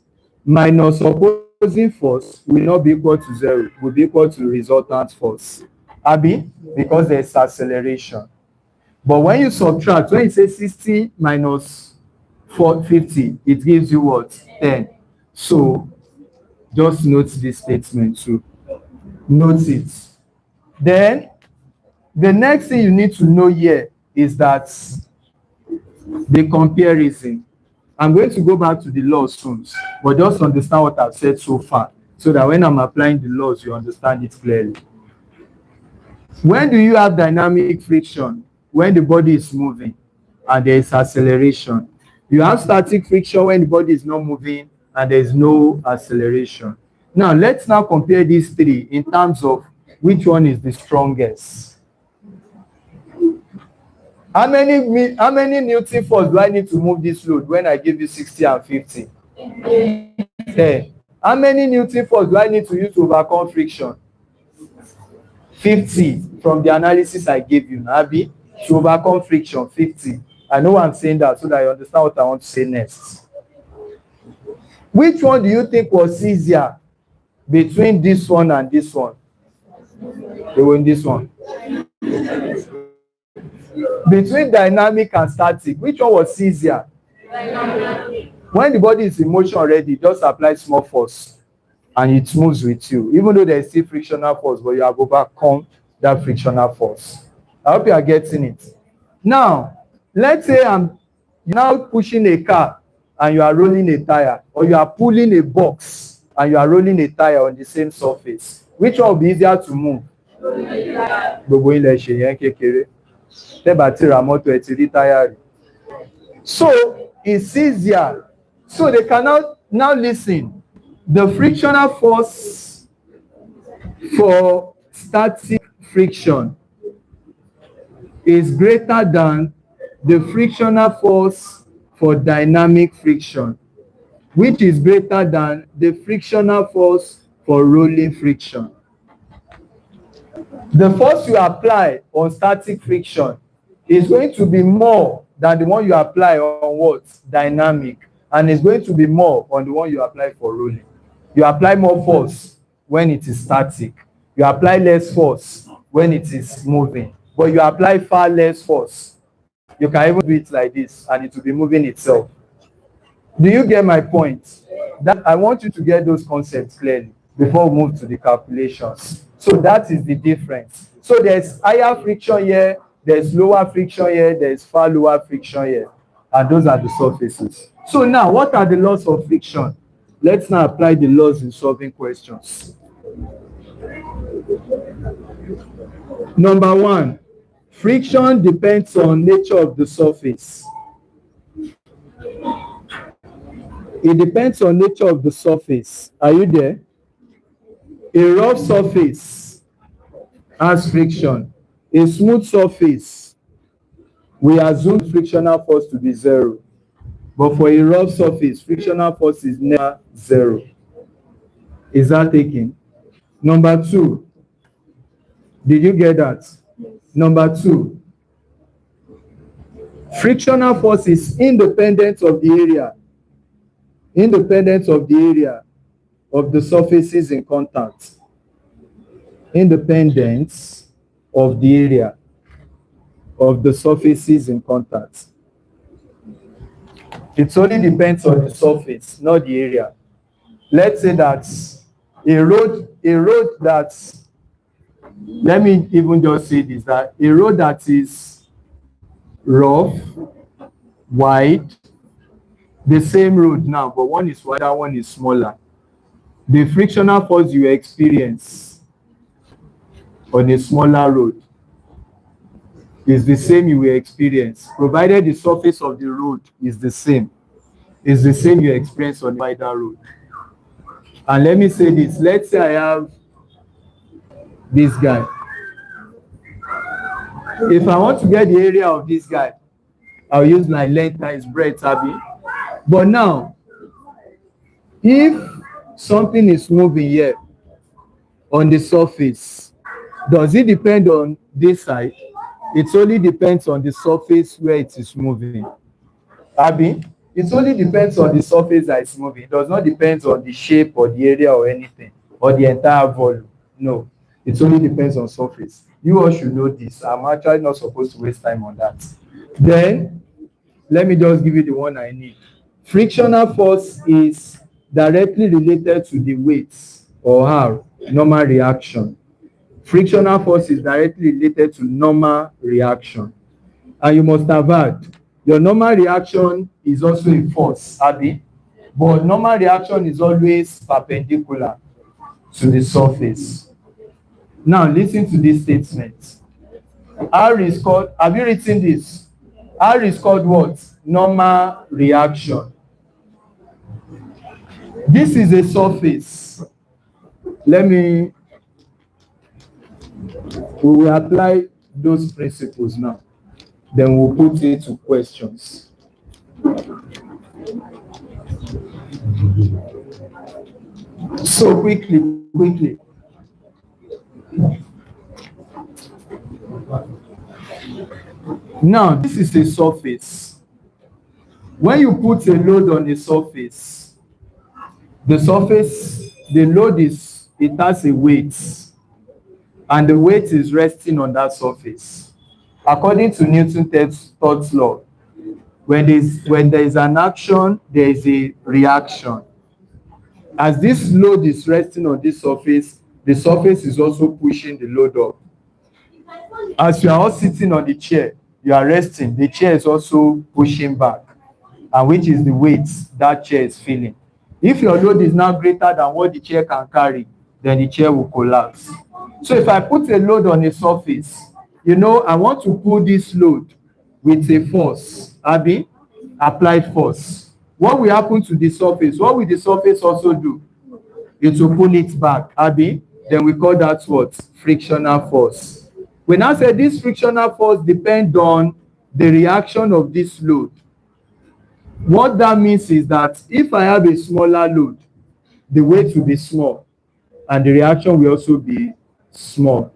[SPEAKER 1] minus opposing force will not be equal to 0, will be equal to resultant force. Abby, because there's acceleration. But when you subtract, when you say 60 minus 50, it gives you what? 10. So just note this statement too. Note it. Then the next thing you need to know here is that the comparison. I'm going to go back to the laws soon, but just understand what I've said so far, so that when I'm applying the laws, you understand it clearly. When do you have dynamic friction? When the body is moving and there is acceleration. You have static friction when the body is not moving and there is no acceleration. Now, let's now compare these three in terms of which one is the strongest. How many Newton force do I need to move this load when I give you 60 and 50? 10. How many Newton force do I need to use to overcome friction? 50 from the analysis I gave you, Nabi, to overcome friction, 50. I know I'm saying that so that you understand what I want to say next. Which one do you think was easier between this one and this one? They were in this one. Between dynamic and static, which one was easier? Dynamic. When the body is in motion already, just apply small force and it moves with you. Even though there is still frictional force, but you have overcome that frictional force. I hope you are getting it. Now, let's say I'm now pushing a car and you are rolling a tire, or you are pulling a box and you are rolling a tire on the same surface. Which one will be easier to move? So it's easier. So they cannot now listen. The frictional force for static friction is greater than the frictional force for dynamic friction, which is greater than the frictional force for rolling friction. The force you apply on static friction is going to be more than the one you apply on what? Dynamic. And it's going to be more on the one you apply for rolling. You apply more force when it is static. You apply less force when it is moving. But you apply far less force. You can even do it like this and it will be moving itself. Do you get my point? That I want you to get those concepts clearly before we move to the calculations. So that is the difference. So there's higher friction here, there's lower friction here, there's far lower friction here. And those are the surfaces. So now, what are the laws of friction? Let's now apply the laws in solving questions. Number one, friction depends on nature of the surface. It depends on nature of the surface. Are you there? A rough surface has friction. A smooth surface, we assume frictional force to be 0. But for a rough surface, frictional force is never 0. Is that taken? Number two. Did you get that? Number two. Frictional force is independent of the area. Independent of the area of the surfaces in contact. Independent of the area of the surfaces in contact. It only depends on the surface, not the area. Let's say that a road that let me even just say this, that a road that is rough, wide, the same road now, but one is wider, one is smaller. The frictional force you experience on a smaller road is the same you will experience, provided the surface of the road is the same. It's the same you experience on a wider road. And let me say this, let's say I have this guy. If I want to get the area of this guy, I'll use my length times breadth, Abby. But now, if something is moving here on the surface, does it depend on this side? It only depends on the surface where it is moving. Abby, it only depends on the surface that is moving. It does not depend on the shape or the area or anything, or the entire volume. No, it only depends on surface. You all should know this. I'm actually not supposed to waste time on that. Then, let me just give you the one I need. Frictional force is directly related to the weight or R, normal reaction. Frictional force is directly related to normal reaction. And you must have heard, your normal reaction is also a force, Abby, but normal reaction is always perpendicular to the surface. Now, listen to this statement. R is called, have you written this? R is called what? Normal reaction. This is a surface. We will apply those principles now. Then we'll put it to questions. So quickly. Now, this is a surface. When you put a load on a surface, the load it has a weight, and the weight is resting on that surface. According to Newton's third law, when there is an action, there is a reaction. As this load is resting on this surface, the surface is also pushing the load up. As you are all sitting on the chair, you are resting, the chair is also pushing back, and which is the weight that chair is feeling. If your load is now greater than what the chair can carry, then the chair will collapse. So if I put a load on a surface, I want to pull this load with a force, Abby, applied force. What will happen to the surface? What will the surface also do? It will pull it back, Abby. Then we call that what? Frictional force. We now say this frictional force depends on the reaction of this load. What that means is that if I have a smaller load, the weight will be small, and the reaction will also be small.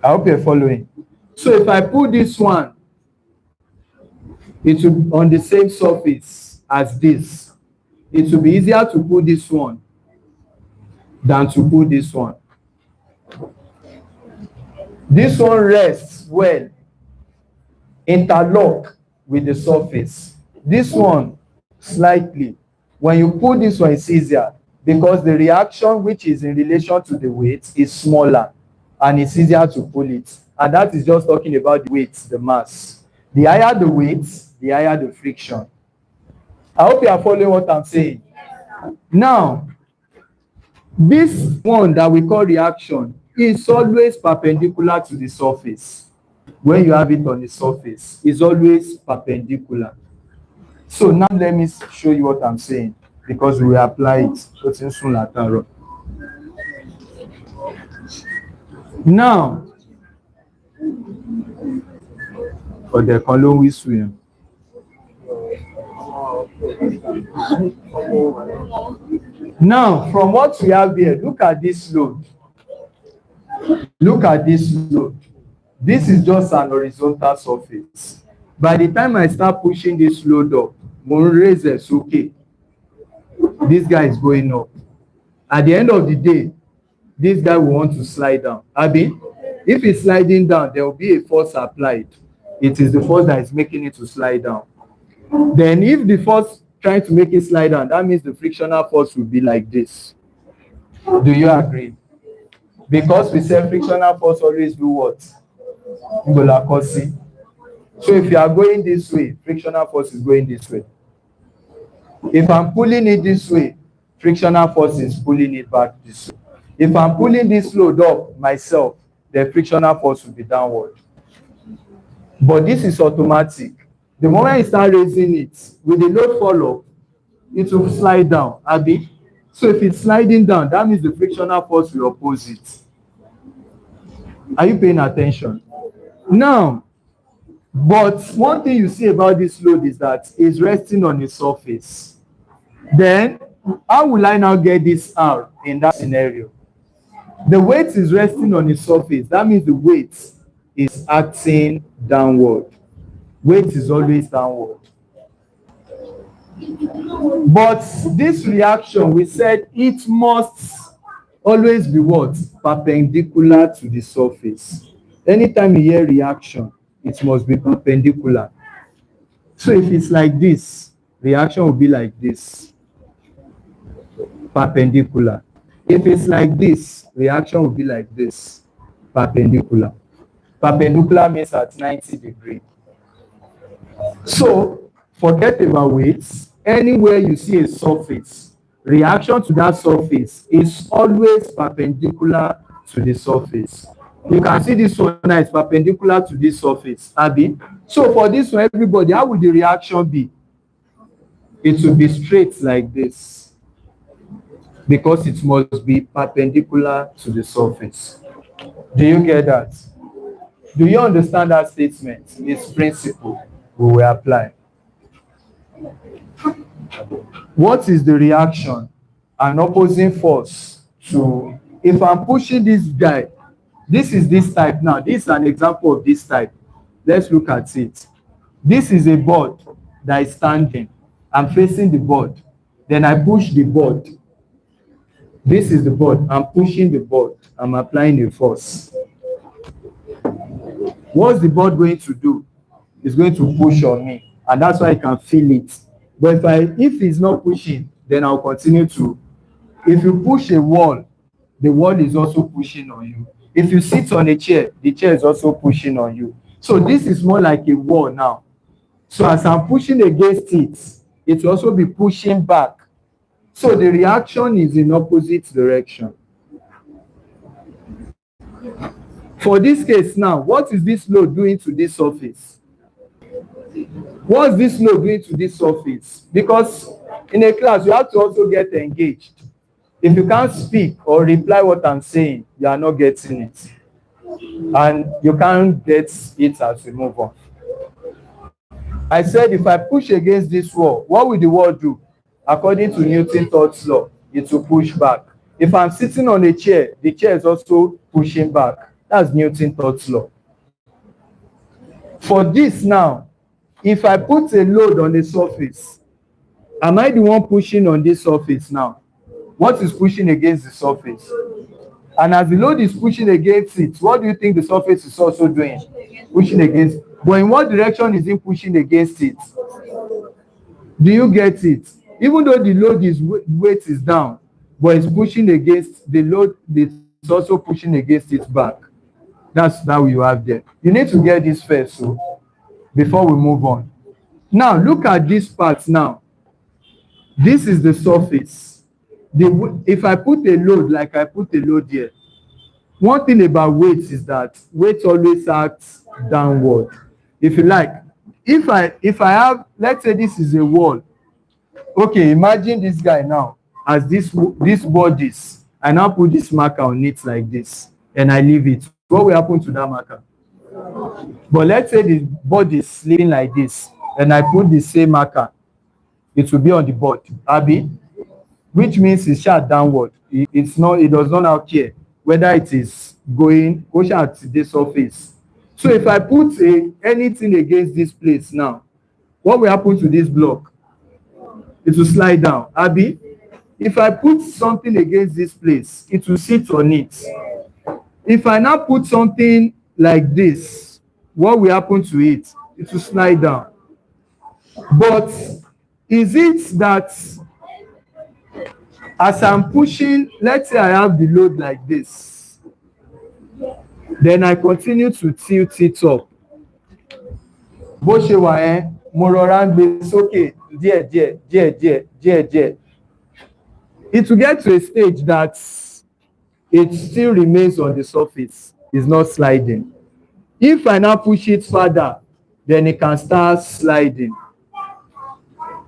[SPEAKER 1] I hope you're following. So if I put this one, it will be on the same surface as this. It will be easier to put this one than to put this one. This one rests well, interlock with the surface. This one slightly. When you put this one, it's easier because the reaction which is in relation to the weight is smaller, and it's easier to pull it. And that is just talking about the weight, the mass. The higher the weight, the higher the friction. I hope you are following what I'm saying. Now, this one that we call reaction is always perpendicular to the surface. When you have it on the surface, it's always perpendicular. So now let me show you what I'm saying, because we will apply it. Now, for the column we swim. Now, from what we have here, look at this load. Look at this load. This is just an horizontal surface. By the time I start pushing this load up, okay, this guy is going up. At the end of the day, this guy will want to slide down. Abi, if it's sliding down, there will be a force applied. It is the force that is making it to slide down. Then if the force trying to make it slide down, that means the frictional force will be like this. Do you agree? Because we say frictional force always do what? Ngolakossi. So if you are going this way, frictional force is going this way. If I'm pulling it this way, frictional force is pulling it back this way. If I'm pulling this load up myself, the frictional force will be downward. But this is automatic. The moment you start raising it, with the load fall up, it will slide down, Abi. So if it's sliding down, that means the frictional force will oppose it. Are you paying attention? Now, but one thing you see about this load is that it's resting on a surface. Then, how will I now get this R in that scenario? The weight is resting on a surface. That means the weight is acting downward. Weight is always downward. But this reaction, we said it must always be what? Perpendicular to the surface. Anytime you hear reaction, it must be perpendicular. So if it's like this, reaction will be like this. Perpendicular. If it's like this, reaction will be like this. Perpendicular. Perpendicular means at 90 degrees. So, forget about weights. Anywhere you see a surface, reaction to that surface is always perpendicular to the surface. You can see this one now is perpendicular to this surface, Abi. So for this one, everybody, how will the reaction be? It will be straight like this, because it must be perpendicular to the surface. Do you get that? Do you understand that statement? This principle we will apply. What is the reaction? An opposing force to, if I'm pushing this guy, this is this type now. This is an example of this type. Let's look at it. This is a board that is standing. I'm facing the board. Then I push the board. This is the board. I'm pushing the board. I'm applying a force. What's the board going to do? It's going to push on me. And that's why I can feel it. But if it's not pushing, then I'll continue to. If you push a wall, the wall is also pushing on you. If you sit on a chair, the chair is also pushing on you. So this is more like a wall now. So as I'm pushing against it, it will also be pushing back. So the reaction is in opposite direction. For this case now, what is this load doing to this surface? What's this load doing to this surface? Because in a class, you have to also get engaged. If you can't speak or reply what I'm saying, you are not getting it. And you can't get it as we move on. I said if I push against this wall, what will the wall do? According to Newton's third law, it will push back. If I'm sitting on a chair, the chair is also pushing back. That's Newton's third law. For this now, if I put a load on the surface, am I the one pushing on this surface now? What is pushing against the surface? And as the load is pushing against it, what do you think the surface is also doing? Pushing against. But in what direction is it pushing against it? Do you get it? Even though the load is weight is down, but it's pushing against the load, it's also pushing against its back. That's how you have there. You need to get this first, so before we move on. Now look at this part now. This is the surface. If I put a load like I put a load here, one thing about weight is that weight always acts downward. If you like, if I have, let's say this is a wall. Okay, imagine this guy now as this bodies. I now put this marker on it like this, and I leave it. What will happen to that marker? But let's say the board is sleeping like this, and I put the same marker. It will be on the board, Abi, which means it's shot downward. It does not now care whether it is going at the surface. So if I put anything against this place now, what will happen to this block? It will slide down, Abi. If I put something against this place, it will sit on it. If I now put something like this, what will happen to it? It will slide down. But is it that as I'm pushing, let's say I have the load like this, Then I continue to tilt it up. Bó ṣe wà yẹn, mo rọra ń gbé sókè díẹ̀díẹ̀ díẹ̀díẹ̀ díẹ̀díẹ̀. It will get to a stage that it still remains on the surface, it's not sliding. If I now push it further, then it can start sliding.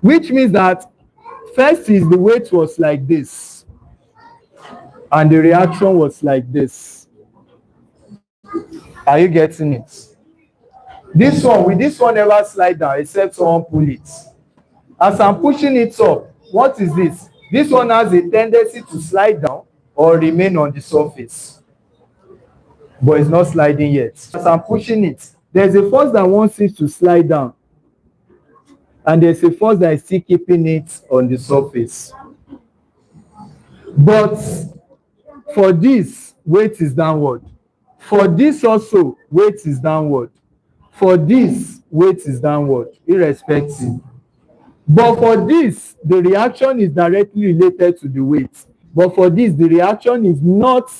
[SPEAKER 1] Which means that first is the weight was like this, and the reaction was like this. Are you getting it? This one never slide down except someone pull it. As I'm pushing it up, what is this? This one has a tendency to slide down or remain on the surface, but it's not sliding yet. As I'm pushing it, there's a force that wants it to slide down, and there's a force that is still keeping it on the surface. But for this, weight is downward. For this also, weight is downward. For this, weight is downward, irrespective. But for this, the reaction is directly related to the weight. But for this, the reaction is not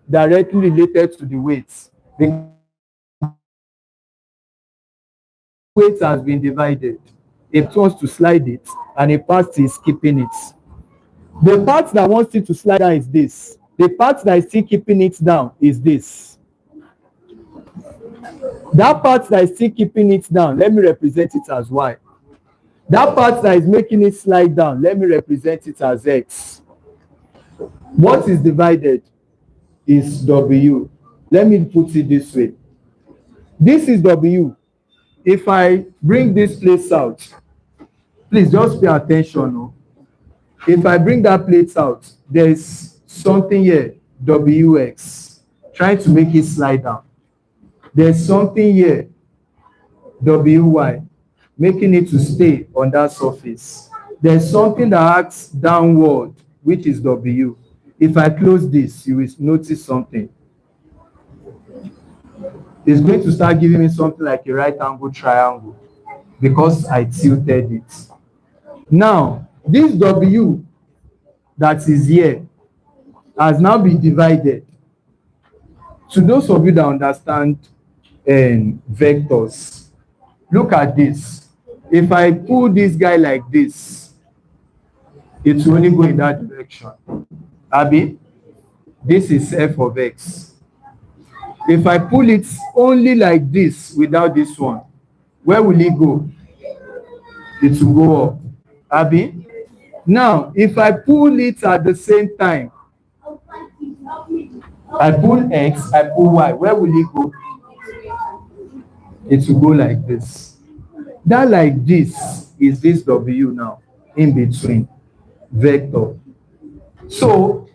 [SPEAKER 1] directly related to the weight. The weight has been divided. It wants to slide it, and a part is keeping it. The part that wants it to slide down is this. The part that is still keeping it down is this. That part that is still keeping it down, let me represent it as Y. That part that is making it slide down, let me represent it as X. What is divided is W. Let me put it this way. This is W. If I bring this place out, please just pay attention. No? If I bring that plate out, there is something here, WX, trying to make it slide down. There's something here, WY, making it to stay on that surface. There's something that acts downward, which is W. If I close this, you will notice something. It's going to start giving me something like a right angle triangle because I tilted it. Now, this W that is here has now been divided. To those of you that understand vectors, look at this. If I pull this guy like this, it will only go in that direction. Abi, this is f of x. If I pull it only like this without this one, where will it go? It will go up. Abi, now if I pull it at the same time, I pull x, I pull y, where will it go? It will go like this. That like this is this W now, in between, vector. So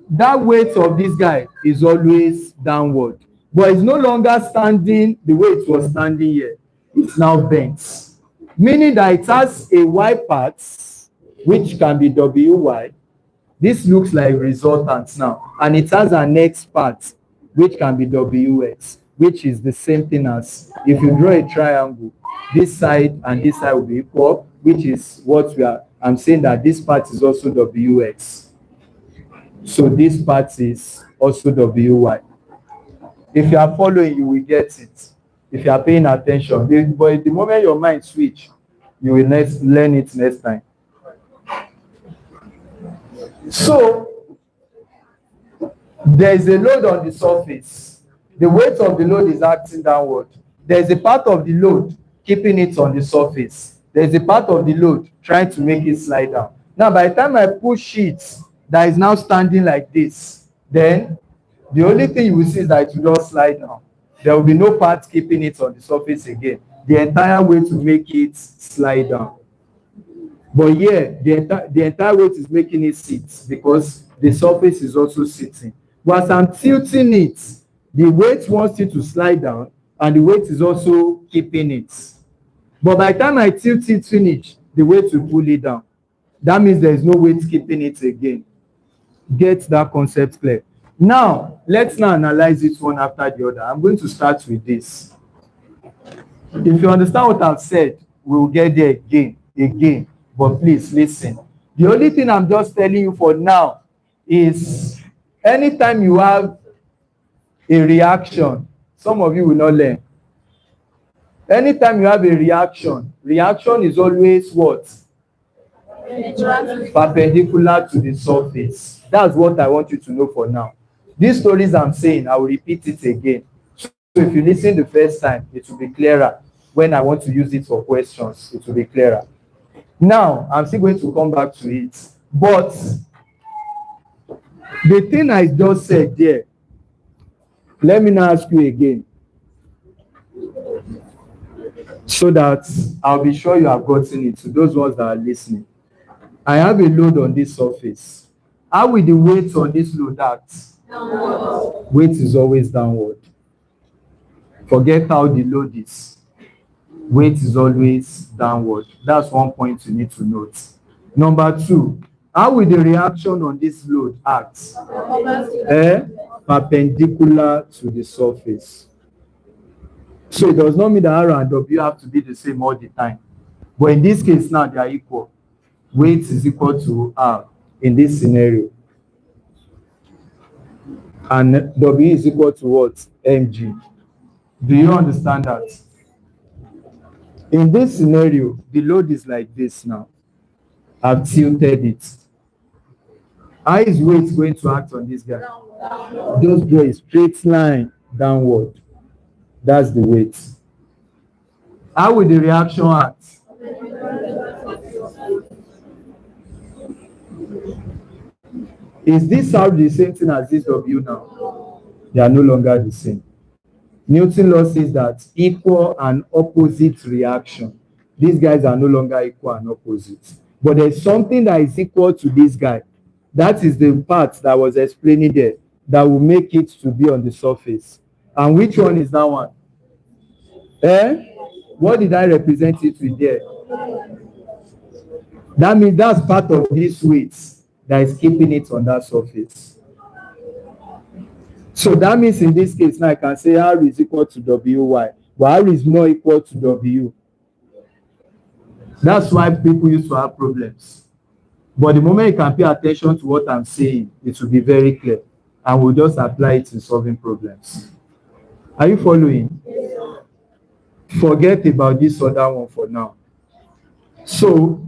[SPEAKER 1] that weight of this guy is always downward, but it's no longer standing the way it was standing here. It's now bent, meaning that it has a y part, which can be WY. This looks like resultant now, and it has an x part, which can be WX, which is the same thing as if you draw a triangle, this side and this side will be equal, which is what I'm saying that this part is also WX. So this part is also WY. If you are following, you will get it. If you are paying attention, but the moment your mind switch, you will learn it next time. So there is a load on the surface. The weight of the load is acting downward. There is a part of the load keeping it on the surface. There is a part of the load trying to make it slide down. Now, by the time I push it, that is now standing like this, then the only thing you will see is that it will just slide down. There will be no part keeping it on the surface again. The entire weight will make it slide down. But here, the entire weight is making it sit because the surface is also sitting. But as I'm tilting it, the weight wants it to slide down, and the weight is also keeping it. But by the time I tilt it finish, the weight will pull it down. That means there is no weight keeping it again. Get that concept clear. Now, let's now analyze it one after the other. I'm going to start with this. If you understand what I've said, we'll get there again. But please listen. The only thing I'm just telling you for now is anytime you have a reaction. Some of you will not learn. Anytime you have a reaction is always what? Perpendicular to the surface. That's what I want you to know for now. These stories I'm saying, I will repeat it again. So if you listen the first time, it will be clearer. When I want to use it for questions, it will be clearer. Now, I'm still going to come back to it. But the thing I just said there, let me now ask you again, so that I'll be sure you have gotten it, to those ones that are listening. I have a load on this surface. How will the weight on this load act? Downward. Weight is always downward. Forget how the load is. Weight is always downward. That's one point you need to note. Number two, how will the reaction on this load act? Perpendicular to the surface. So it does not mean that R and W have to be the same all the time. But in this case now, they are equal. Weight is equal to R in this scenario. And W is equal to what? Mg. Do you understand that? In this scenario, the load is like this now. I've tilted it. How is weight going to act on this guy? Just draw a straight line downward. That's the weight. How will the reaction act? Is this how the same thing as this W now? They are no longer the same. Newton's law says that equal and opposite reaction. These guys are no longer equal and opposite. But there's something that is equal to this guy. That is the part that I was explaining there that will make it to be on the surface. And which one is that one? What did I represent it with there? That means that's part of this weight that is keeping it on that surface. So that means in this case now I can say R is equal to WY, but R is not equal to W. That's why people used to have problems. But the moment you can pay attention to what I'm saying, it will be very clear. And we'll just apply it in solving problems. Are you following? Forget about this other one for now. So,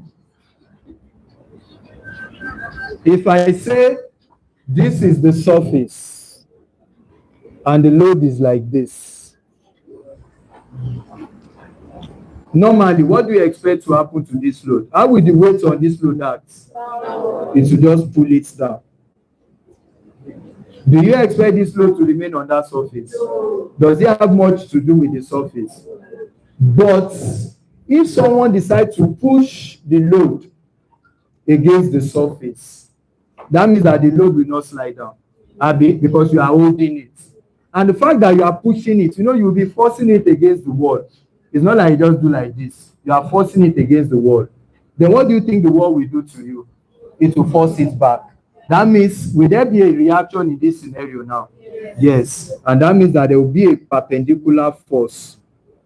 [SPEAKER 1] if I say this is the surface and the load is like this, normally, what do you expect to happen to this load? How will the weight on this load act? It will just pull it down. Do you expect this load to remain on that surface? Does it have much to do with the surface? But if someone decides to push the load against the surface, that means that the load will not slide down, because you are holding it. And the fact that you are pushing it, you'll be forcing it against the wall. It's not like you just do like this. You are forcing it against the wall. Then what do you think the wall will do to you? It will force it back. That means, will there be a reaction in this scenario now? Yes. And that means that there will be a perpendicular force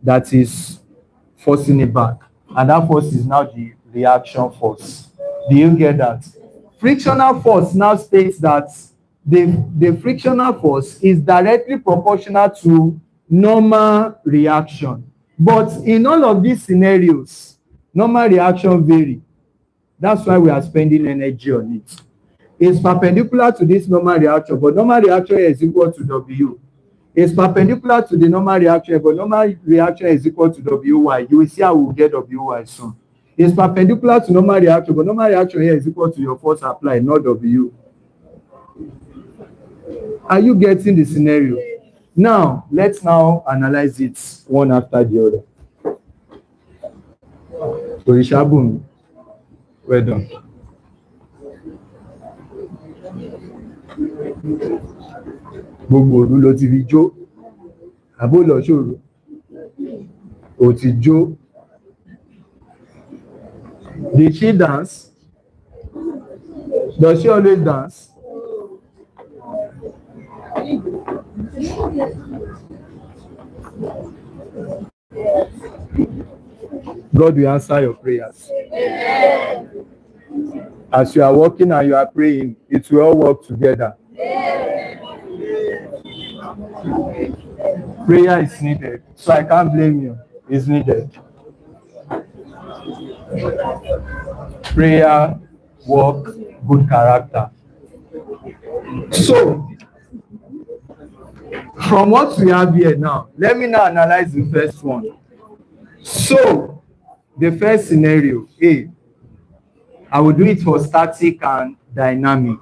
[SPEAKER 1] that is forcing it back. And that force is now the reaction force. Do you get that? Frictional force now states that the frictional force is directly proportional to normal reaction. But in all of these scenarios, normal reaction vary. That's why we are spending energy on it. It's perpendicular to this normal reaction, but normal reaction is equal to W. It's perpendicular to the normal reaction, but normal reaction is equal to WY. You will see how we'll get WY soon. It's perpendicular to normal reaction, but normal reaction here is equal to your force applied, not W. Are you getting the scenario? Now, let's now analyze it one after the other. Orishabumi, well done. Gbogbo òru ló ti fi jó, àbó lọ ṣòro, ò ti jó. Did she dance? Does she always dance? God will answer your prayers. As you are walking and you are praying, it will all work together. Prayer is needed, so I can't blame you. It's needed. Prayer, work, good character. So, from what we have here now, let me now analyze the first one. So, the first scenario, A, I will do it for static and dynamic.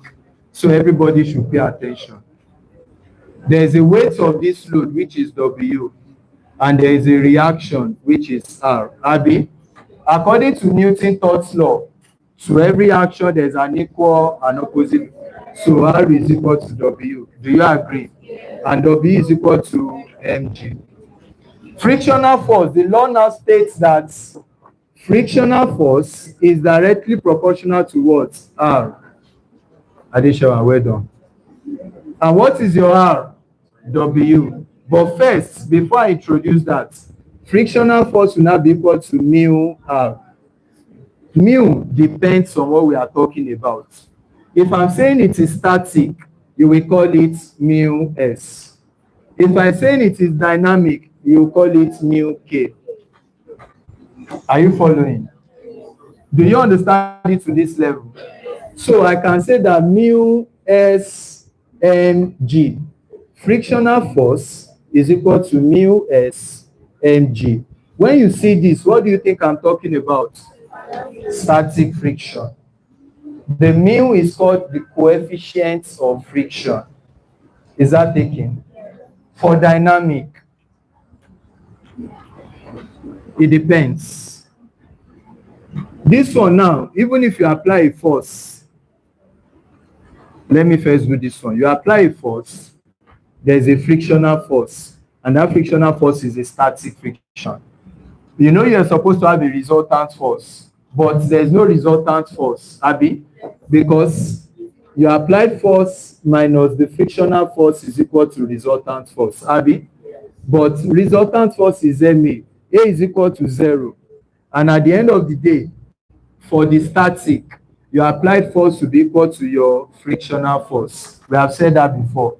[SPEAKER 1] So everybody should pay attention. There is a weight of this load, which is W, and there is a reaction, which is R. Abi, according to Newton's third law, to every action there is an equal and opposite. So R is equal to W. Do you agree? And W is equal to mg. Frictional force, the law now states that frictional force is directly proportional to what? R. Adeshawa, well done. And what is your R? W. But first, before I introduce that, frictional force will now be equal to mu R. Mu depends on what we are talking about. If I'm saying it is static, you will call it mu S. If I'm saying it is dynamic, you will call it mu K. Are you following? Do you understand it to this level? So I can say that mu S mg, frictional force, is equal to mu S mg. When you see this, what do you think I'm talking about? Static friction. The mu is called the coefficient of friction. Is that taken? For dynamic, it depends. This one now, even if you apply a force, let me first do this one. You apply a force, there is a frictional force, and that frictional force is a static friction. You know you're supposed to have a resultant force, but there's no resultant force, Abi, because you applied force minus the frictional force is equal to resultant force, Abi. But resultant force is MA. A is equal to 0. And at the end of the day, for the static, your applied force will be equal to your frictional force. We have said that before.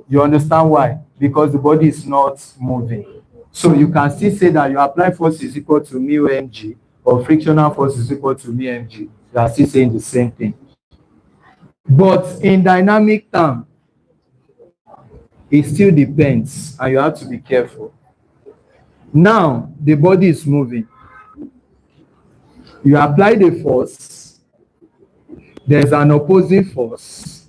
[SPEAKER 1] You understand why? Because the body is not moving. So you can still say that your applied force is equal to mu mg, or frictional force is equal to mu mg. You are still saying the same thing. But in dynamic term, it still depends, and you have to be careful. Now, the body is moving. You apply the force, there's an opposing force,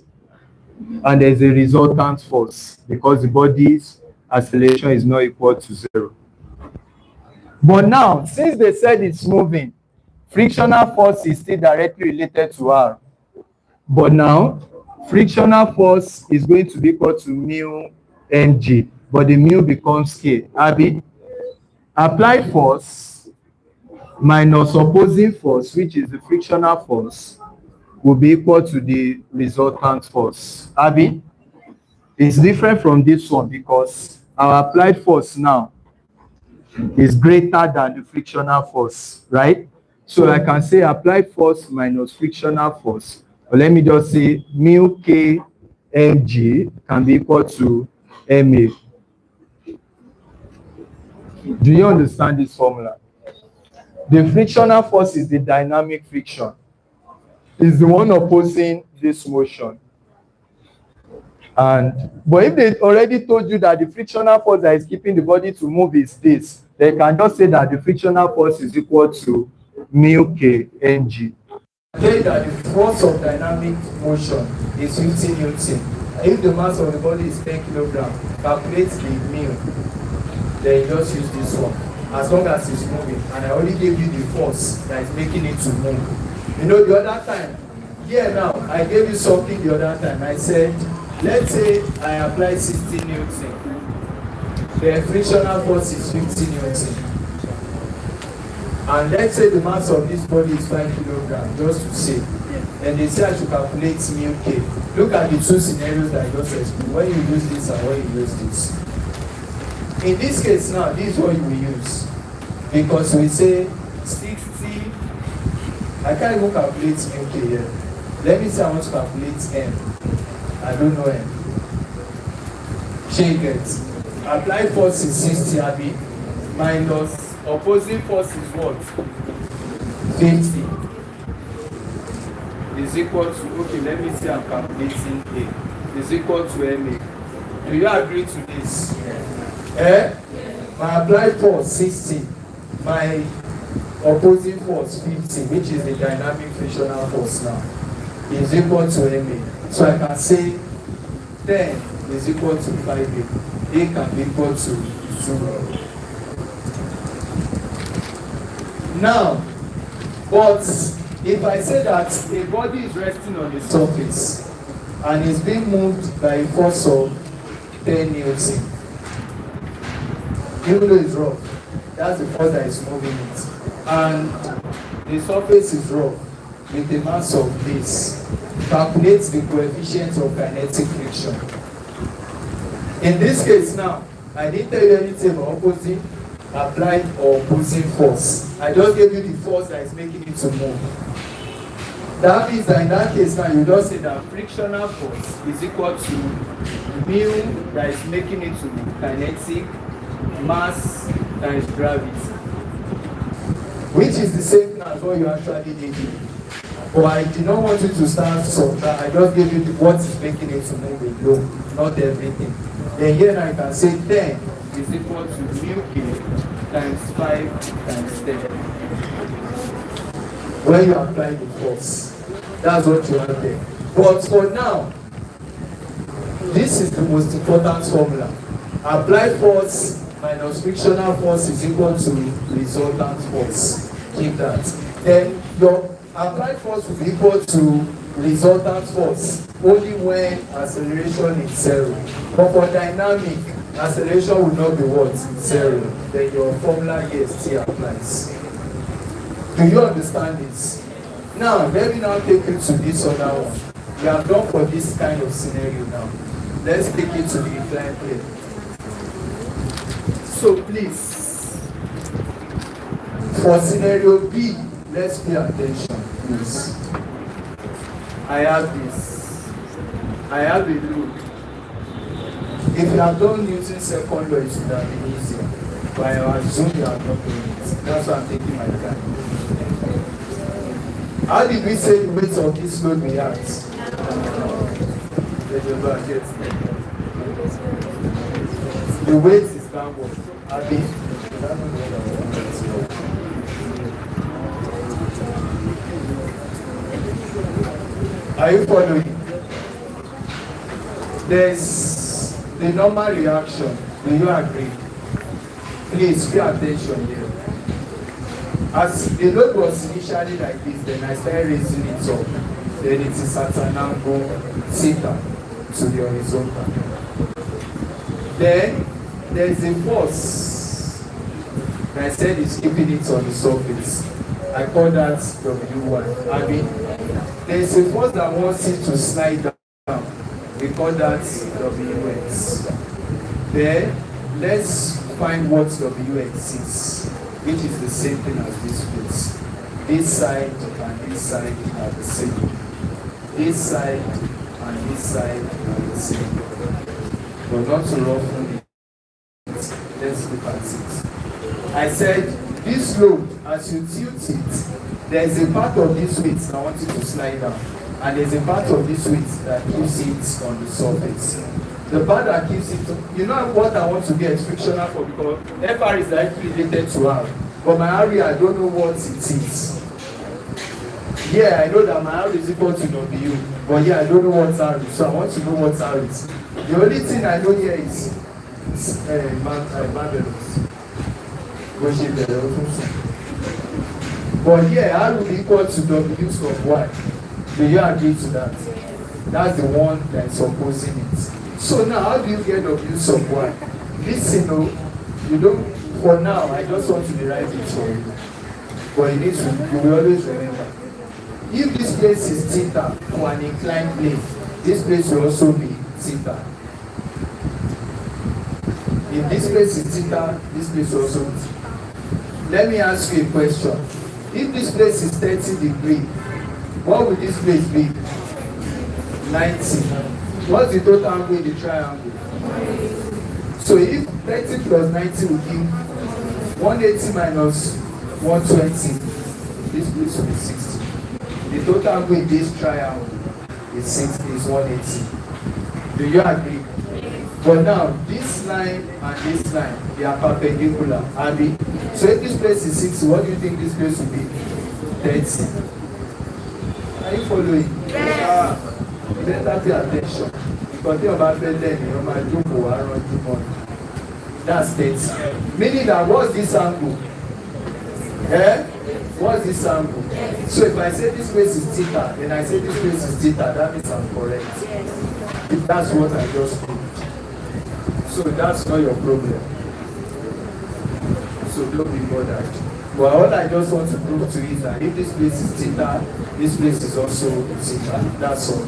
[SPEAKER 1] and there's a resultant force, because the body's acceleration is not equal to 0. But now, since they said it's moving, frictional force is still directly related to R. But now, frictional force is going to be equal to mu mg, but the mu becomes K. Abi, applied force minus opposing force, which is the frictional force, will be equal to the resultant force. Abi, it's different from this one because our applied force now is greater than the frictional force, right? So I can say applied force minus frictional force. Or let me just say mu K mg can be equal to ma. Do you understand this formula? The frictional force is the dynamic friction. It's the one opposing this motion. But if they already told you that the frictional force that is keeping the body to move is this, they can just say that the frictional force is equal to mu K mg. Say that the force of dynamic motion is 50 Newton. If the mass of the body is 10 kilograms, calculate the mu. Then just use this one. As long as it's moving. And I already gave you the force that is making it to move. You know, the other time, here now, I gave you something the other time. I said, let's say I apply 60 Newton. The frictional force is 50 Newton. And let's say the mass of this body is 5 kilograms, just to say. And they say I should calculate mu K. Look at the two scenarios that I just explained. When you use this and when you use this. In this case now, this is what you will use. Because we say 60, I can't even calculate mu K here. Let me say I want to calculate M. I don't know M. Shake it. Apply force is 60 Abi. Minus opposing force is what? 50. Is equal to, okay, let me see, I'm calculating A. Is equal to MA. Do you agree to this? Eh? My applied force 60. My opposing force 50, which is the dynamic frictional force now, is equal to MA. So I can say 10 is equal to 5A. A can be equal to 0. Now, but if I say that a body is resting on the surface and is being moved by a force of 10 Newton, even though it's rough, that's the force that is moving it, and the surface is rough with a mass of this, calculate the coefficient of kinetic friction. In this case now, I didn't tell you anything about opposing, applied or opposing force. I just gave you the force that is making it to move. That means that in that case now, you just say that frictional force is equal to mu that is making it to kinetic mass times gravity, which is the same thing as what you actually did. But I did not want you to start subtract. I just gave you what is making it to move alone, not everything. Then here now you can say 10 is equal to mu k times 5 times 10. When you apply the force, that's what you have there. But for now, this is the most important formula. Applied force minus frictional force is equal to resultant force. Keep that. Then your applied force will be equal to resultant force only when acceleration is 0. But for dynamic, acceleration will not be what? 0. Then your formula here still applies. Do you understand this? Now, let me now take you to this other one. We have done for this kind of scenario now. Let's take it to the inclined plane. So please, for scenario B, let's pay attention, please. I have this. I have a load. If you have done Newton's second law, it would have been easier. But I assume you have not done it. That's why I'm taking my time. How did we say the weight of this load we have? The weight is downward. Are you following? There's the normal reaction. Do you agree? Please pay attention here. As the load was initially like this, then I started raising it up. Then it is at an angle theta to the horizontal. Then there is a force. I said it's keeping it on the surface. I call that W1. I mean, there is a force that wants it to slide down. We call that Wx. Then let's find what Wx is, which is the same thing as this place. This side and this side are the same. This side and this side are the same. But not to roughen it. Let's look at it. I said this load, as you tilt it, there is a part of this weight that I want you to slide down, and there's a part of this weight that keeps it on the surface. The part that keeps it, you know what I want to get frictional for, because FR is directly related to R, but my area I don't know what it is. Yeah, I know that my R is equal to W, but yeah, I don't know what R is, so I want to know what R is. The only thing I know here is marvelous. But here, R will be equal to W sub Y. Do you agree to that? That's the one that is opposing it. So now, how do you get W sub Y? Listen, you don't, for now, I just want to derive it for you. But you will always remember. If this place is theta for an inclined plane, this place will also be theta. If this place is theta, this place will also be theta. Let me ask you a question. If this place is 30 degrees, what would this place be? 90. What's the total angle in the triangle? So if 30 plus 90 will give 180 minus 120, this place will be 60. The total weight this triangle is 60, is 180. Do you agree? But now, this line and this line, they are perpendicular. Abi? So if this place is 60, what do you think this place will be? 30. Are you following? Yeah. You better pay attention. Because you're about to tell me, you're my jumbo, I run too much. That's 30. Meaning that what's this angle? Eh? What's this angle? So if I say this place is theta, then I say this place is theta, that means I'm correct. If that's what I just proved. So that's not your problem. So don't be bothered. But all I just want to prove to you is that if this place is theta, this place is also theta. That's all.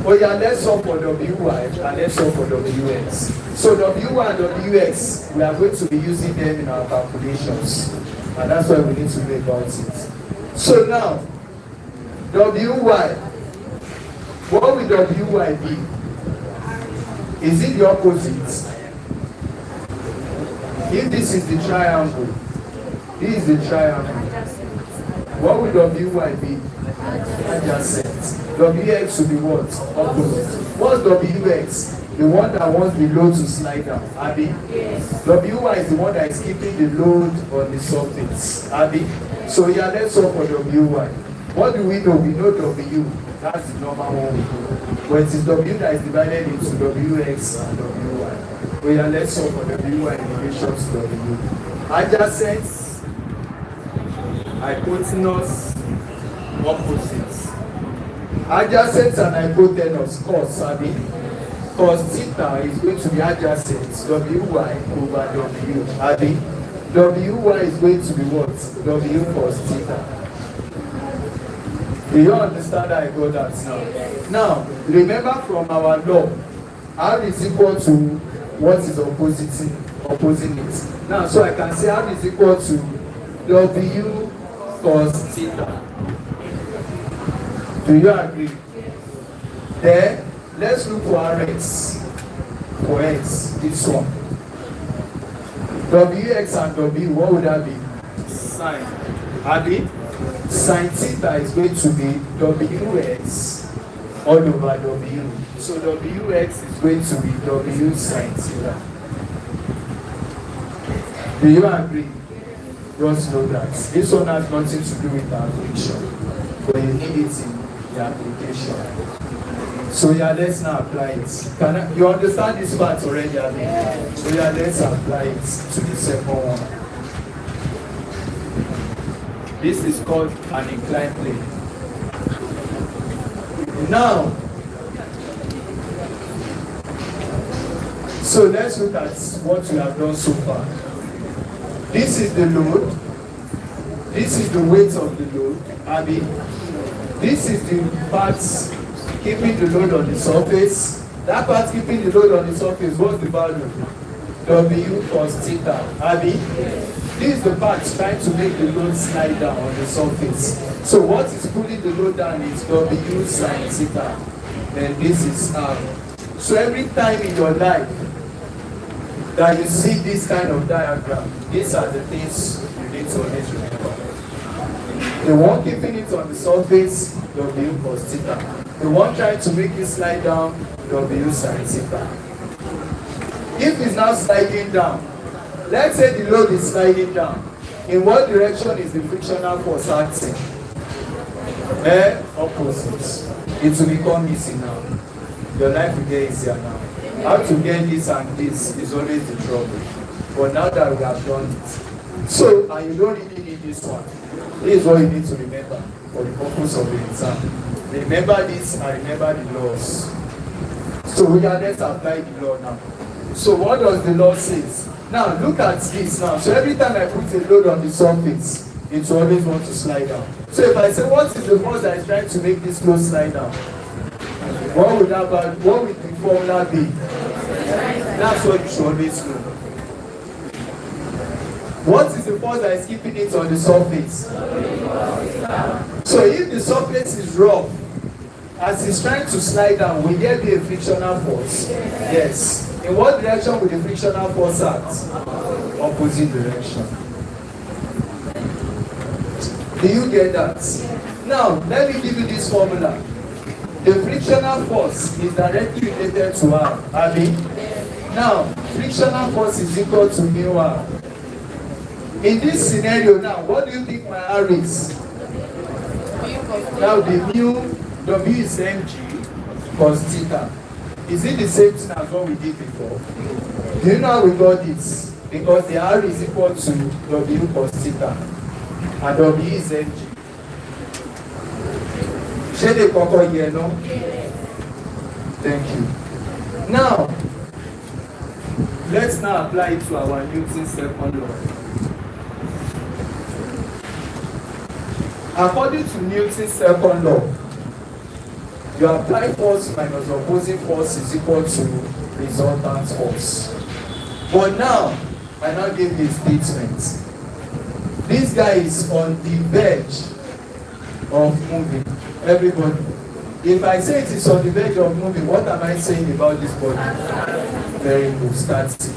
[SPEAKER 1] Oh yeah, let's solve for WY and let's solve for WX. So WY and WX, we are going to be using them in our calculations. And that's why we need to know about it. So now, WY. What will WY be? Is it the opposite? If this is the triangle, this is the triangle. What will WY be? Adjacent. WX will be what? Opposite. What's WX? The one that wants the load to slide down. Abi? Yes. WY is the one that is keeping the load on the surface. Abi? So yeah, let's solve for WY. What do we know? We know W. That's the normal one we know. But it is W that is divided into WX and WY. So yeah, let's solve for WY in relation to W. Adjacent, hypotenuse, opposites. Adjacent and hypotenuse, cos, Abi. Cos theta is going to be adjacent, WY over W. Abi. WY is going to be what? W cos theta. Do you understand how I got that now? Now, remember from our law, R is equal to what is opposing it. Now, so I can say R is equal to W cos theta. Do you agree? Then, let's look for Rx. For X, this one. WX and W, what would that be? Sine. Abi? Sin theta is going to be WX all over W. So WX is going to be W sin theta. Do you agree? Just know that. This one has nothing to do with the application. But you need it in the application. So yeah, let's now apply it. You understand this part already, Abi? Yes. So yeah, let's apply it to the second one. This is called an inclined plane. Now, so let's look at what we have done so far. This is the load. This is the weight of the load. Abi. This is the part keeping the load on the surface. That part keeping the load on the surface, what's the value? W cos theta. Abi. This is the part trying to make the load slide down on the surface. So what is pulling the load down is W sin theta. Then this is R. So every time in your life that you see this kind of diagram, these are the things you need to always remember. The one keeping it on the surface, W cos theta. The one trying to make it slide down, W sin theta. If it's now sliding down, let's say the load is sliding down. In what direction is the frictional force acting? Opposite. It will become easy now. Your life will get easier now. How to get this and this is always the trouble. But now that we have done it. So, and you don't really need this one. This is what you need to remember for the purpose of the exam. Remember this and remember the laws. So we are let's apply the law now. So what does the law say? Now look at this now. So every time I put a load on the surface, it will always want to slide down. So if I say what is the force that is trying to make this load slide down? What would the formula be? That's what you should always know. What is the force that is keeping it on the surface? So if the surface is rough, as it's trying to slide down, will there be a frictional force? Yes. In what direction will the frictional force act? Opposite direction. Do you get that? Now, let me give you this formula. The frictional force is directly related to R, Abi? Now, frictional force is equal to mu R. In this scenario now, what do you think my R is? Now, the mu W is mg cos theta. Is it the same thing as what we did before? Do you know how we got this? Because the R is equal to W cos theta. And W is mg. Shall they cover here, no? Thank you. Now, let's now apply it to our Newton's second law. According to Newton's second law, you apply force minus opposing force is equal to resultant force. But now, I now give you a statement. This guy is on the verge of moving. Everybody. If I say it is on the verge of moving, what am I saying about this body? Very good. Static.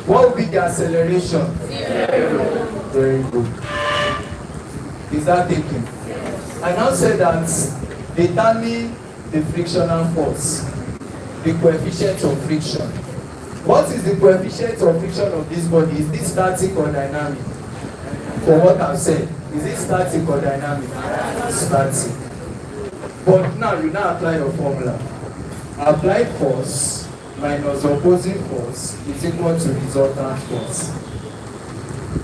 [SPEAKER 1] What will be the acceleration? Very good. Is that thinking? I now say that determine the frictional force, the coefficient of friction. What is the coefficient of friction of this body? Is this static or dynamic? For what I've said, is it static or dynamic? Static. But now you now apply your formula. Applied force minus opposing force is equal to resultant force.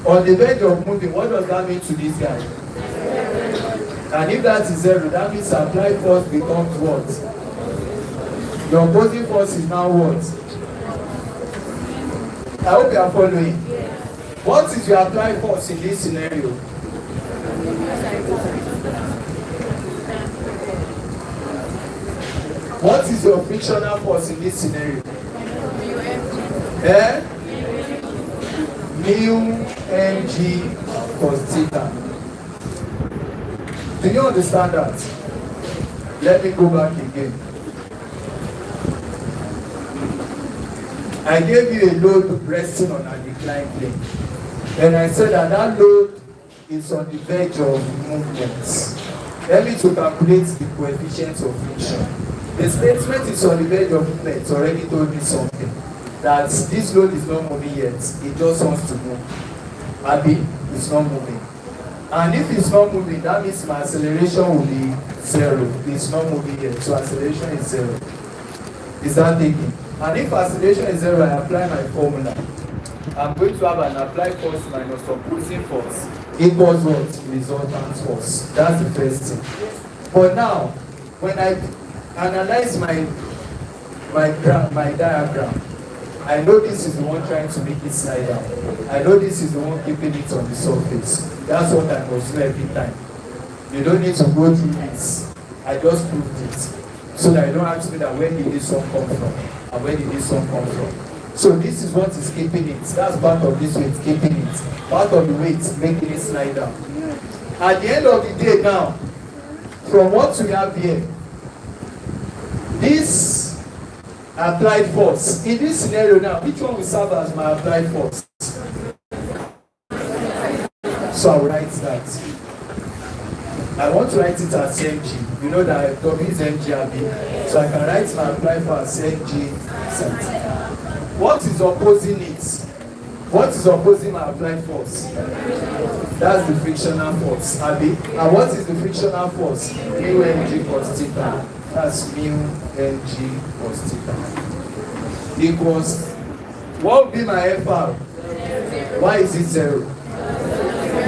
[SPEAKER 1] On the verge of moving, what does that mean to this guy? And if that is zero, that means applied force becomes what? The opposing force is now what? I hope you are following. What is your applied force in this scenario? What is your frictional force in this scenario? Mu mg cos theta. Do you understand that? Let me go back again. I gave you a load resting on a declined plane. And I said that that load is on the verge of movement. Let me to calculate the coefficient of friction. The statement is on the verge of movement already told me something. That this load is not moving yet. It just wants to move. Abi, it's not moving. And if it's not moving, that means my acceleration will be zero. It's not moving yet, so acceleration is zero. Is that thinking? And if acceleration is zero, I apply my formula. I'm going to have an applied force minus opposing force equals what? Resultant force. That's the first thing. But now, when I analyze my diagram, I know this is the one trying to make it slide down. I know this is the one keeping it on the surface. That's what I must do every time. You don't need to go through this. I just proved it. So that you don't have to know that where did this one come from and where did this one come from. So this is what is keeping it. That's part of this weight keeping it. Part of the weight making it slide down. At the end of the day now, from what we have here, this applied force, in this scenario now, which one will serve as my applied force? So I'll write that. I want to write it as mg. You know that W is mg, so I can write my applied force as mg cent. What is opposing it? What is opposing my applied force? That's the frictional force, Abi. And what is the frictional force? Mu mg cos theta. That's mu mg cos theta. Equals, what will be my FR? Why is it zero?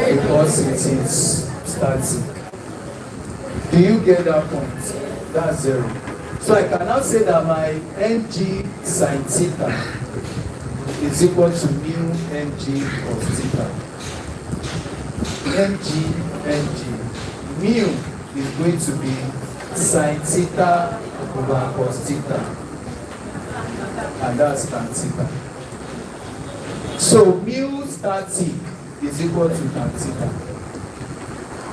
[SPEAKER 1] Because it is static. Do you get that point? That's zero. So I can now say that my mg sin theta is equal to mu mg cos theta. mg. Mu is going to be sin theta over cos theta. And that's tan theta. So mu static is equal to tan theta.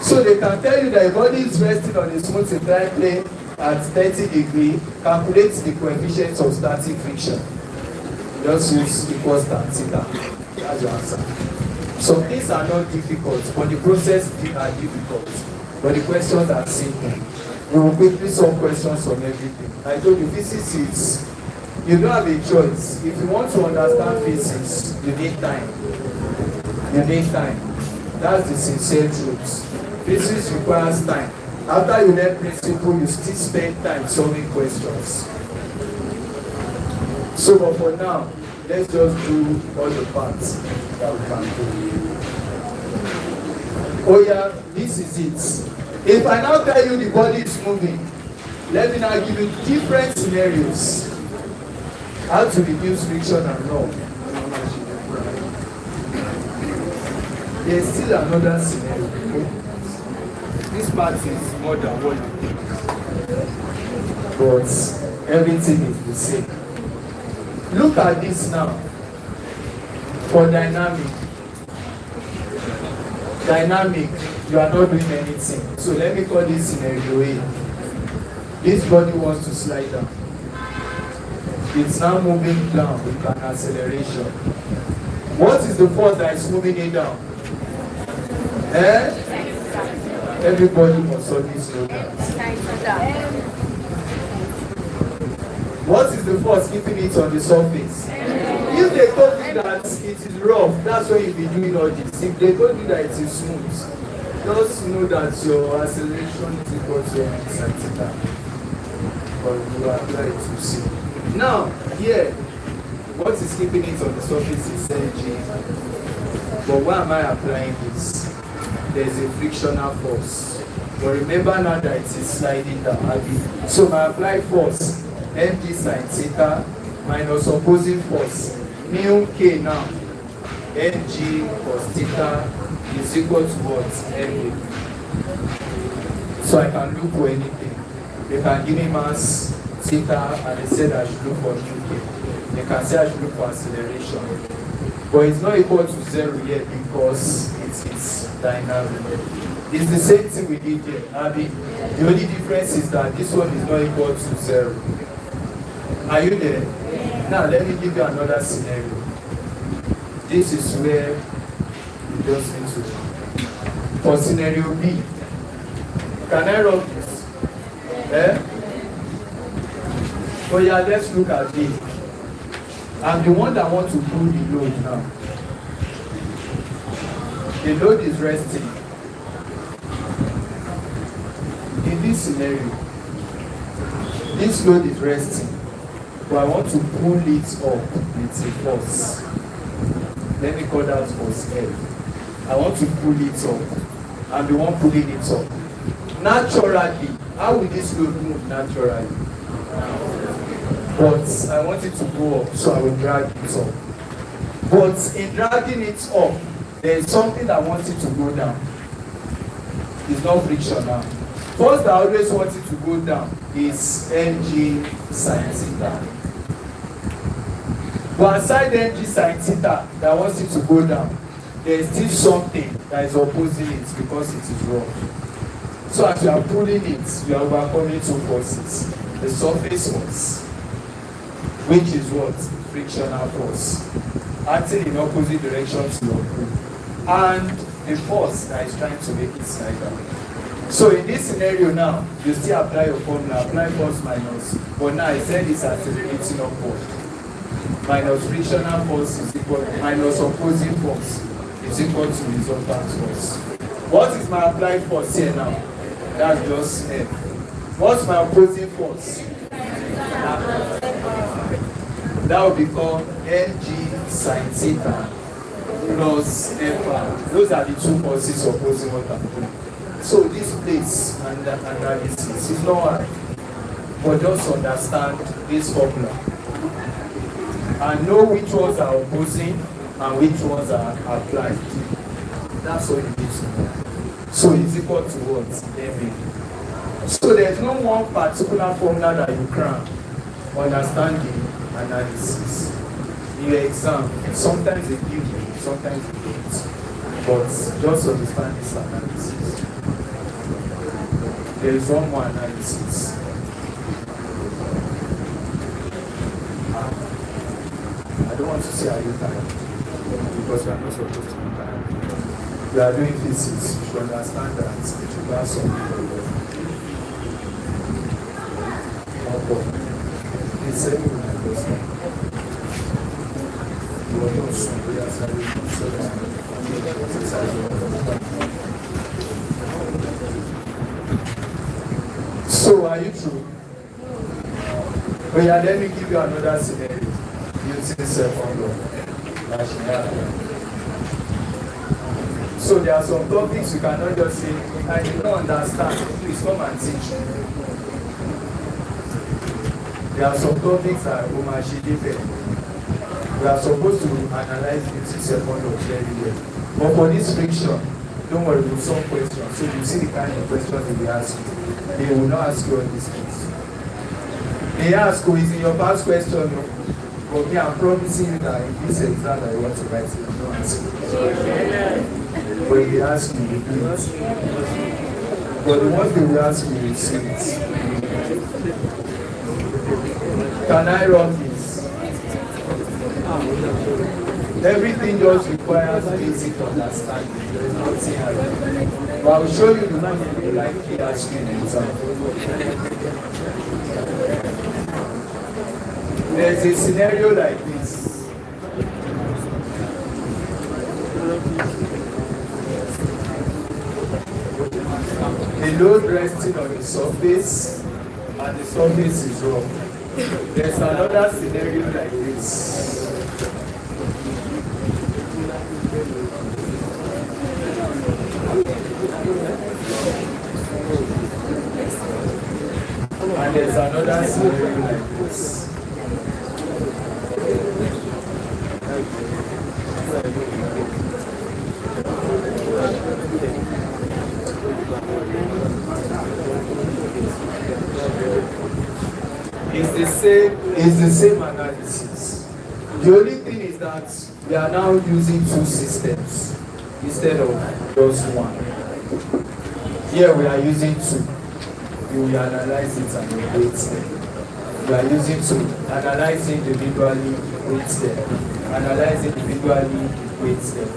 [SPEAKER 1] So they can tell you that your body is resting on a smooth inclined plane at 30 degrees, calculate the coefficient of static friction.
[SPEAKER 3] Just use equals tan theta. That's your answer. Some things are not difficult, but the process are difficult. But the questions are simple. We will quickly solve questions on everything. I told you, physics is, you don't have a choice. If you want to understand physics, you need time. You need time. That's the sincere truth. Physics requires time. After you learn principle, you still spend time solving questions. So, but for now, let's just do all the parts that we can do. Oh yeah, this is it. If I now tell you the body is moving, let me now give you different scenarios. How to reduce friction and rub. There's still another scenario. This part is more than one. But everything is the same. Look at this now. For dynamic, you are not doing anything. So let me call this scenario A. This body wants to slide down. It's now moving down with an acceleration. What is the force that is moving it down? Everybody must always know that. What is the force keeping it on the surface? If they told you that it is rough, that's why you'll be doing all this. If they told you that it is smooth, just know that your acceleration is equal to sin theta. But you apply it to see. Now, here, what is keeping it on the surface is energy. But why am I applying this? There is a frictional force. But remember now that it is sliding down. So my applied force, mg sin theta minus opposing force, mu k now, mg cos theta is equal to what? Ma. So I can look for anything. They can give me mass theta and they said I should look for mu k. They can say I should look for acceleration. But it's not equal to 0 yet because it is dynamic. It's the same thing we did here. The only difference is that this one is not equal to 0. Are you there? Now let me give you another scenario. This is where you just need to. For scenario B, can I rub this? Oh yeah, let's look at B. I'm the one that wants to pull the load now. The load is resting. In this scenario, this load is resting, but I want to pull it up with a force. Let me call that force F. I want to pull it up. I'm the one pulling it up. Naturally, how will this load move naturally? But I want it to go up, so I will drag it up. But in dragging it up, there is something that wants it to go down. It's not friction now. Force that always wants it to go down is mg sin theta. But aside mg sin theta that wants it to go down, there is still something that is opposing it because it is wrong. So as you are pulling it, you are overcoming two forces. The surface force, which is what? Frictional force, acting in opposite direction to your pull, and the force that is trying to make it slide down. So in this scenario now, you still apply your formula, apply force minus, but now I said it's accelerating upward. Minus frictional force is equal, minus opposing force is equal to resultant force. What is my applied force here now? That's just F. What's my opposing force? That will become mg sin theta plus F. Those are the two forces opposing what I'm doing. So this place and that analysis is not hard, but just understand this formula and know which ones are opposing and which ones are applied. That's all you need to know. So it's equal to what? MA. So there's no one particular formula that you cram. Understand the analysis. In your exam, sometimes they give you, sometimes they don't. But just understand this analysis. There is one more analysis. I don't want to see how you tired because we are not supposed to be tired. We are doing physics. You should understand that it should have something for you. It's everything like this. You are not so good as I So are you true? Oh yeah, let me give you another scenario using second law. So there are some topics you cannot just say, I do not understand, please come and teach. There are some topics that we are supposed to analyze using second law very well. But for this friction, don't worry, we'll solve questions. So you see the kind of questions they will ask you. They will not ask you all these things. They ask who is in your past question, but me, I'm promising you that in this exam that you want to write it, you don't answer. But if they ask you, you do it. But the ones they will ask you, you see it. Can I run this? Everything just requires basic understanding. There is nothing hard. But I will show you the one you likely ask you in the exam. There's a scenario like this. The load resting on the surface and the surface is rough. There's another scenario like this. And there's another scenario like this. It's the same analysis. The only thing is that we are now using two systems instead of just one. Here we are using two. We will analyze it and weight them. We are using two. Analyze individually, weight them. Analyze individually, weight them.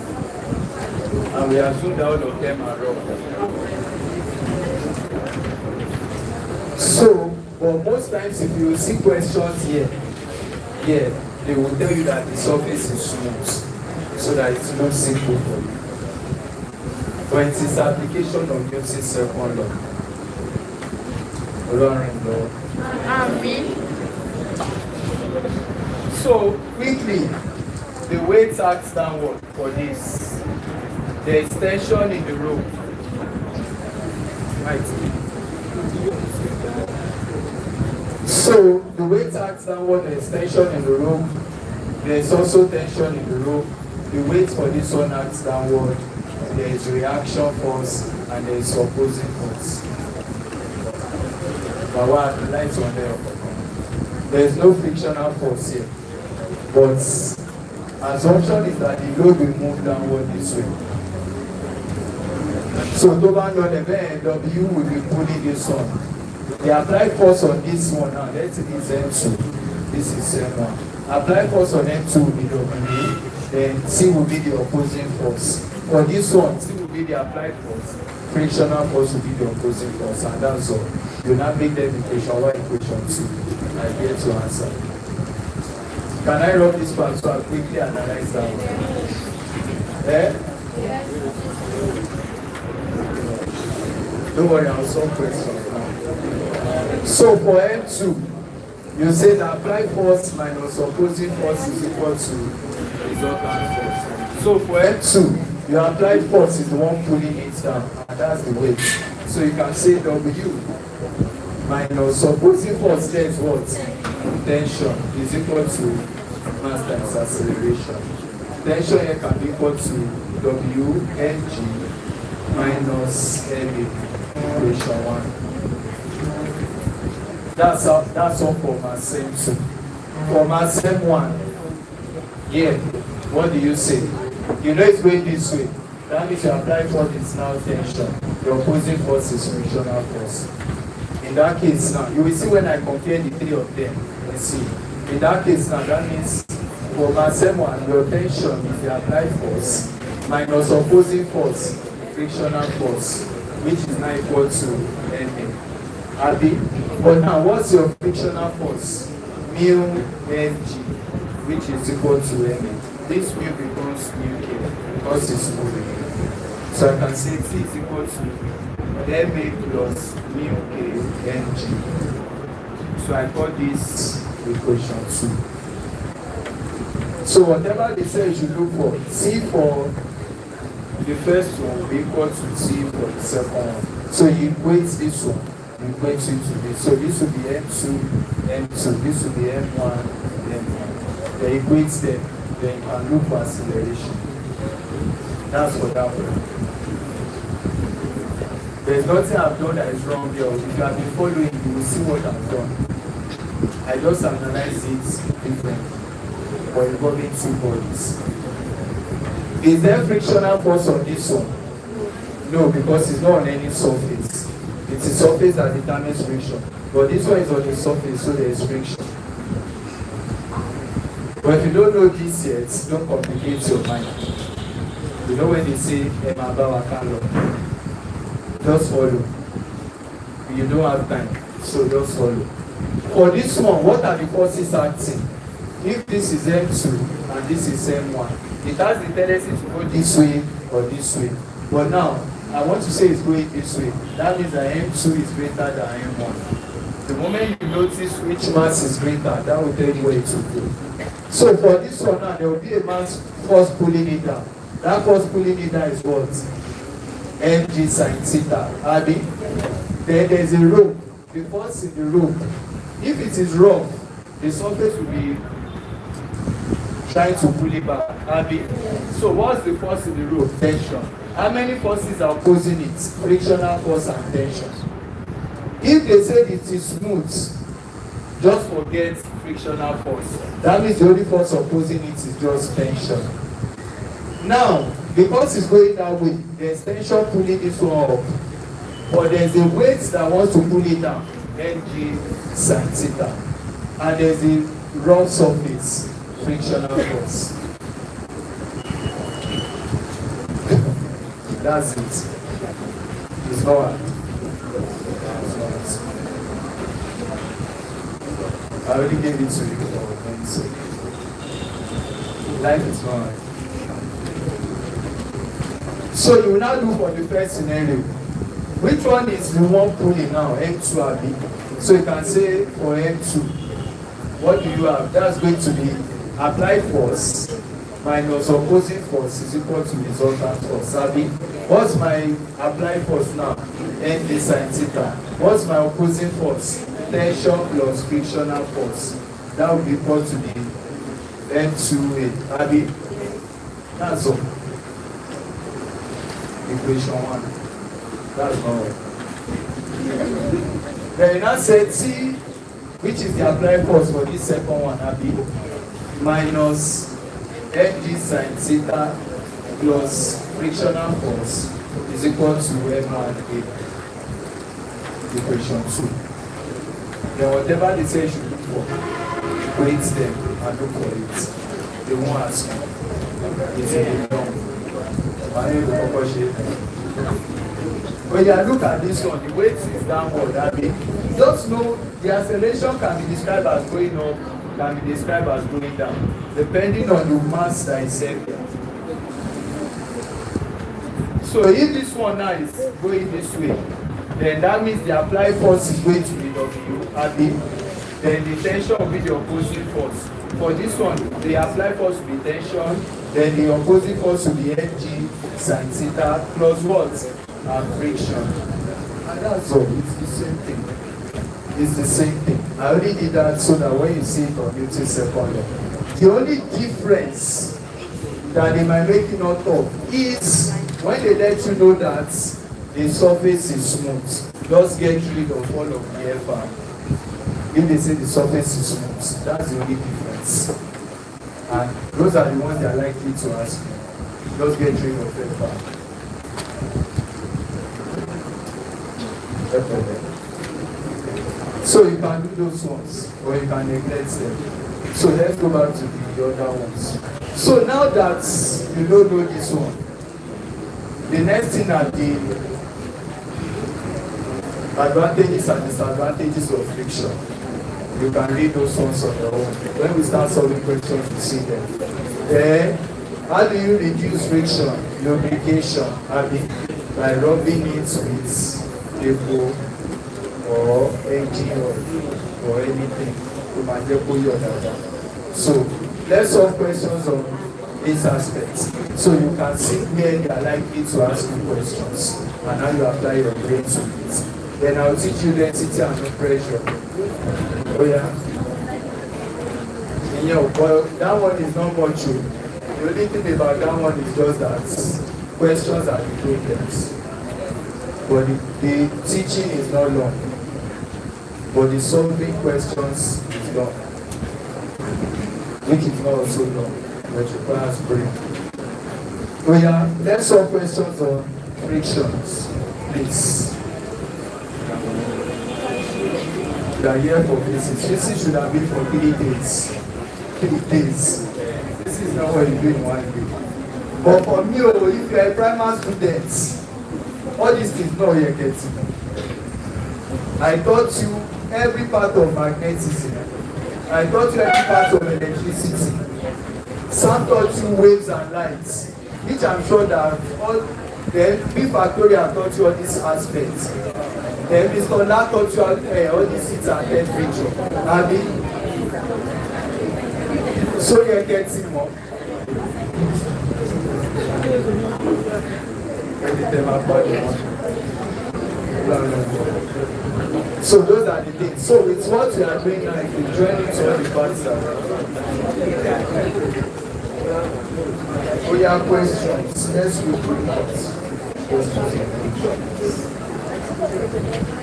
[SPEAKER 3] And we assume that all of them are wrong. So, but most times if you see questions here, they will tell you that the surface is smooth, so that it's not simple for you. But it is application of using second law. Learning law. So quickly, the weight acts downward for this. There is tension in the rope. Right. So the weight acts downward, there is tension in the rope. There is also tension in the rope. The weight for this one acts downward. There is reaction force and there is opposing force. But what the lights on there? There is no frictional force here. But assumption is that the load will move downward this way. So Toban on the bend, W will be pulling this on. The applied force on this one now, let's say this M2, this is M1. Applied force on M2 will be W, then C will be the opposing force. For this one, C will be the applied force, frictional force will be the opposing force, and that's all. You now make them equation 1, equation 2. I get to answer. Can I run this part so I'll quickly analyze that one? Yes. Don't worry, I'll solve questions now. So for M2, you say the applied force minus opposing force is equal to resultant force. So for M2, your applied force is the one pulling it down, and that's the weight. So you can say W minus opposing force there is what? Tension is equal to mass times acceleration. Tension here can be equal to W mg minus MA. Equation 1. That's all for mass M2. For mass M1, yeah, what do you say? You know it's going this way. That means your applied force is now tension. The opposing force is frictional force. In that case now, you will see when I compare the three of them, you see. In that case now, that means For Marcel one, your tension is the applied force minus opposing force, frictional force, which is now equal to Ma. Abi? But now, what's your frictional force? Mu Mg, which is equal to Ma. This mu becomes mu K because it's moving. So I can say T is equal to Ma plus mu K Mg. So I call this equation 2. So whatever they say you should look for, T for the first one will be equal to T for the second one. So you equate this one, you equate it to this. So this will be M2, M2, this will be M1, M1. Then equate them, then you can look for acceleration. That's what that one. There's nothing I've done that is wrong here. If you have been following, you will see what I've done. I just analyze it differently. For involving two bodies. Is there frictional force on this one? No, because it's not on any surface. It's a surface that determines friction. But this one is on the surface, so there is friction. But if you don't know this yet, don't complicate your mind. You know when they say Emma Bawakalo, just follow. You don't have time, so just follow. For this one, what are the forces acting? If this is M2 and this is M1, it has the tendency to go this way or this way. But now, I want to say it's going this way. That means that M2 is greater than M1. The moment you notice which mass is greater, that will tell you where it will go. So for this one now, there will be a mass force pulling it down. That force pulling it down is what? Mg sin theta. Abi? Then there's a rope. The force in the rope. If it is rough, the surface will be trying to pull it back. Abi? So what's the force in the rope? Tension. How many forces are opposing it? Frictional force and tension. If they say it is smooth, just forget frictional force. That means the only force opposing it is just tension. Now, because it's going that way, there's tension pulling this one up. But there's a weight that wants to pull it down. Mg sin theta. And there's a rough surface. Frictional force. That's it. It's not hard. I already gave it to you. Life is not hard. So you will now look for the first scenario. Which one is the one pulling now? M2 Abi. So you can say for M2, what do you have? That's going to be applied force minus opposing force is equal to resultant force. Abi, what's my applied force now? Mg sin theta. What's my opposing force? Tension plus frictional force. That will be equal to the M2A. Abi, that's all. Equation 1. That's all. Then you now say T, which is the applied force for this second one, Abi, minus Mg sin theta plus frictional force is equal to M1A. Equation 2. Then whatever they say you should look for, equate them and look for it. They won't ask you. It's in the long. When you look at this one, the weight is downward. I mean, just know the acceleration can be described as going up, can be described as going down, depending on the mass that is there. So if this one now is going this way, then that means the applied force is going to be W, then the tension will be the opposing force. For this one, the applied force will be tension, then the opposing force will be Mg sin theta plus what? And friction. And that's all. It's the same thing. It's the same thing. I only did that so that when you see it on Newton's second law. The only difference that they might make you not of is when they let you know that the surface is smooth. Just get rid of all of the Fr. If they say the surface is smooth, that's the only difference. And those are the ones they are likely to ask you. Just get rid of Fr. So you can do those ones, or you can neglect them. So let's go back to the other ones. So now that you don't know this one, the next thing are the advantages and disadvantages of friction. You can read those ones on your own. When we start solving questions, you see them. Then, how do you reduce friction? Lubrication, by rubbing it with paper or engine oil or anything. So, let's solve questions on this aspect. So you can see where they are likely to ask you questions and how you apply your brain to it. Then I'll teach you density and no pressure. Oh yeah. But that one is not much true. The only thing about that one is just that questions are the problems. But the teaching is not long. But the solving questions is long. Which is not also long, but requires brain. Oh yeah, let's solve questions on frictions, please. We are here for physics. Physics should have been for 3 days. 3 days. This is not what you do in 1 day. But for me, if you are a primary student, all these things not you're getting. I taught you every part of magnetism. I taught you every part of electricity. Sam taught you waves and lights, which I'm sure that all the B factorial taught you all these aspects. Then Mr. La taught you all these heat and temperature. Abi, so you're getting more. So those are the things. So with what we are doing now, if you join into all the parts we have questions. Let's look at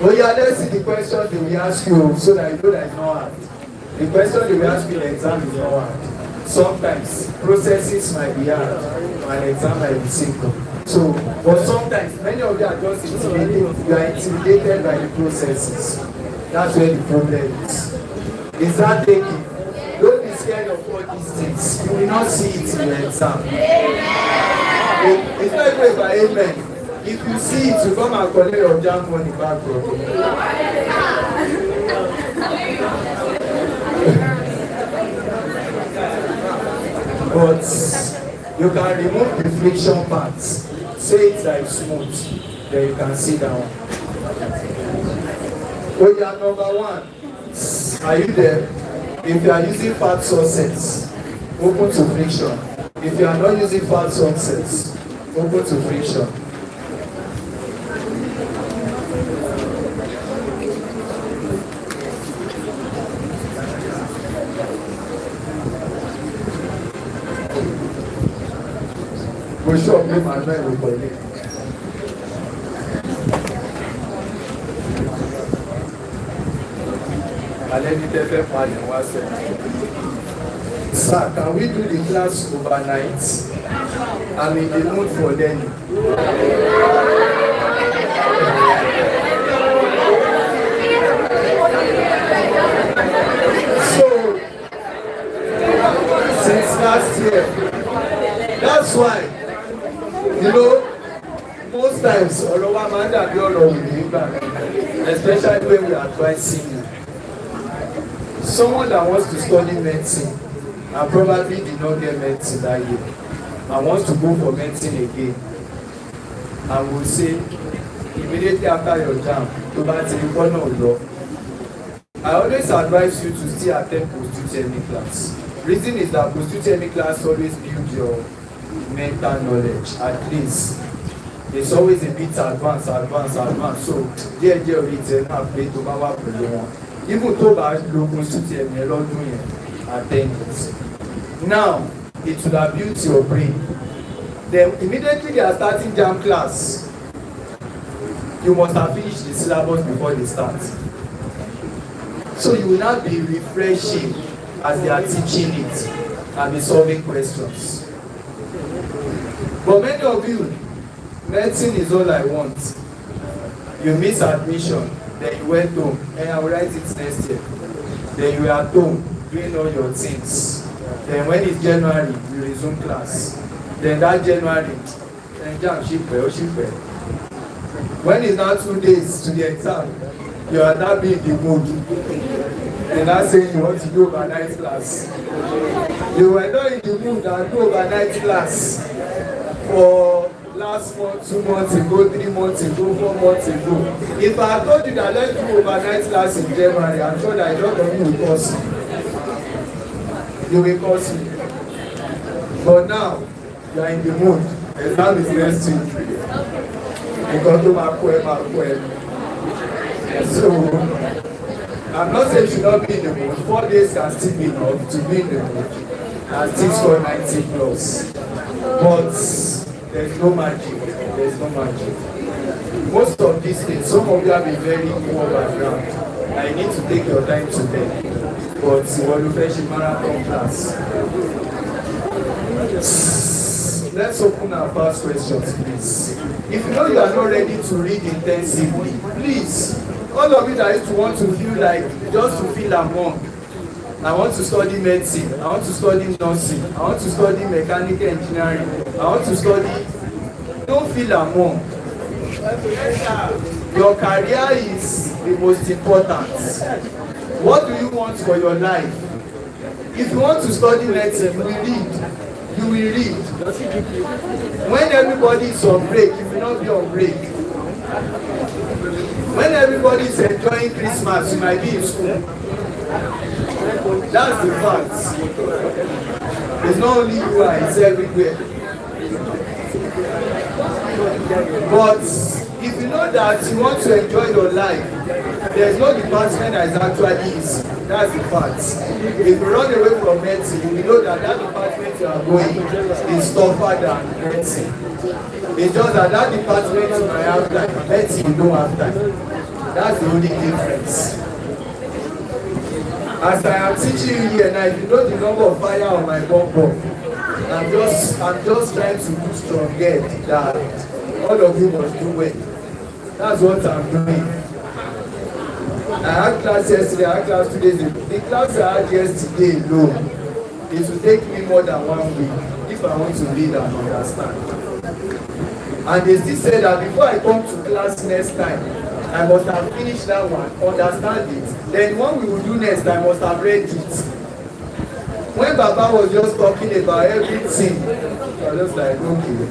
[SPEAKER 3] oh yeah, let's see the questions they will ask you so that you know that it's not hard. The question they will ask you in the exam is not hard. Sometimes processes might be hard and exam might be simple. So, but sometimes many of you are just intimidated. You are intimidated by the processes. That's where the problem is. Is that taking? Don't be scared of all these things. You will not see it in your exam. It's not great by amen. If you see it, you come and collect your jam money back from me. But you can remove the friction parts. Say it's like smooth. Then you can sit down. Oh yeah, number 1. Are you there? If you are using fat sources, open to friction. If you are not using fat sources, open to friction. For sure, me my mind will collect. Sir, can we do the class overnight? I'm in the mood for learning. So, since last year, that's why, you know, most times, especially when we are advancing you. Someone that wants to study medicine and probably did not get medicine that year and wants to go for medicine again, and will say immediately after your jam, to buy law. I always advise you to still attend post-UTME class. Reason is that post-UTME class always build your mental knowledge. At least it's always a bit advanced. So there it's enough play to power one. Even though bad local student attend it. Now it will have built your brain. Then immediately they are starting jam class. You must have finished the syllabus before they start. So you will not be refreshing as they are teaching it and be solving questions. But many of you, medicine is all I want. You miss admission, then you went home, and I will write it next year. Then you are at home, doing all your things. Then when it's January, you resume class. Then that January, exam ship. When it's now 2 days to the exam, you are now being in the mood. You're not saying you want to do overnight class. You were not in the mood and do overnight class for last month, 2 months ago, 3 months ago, 4 months ago. If I had told you that let's do overnight class in January, I'm sure that a lot of you will curse me. You will curse me. But now, you are in the mood. Exam is next week. You got to my poem. So, I'm not saying you should not be in the mood. 4 days can still be enough to be in the mood. And still score 90 plus. But there's no magic. There's no magic. Most of these things, some of you have a very poor background. I need to take your time to them. But you want to finish marathon class. Let's open our first questions, please. If you know you are not ready to read intensively, please, all of you that used to want to feel like, just to feel among, I want to study medicine, I want to study nursing, I want to study mechanical engineering, I want to study, don't feel among. Your career is the most important. What do you want for your life? If you want to study medicine, you will read. You will read. When everybody is on break, you will not be on break. When everybody is enjoying Christmas, you might be in school. That's the fact. It's not only you, it's everywhere. But if you know that you want to enjoy your life, there's no department that is actually easy. That's the fact. If you run away from medicine, you know that that department you are going is tougher than medicine. It's just that that department you might have time, medicine you don't have time. That's the only difference. As I am teaching you here now, if you know the number of fire on my bumper, I'm just trying to do strong head that all of you must do well. That's what I'm doing. I had class yesterday, I had class 2 days ago. The class I had yesterday alone, it will take me more than 1 week if I want to read and understand. And they still say that before I come to class next time, I must have finished that one, understand it. Then what we will do next, I must have read it. When Baba was just talking about everything, I was just like, okay.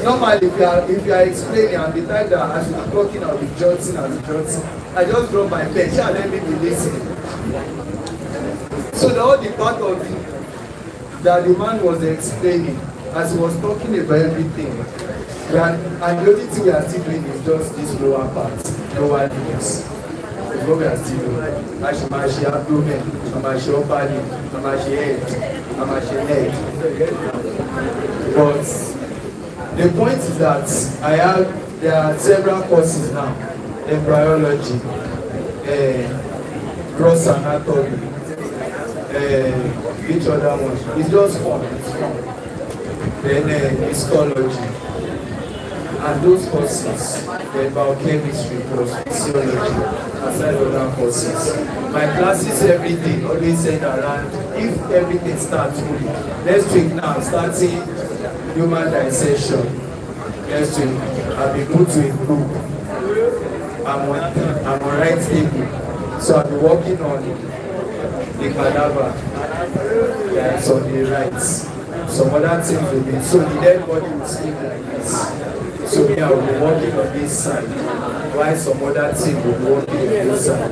[SPEAKER 3] Normally, if you are explaining, and the time that I should be talking, I'll be jotting. I just drop my pen, shall let me be listening. So all the part of it that the man was explaining, as he was talking about everything, and the only thing we are still doing is just this lower part, lower limbs. It's what we are still doing. Mashi abdomen, mashi upper limb, mashi head, mashi neck. But the point is that there are several courses now. Embryology, gross anatomy, which other one? It's just fun. Then histology. And those courses, the biochemistry, physiology, aside other courses. My classes every day always send around, if everything starts fully. Next week now, starting human dissection. Next week, I'll be put to improve. I'm on right table. So I'll be working on the cadaver. That's on the right. Some other things will be, so the dead body will sleep like this. So me, I will be working on this side, while some other team will be working on this side.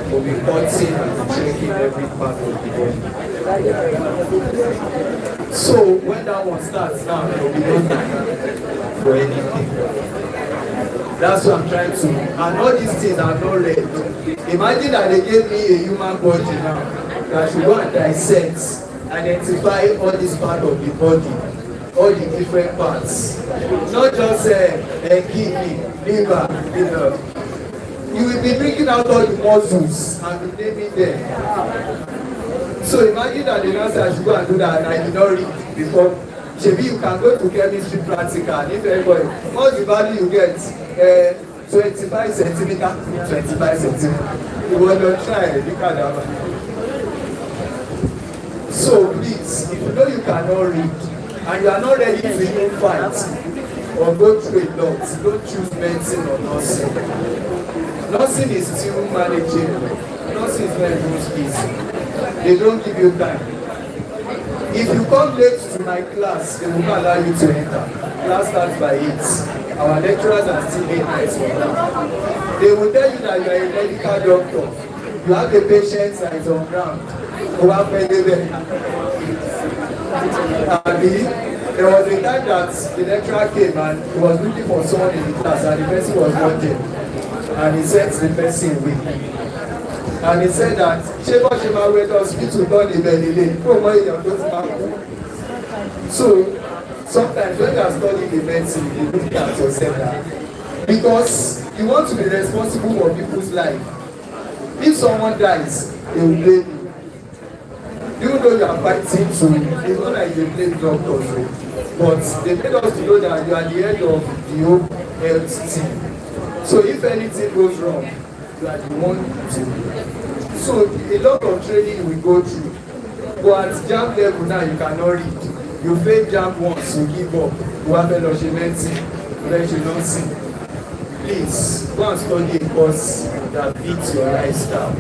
[SPEAKER 3] We'll be cutting and checking every part of the body. So when that one starts now, there will be no time for anything. That's what I'm trying to. And all these things are not read. Imagine that they gave me a human body now that should go and dissect, identify all this part of the body. All the different parts, not just kidney, liver, You will be bringing out all the muscles and be naming them. So imagine that the nurse should go and do that, and I did not read before. Maybe you can go to chemistry practical, and if everybody, what's the value you get? 25 centimeter, 25 centimeter. You will not try, look at that one. So please, if you know you cannot read and you are not ready to even fight or go through a lot, don't choose medicine or nursing. Nursing is still manageable. Nursing is very easy. They don't give you time. If you come late to my class, they will not allow you to enter. Class starts by 8. Our lecturers are still being nice for that. They will tell you that you are a medical doctor. You have a patient that is on ground. There was a time that the lecturer came and he was looking for someone in the class and the person was not there. And he sent the person away. And he said that Sheba went to hospital done in Vernier. So sometimes when you are studying the medicine, you look at yourself now. Because you want to be responsible for people's life. If someone dies, they will blame you. Even though you are fighting to, it's not like they blame doctors, but they made us to know that you are the head of the whole health team. So if anything goes wrong, you are the one to. So a lot of training we go through. But at JAMB level now, you cannot read. You fail JAMB once, you give up. You have fellowship medicine, you don't see. Please, go and study a course that fits your lifestyle.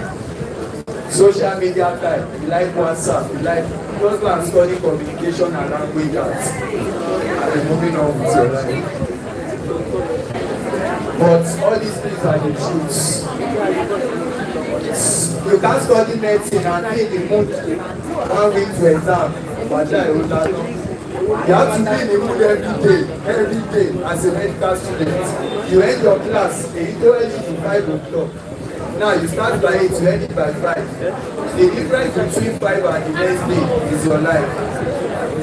[SPEAKER 3] Social media type, you like WhatsApp, you like, just go and study communication and language arts. And then moving on with your life. But all these things are the truths. You can't study medicine and be in the mood 1 week to exam. But you have to be in the mood every day as a medical student. You end your class, they tell you to 5 o'clock. Now you start by 8, you end it by 5. The difference between 5 and the next day is your life.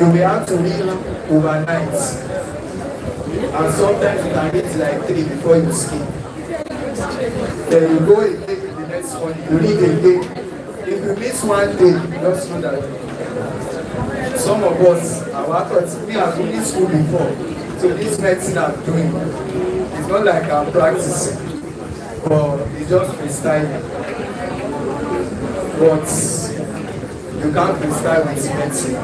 [SPEAKER 3] You will have to read overnight. And sometimes you can read like 3 before you sleep. Then you go again the next morning, you read again. If you miss 1 day, just know that some of us, our efforts, me have been in school before. So this medicine I'm doing, it's not like I'm practicing, but it's just freestyling. But you can't freestyle with medicine.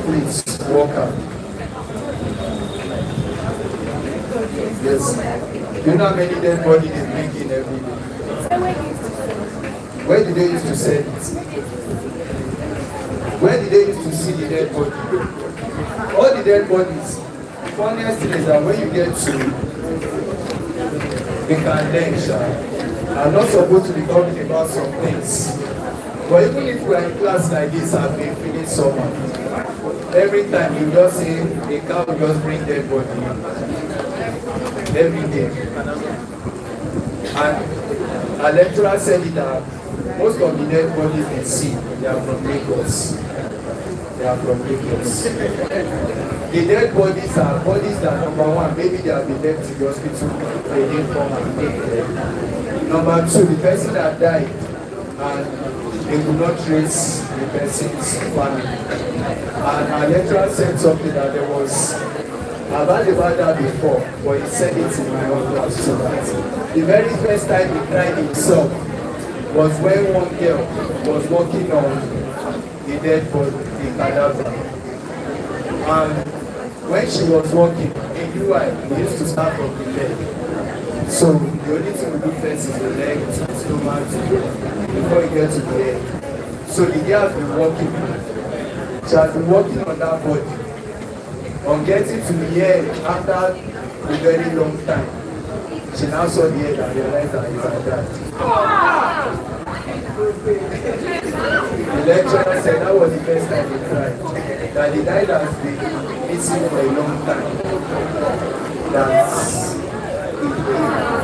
[SPEAKER 3] Please, walk out. Yes. You know how many dead bodies they bring in every day? Where did they used to sell it? Where did they used to see the dead body? All the dead bodies. The funniest thing is that when you get to the convention, I'm not supposed to be talking about some things. But even if we're in class like this, I've been feeling someone. Every time you just say a cow will just bring dead body. Every day. And a lecturer said it that most of the dead bodies they see, they are from Lagos. They are from Lagos. The dead bodies are bodies that, number one, maybe they have been left in the hospital, they didn't come and take them. Number two, the person that died, and they could not trace the person's family. And our lecturer said something that there was, I've heard about that before, but he said it in my own class so that the very first time he tried himself was when one girl was working on the dead body, the caliper. And when she was working, in UI, we used to start from the leg. So the only thing we do first is the leg, to the stomach, before you get to the head. So the girl has been working. She has been working on that body. On getting to the head after a very long time, she now saw the head and realized that it's like that. The lecturer said that was the first time he cried. That the guy that has been missing for a long time. That's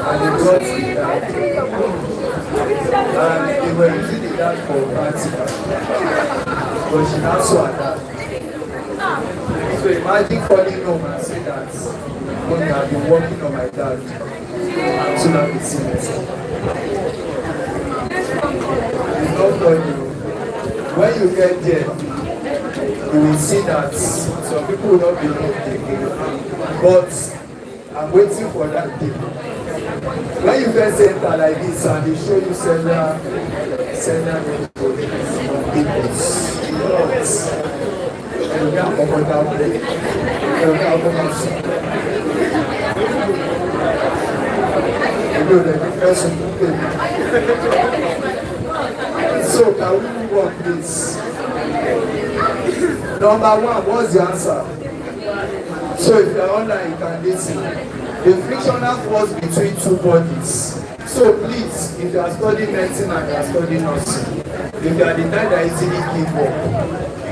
[SPEAKER 3] and they brought the dad. And they were using the dad for practical. But she now saw her dad. So imagine calling home and say that when you have been working on my dad, so now it's in it. It's not funny. When you get there, you will see that some people will not believe again. But I'm waiting for that day. When you first enter like this and they show you several people, So can we move on, please? Number one, what's the answer? So if you're online, you can listen. The frictional force between two bodies. So please, if you are studying medicine and you are studying nursing, if you are the type that easily give up,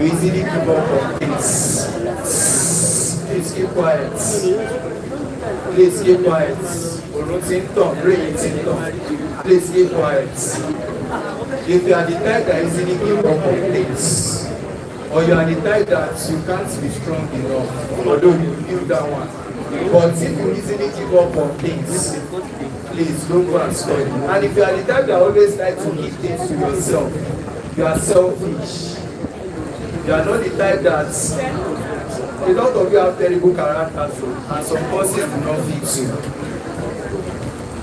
[SPEAKER 3] you easily give up on things. Please keep quiet. Please keep quiet. Please keep quiet. If you are the type that easily give up on things, or you are the type that you can't be strong enough, although you feel that one. But if you easily give up on things, please don't go and study. And if you are the type that always like to keep things to yourself, you are selfish. You are not the type that a lot of you have terrible characters and some courses do not fit you.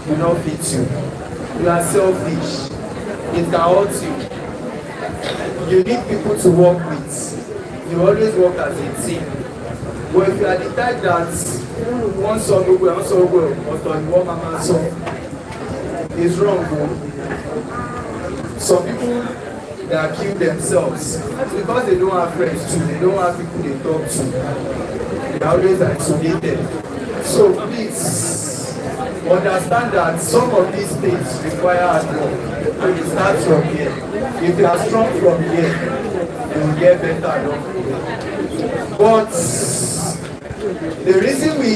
[SPEAKER 3] Do not fit you. You are selfish. It can hurt you. You need people to work with. You always work as a team. But if you are the type that one song go well, but on one mama song, it's wrong. Some people that kill themselves because they don't have friends too. They don't have people they talk to. They are always isolated. So please understand that some of these things require hard work. And you start from here. If you are strong from here, you will get better. But the reason we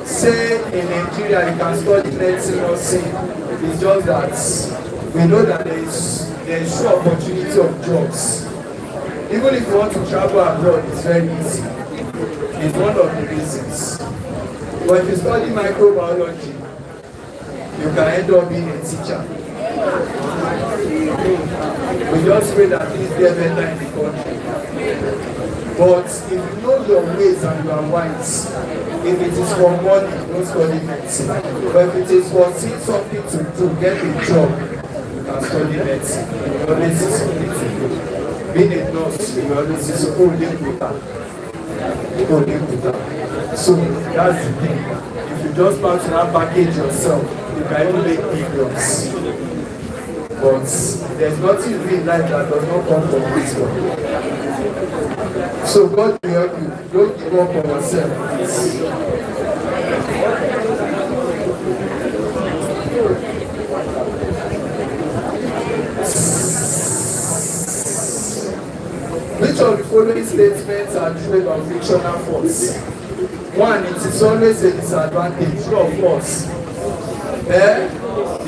[SPEAKER 3] say in Nigeria you can study medicine or sing is just that we know that there is sure opportunity of jobs. Even if you want to travel abroad, it's very easy. It's one of the reasons. But if you study microbiology, you can end up being a teacher. We just pray that things get better in the country. But if you know your ways and you are wise, if it is for money, don't study medicine. But if it is for seeing something to get a job, you can study medicine. You always see something to do. Being a nurse, you always see something to do. So that's the thing. If you just want to now package yourself, you can even make billions. But there's nothing in real life that does not come from wisdom. So God will help you. Don't give up on yourself, please. Which of the following statements are true about frictional force? One, it is always a disadvantage. True or false?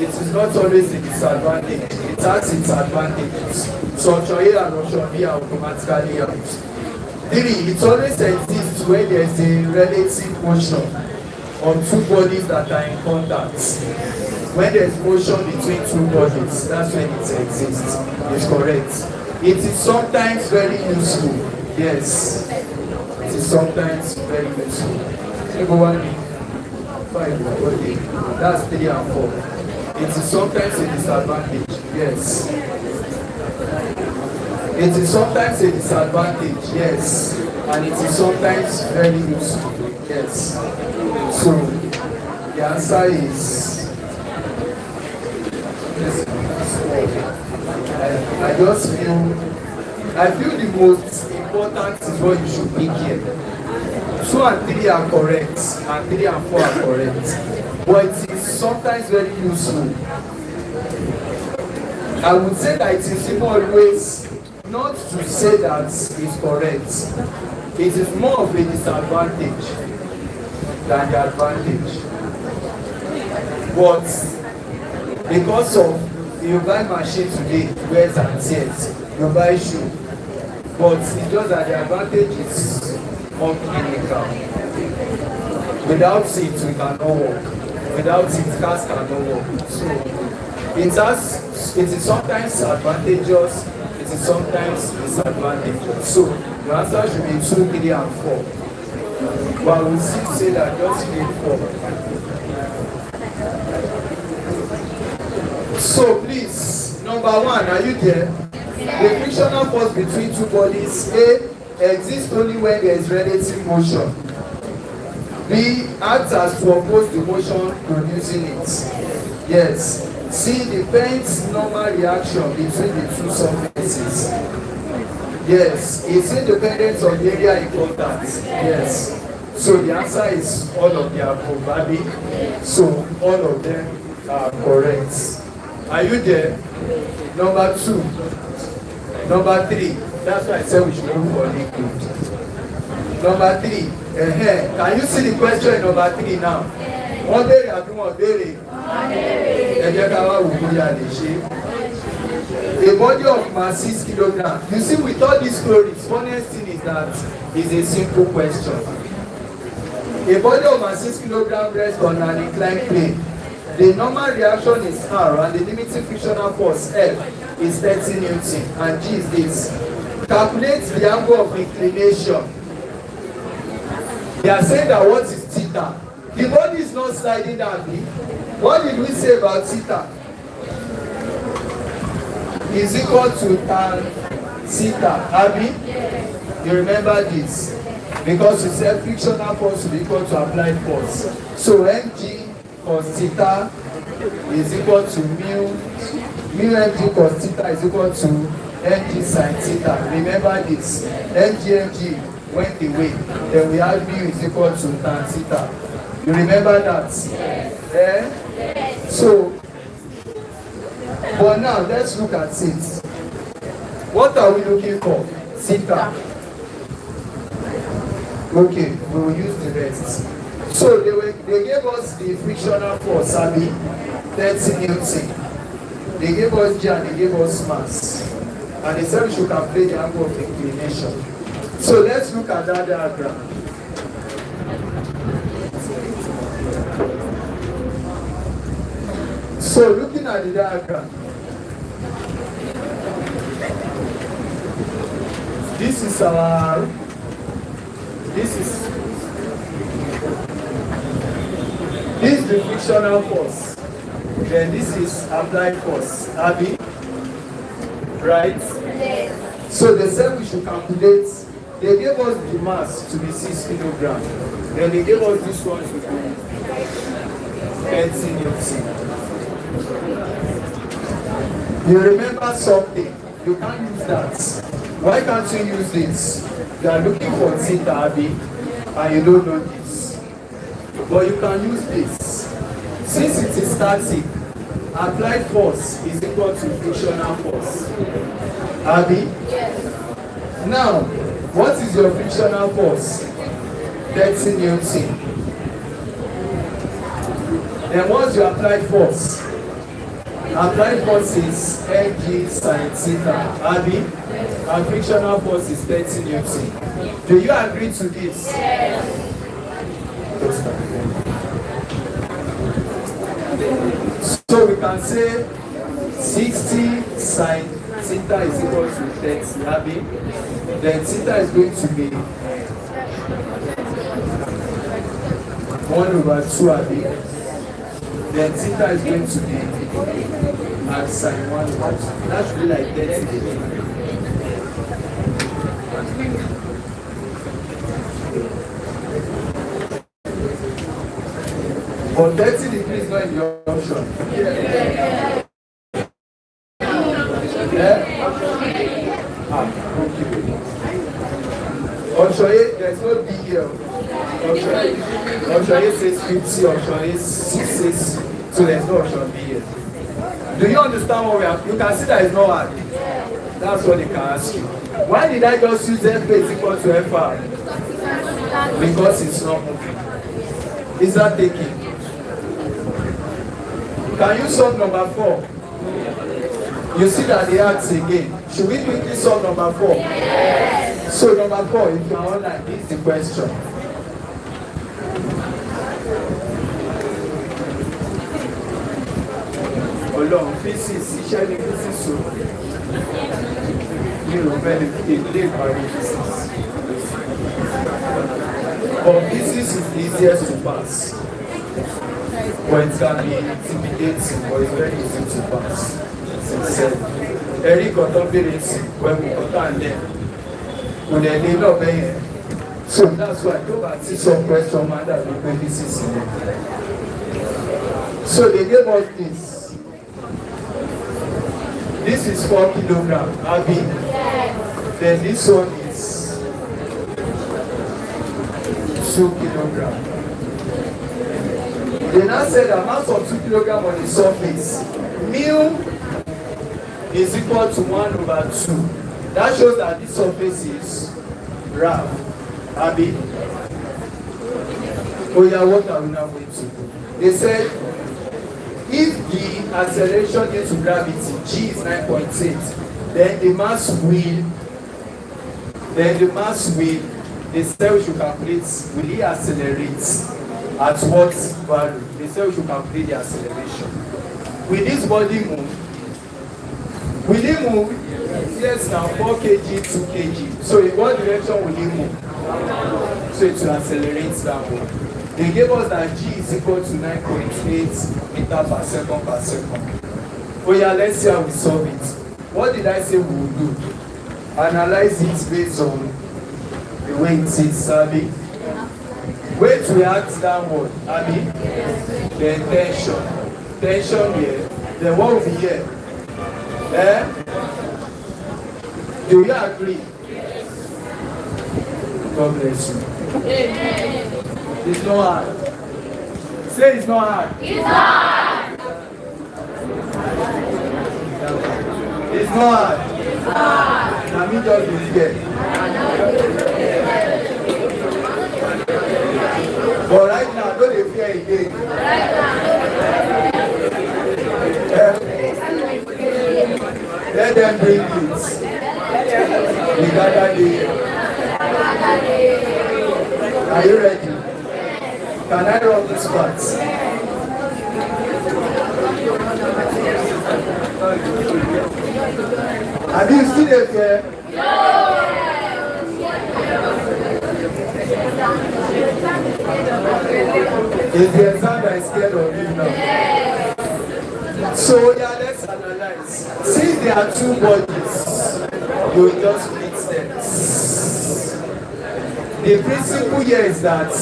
[SPEAKER 3] It is not always a disadvantage. It has its advantages. So option A and option B are automatically out. 3, it always exists when there is a relative motion on two bodies that are in contact. When there is motion between two bodies, that's when it exists. It's correct. It is sometimes very useful. Yes. It is sometimes very useful. Number 1, 5, okay. That's 3 and 4. It is sometimes a disadvantage. Yes. It is sometimes a disadvantage. Yes. And it is sometimes very useful. Yes. So the answer is I feel the most important is what you should pick here. 2 and 3 are correct, and 3 and 4 are correct. But it is sometimes very useful. I would say that it is even always not to say that it's correct. It is more of a disadvantage than the advantage. But because of you buy machine today, wears and tears, you buy shoe. But it's just that the advantage is more clinical. Without it, we cannot work. Without it, cars cannot work. So it is sometimes advantageous, it is sometimes disadvantageous. So the answer should be 2, 3, and 4. But we still say that just read 4. So please, number 1, are you there? The frictional force between two bodies, A, exists only when there is relative motion. B, acts as to oppose the motion producing it. Yes. C, depends normal reaction between the two surfaces. Yes. It's independent of the area in contact. Yes. So the answer is all of the above, Abby. So all of them are correct. Are you there? Number 2. Number 3. That's why I said we should look for liquid. Number 3. Can you see the question in number 3 now? Wọ́n béèrè àbí wọ́n béèrè? Ẹ jẹ́ ká wá wò bóyá lè ṣe. A body of mass 6 kilograms. You see, with all these stories, funniest thing is that it's a simple question. A body of mass 6 kilograms rests on an inclined plane. The normal reaction is R and the limiting frictional force F is 30 Newton. And G is this. Calculate the angle of inclination. They are saying that what is theta? The body is not sliding down. What did we say about theta? Is equal to tan theta. Abby, you remember this? Because we said frictional force will be equal to applied force. So mg cos theta is equal to mu mg cos theta is equal to mg sin theta. Remember this. mg went away. Then we have mu is equal to tan theta. You remember that? Yes. So, but now let's look at it. What are we looking for? Theta. Okay, we will use the rest. So they gave us the frictional force, Abby, 30 Newton. They gave us G and they gave us mass. And they said we should calculate the angle of inclination. So let's look at that diagram. So looking at the diagram, this is the frictional force. Then this is applied force. Abby, right? Yes. So they said we should calculate. They gave us the mass to be 6 kilograms. Then they gave us this one to be 30 Newton. You remember something? You can't use that. Why can't you use this? You are looking for theta, Abby, and you don't know this. But you can use this. Since it is static, applied force is equal to frictional force. Abby? Yes. Now, what is your frictional force? 30 Newton. Then what's your applied force? Applied force is mg sin theta. Abby? And frictional force is 30 Newton. Do you agree to this? Yes. So we can say 60 sin theta is equal to 30. Abby? Then theta is going to be 1/2. Abby? Then theta is going to be at sin 1/2. That should be like 30 degrees. But 30 degrees is not in your option. Yeah. Okay. Option A, there's no B here. Option A says 50, option A 6 says, so there's no option B here. Do you understand what we have? You can see that it's not hard. That's what they can ask you. Why did I just use F is equal to FR? Because it's not moving. Is that taking? Can you solve number 4? You see that they ask again. Should we quickly solve number 4? Yes. So number 4, if you are online, this is the question. Ọlọ́run physics, iṣẹ́ ní physics o. Mi ò fẹ́ lè parí physics. But physics is the easiest to pass. But it can be intimidating, but it's very easy to pass. Eric Otombirisi, when we got there, when they did not pay. So that's why I go back to some question man that we pay this. So they gave us this. This is 4 kilograms, Abby. Then this one is 2 kilograms. They now said the amount of 2 kilograms on the surface, mu is equal to 1/2. That shows that this surface is rough. Abby. Oh yeah, what are we now going to do? They said if the acceleration due to gravity G is 9.8, then the mass will, they said we should calculate, will it accelerate at what value? They said we should calculate the acceleration. Will this body move? Will it move? Yes, now 4 kg, 2 kg. So in what direction will it move? So it will accelerate downward. They gave us that G is equal to 9.8 meters per second. Oh yeah, let's see how we solve it. What did I say we will do? Analyze it based on the way it is, Abby. Weight reacts downward, Abby. Then tension. Tension here. Then what will be here? Do you agree? God bless you. It's not hard. Say it's not hard.
[SPEAKER 4] It's hard.
[SPEAKER 3] It's not hard.
[SPEAKER 4] It's hard.
[SPEAKER 3] Now me just be scared. But right now, don't dey fear again. Let them bring it. We gather there. Are you ready? Can I run this part? Have you seen it here? Is the exam that is scared of you now? So yeah, let's analyze. Since there are two bodies, you will just split them. The principle here is that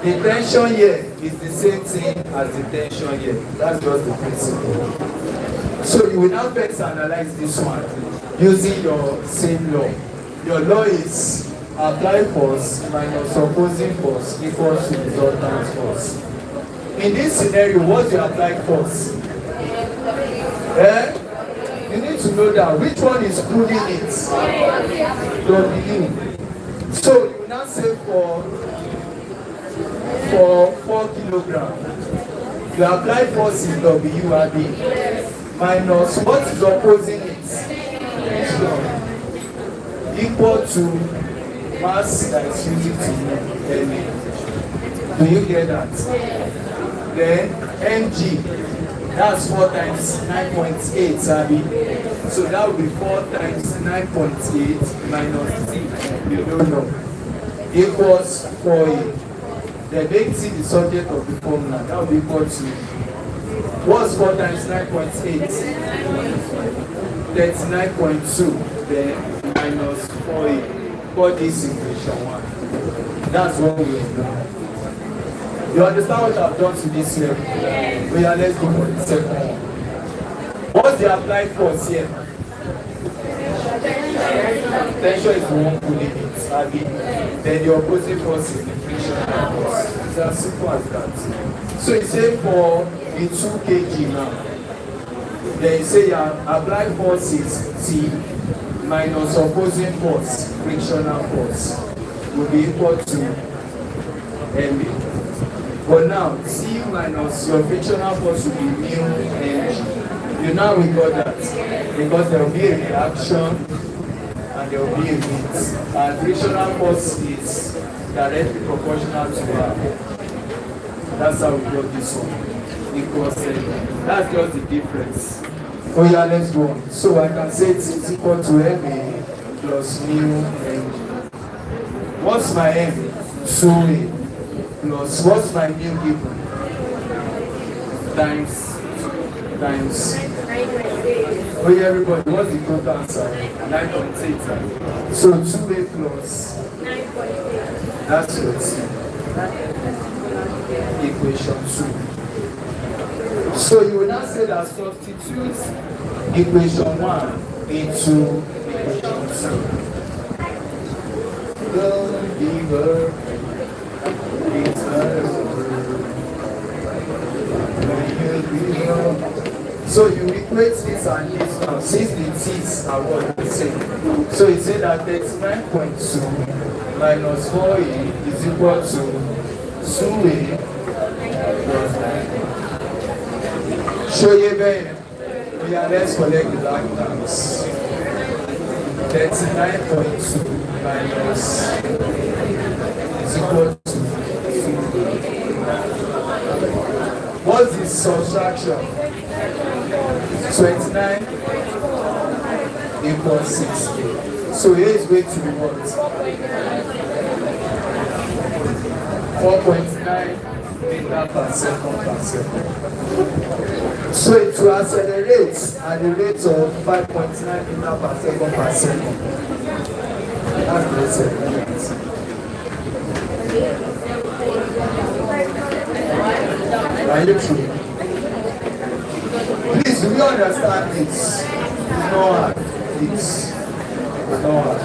[SPEAKER 3] the tension here is the same thing as the tension here. That's just the principle. So you will now first analyze this one using your same law. Your law is apply force minus opposing force equals to resultant force. In this scenario, what's your applied force? You need to know that which one is pulling it. W. So you now say for 4 kilograms, the applied force is WRB minus what is opposing it? Equal to mass that is using to move. Do you get that? Then mg, that's 4 times 9.8, Abby. So that will be 4 times 9.8 minus 3. You don't know. Equals 4. Then make C the subject of the formula. That will be equal to, what's 4 times 9.8? 39.2. Then minus 4. For this equation 1. That's what we have done. You understand what I've done to this level? Yeah, let's go for the second one. What's the applied force here? Tension is the one pulling it. Then the opposite force is the frictional force. It's as simple as that. So you say for the 2 kg now, then you say your applied force is T minus opposing force, frictional force, will be equal to MB. But now, T minus your frictional force will be mu mg. You know we got that because there will be a reaction and there will be a heat. And frictional force is directly proportional to that. That's how we got this one. Equals that's just the difference. Oh yeah, let's go on. So I can say it's equal to MA plus mu mg. What's my M? 2A plus what's my mu given? Times Oh yeah, everybody, what's the total answer? 9.8. So 2a plus. That's your T. Equation 2. So you will now say that substitute equation 1 into equation 2. Don't give up. It's so you equate this and this now, since the t's are what the same. So you say that 39.2 minus 4a is equal to 2a plus 9. Show you there. Let's collect the black terms. 39.2 minus is equal to 2. What's the subtraction? 29 equals 6. So here is going to be what? 4.9 meter per second. So it will accelerate at the rate of 5.9 meter per second. That's the acceleration. Are you true? Please, do you understand this? It's not hard. It's not hard.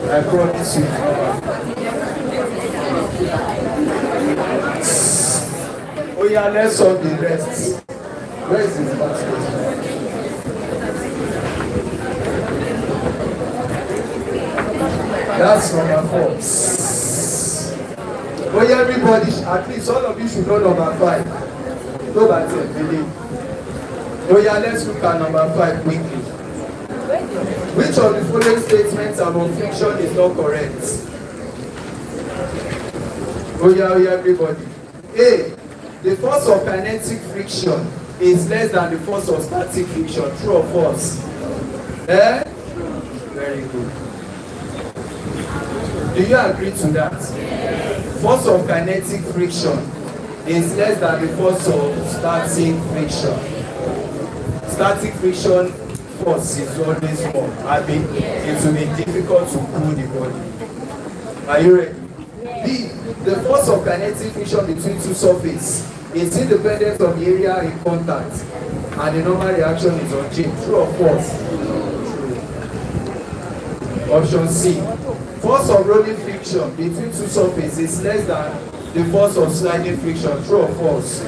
[SPEAKER 3] I promise you it's not hard. Oh yeah, let's solve the rest. Where is this basket? That's number 4. Oh yeah, everybody, at least all of you should know number 5. Go back to believe. Oh yeah, let's look at number 5 quickly. Which of the following statements about friction is not correct? Oh yeah, everybody. A. The force of kinetic friction is less than the force of static friction. True or false? Eh? Very good. Do you agree to that? Force of kinetic friction is less than the force of static friction. Static friction force is always more. I mean, it will be difficult to pull the body. Are you ready? B. The force of kinetic friction between two surfaces is independent of the area in contact, and the normal reaction is unchanged. True or false? True. Option C. Force of rolling friction between two surfaces is less than the force of sliding friction. True or false?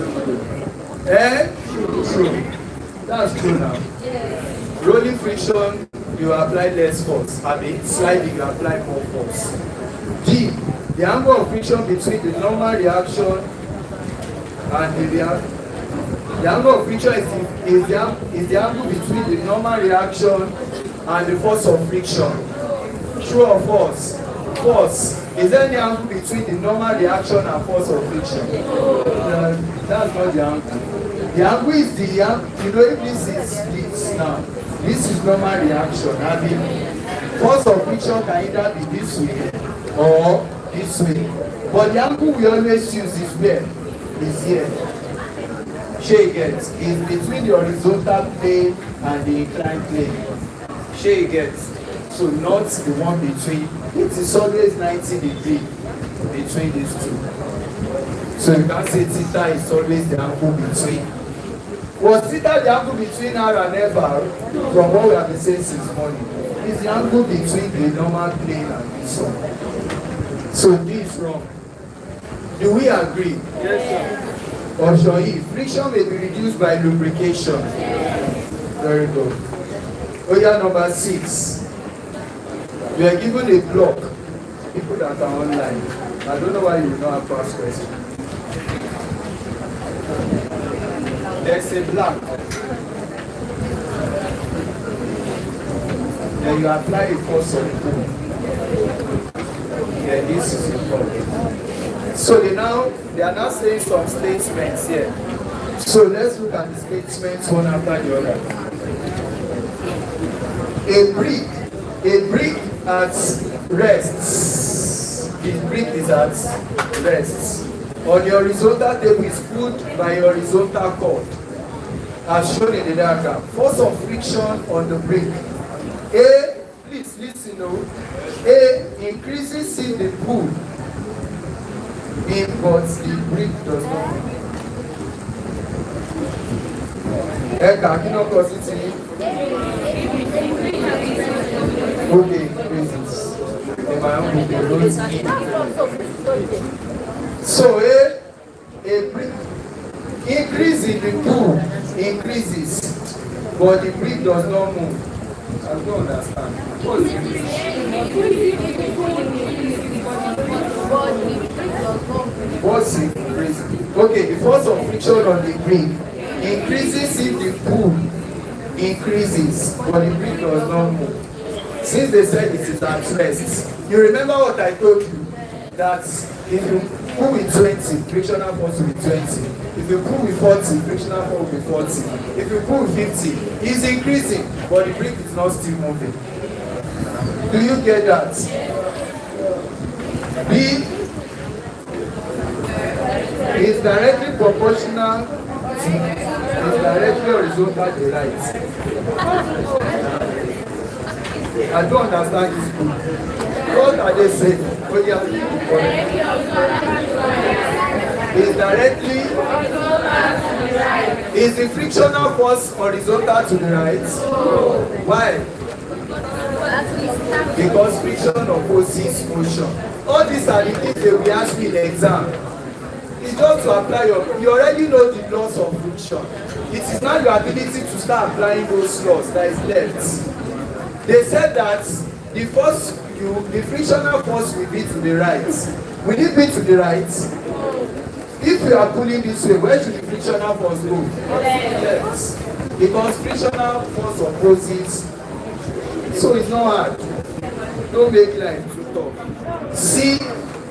[SPEAKER 3] Eh? True. That's true now. Rolling friction, you apply less force. I mean, sliding, you apply more force. D. The angle of friction between the normal reaction and the angle of friction is the angle between the normal reaction and the force of friction. True or false? False. Is there any angle between the normal reaction and force of friction? That's not the angle. The angle is the angle. You know, if this is this now, this is normal reaction. I mean, force of friction can either be this way or this way. But the angle we always use is where? Is here. Shey gets is between the horizontal plane and the inclined plane. Shey gets. So not the one between. It is always 90 degrees between these two. So you can say theta is always the angle between. Was theta the angle between R and FR from what we have been saying since morning? It's the angle between the normal plane and this one. So this is wrong. Do we agree? Yes, sir. Option E. Friction may be reduced by lubrication. Very good. Oh yeah, number 6. We are given a block. People that are online. I don't know why you don't have past question. There's a blank. Then you apply a force of pull. Yeah, this is important. So they are now saying some statements here. So let's look at the statements one after the other. A brick at rests. The brick is at rests. On the horizontal table is pulled by a horizontal cord. as shown in the diagram. Force of friction on the brick. A, please listen, no. A increases in the pull, in but the brick does not move. Eka, kí ló kọ sí ti? Okay, increases. In my own book, they wrote E. So a brick increase in the pool increases, but the brick does not move. I don't understand. What's increasing? Okay, the force of friction on the brick increases if the pool increases, but the brick does not move. Since they said it is at rest, you remember what I told you? That if you pull with 20, frictional force will be 20. If you pull with 40, frictional force will be 40. If you pull with 50, it's increasing, but the brick is not still moving. Do you get that? B is directly proportional to, is directly horizontal to right. I don't understand this book. What are they saying? Is directly, is the frictional force horizontal to the right? Why? Because friction opposes motion. All these are the things that we ask you in the exam. It's just to apply you already know the laws of friction. It is now your ability to start applying those laws that is left. They said that the force, the frictional force will be to the right. Will it be to the right? If you are pulling this way, where should the frictional force go? Left. Because frictional force opposes. So it's not hard. Don't make life too tough. C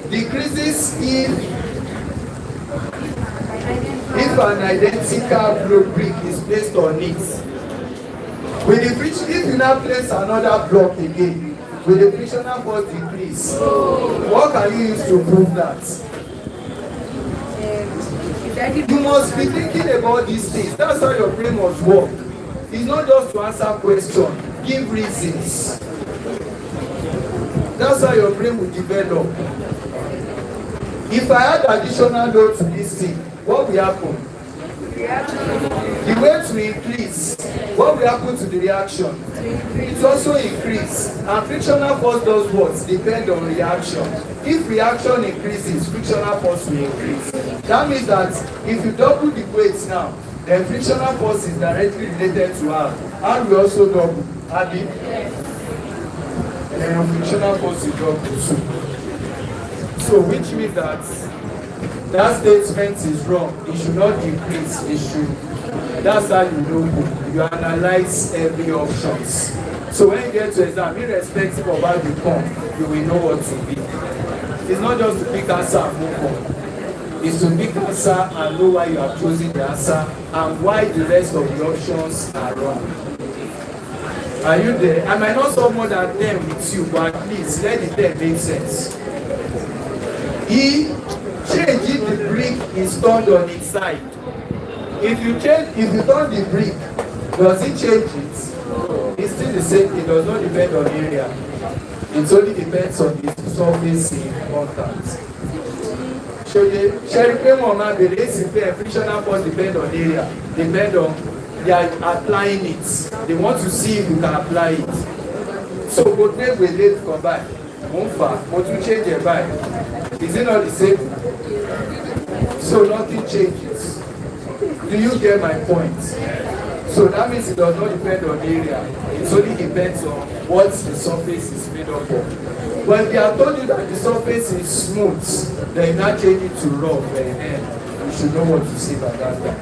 [SPEAKER 3] decreases if an identical block brick is placed on it. With the friction, if you now place another block again, will the frictional force decrease? What can you use to prove that? You must be thinking about these things. That's how your brain must work. It's not just to answer questions. Give reasons. That's how your brain will develop. If I add additional load to this thing, what will happen? The weight will increase. What will happen to the reaction? It also increase. And frictional force does what? Depend on reaction. If reaction increases, frictional force will increase. That means that if you double the weight now, then frictional force is directly related to R. R will also double. Abi? And frictional force will double too. So which means that that statement is wrong. It should not increase. It should. That's how you know. You analyze every options. So when you get to exam, irrespective of how you come, you will know what to pick. It's not just to pick answer and move on. It's to pick answer and know why you have chosen the answer and why the rest of the options are wrong. Are you there? I might not solve more than 10 with you, but at least let the 10 make sense. E, change if the brick is turned on its side. If you turn the brick, does it change it? It's still the same thing. It does not depend on area. It only depends on the surface in contact. So the Sherry Mama, the race frictional force depend on area. Depend on they are applying it. They want to see if you can apply it. So both men will let combine. One far, but you change your by. Is it not the same? So nothing changes. Do you get my point? So that means it does not depend on area. It only depends on what the surface is made up of. When they have told you that the surface is smooth, then you now change it to rough, and you should know what to say about that.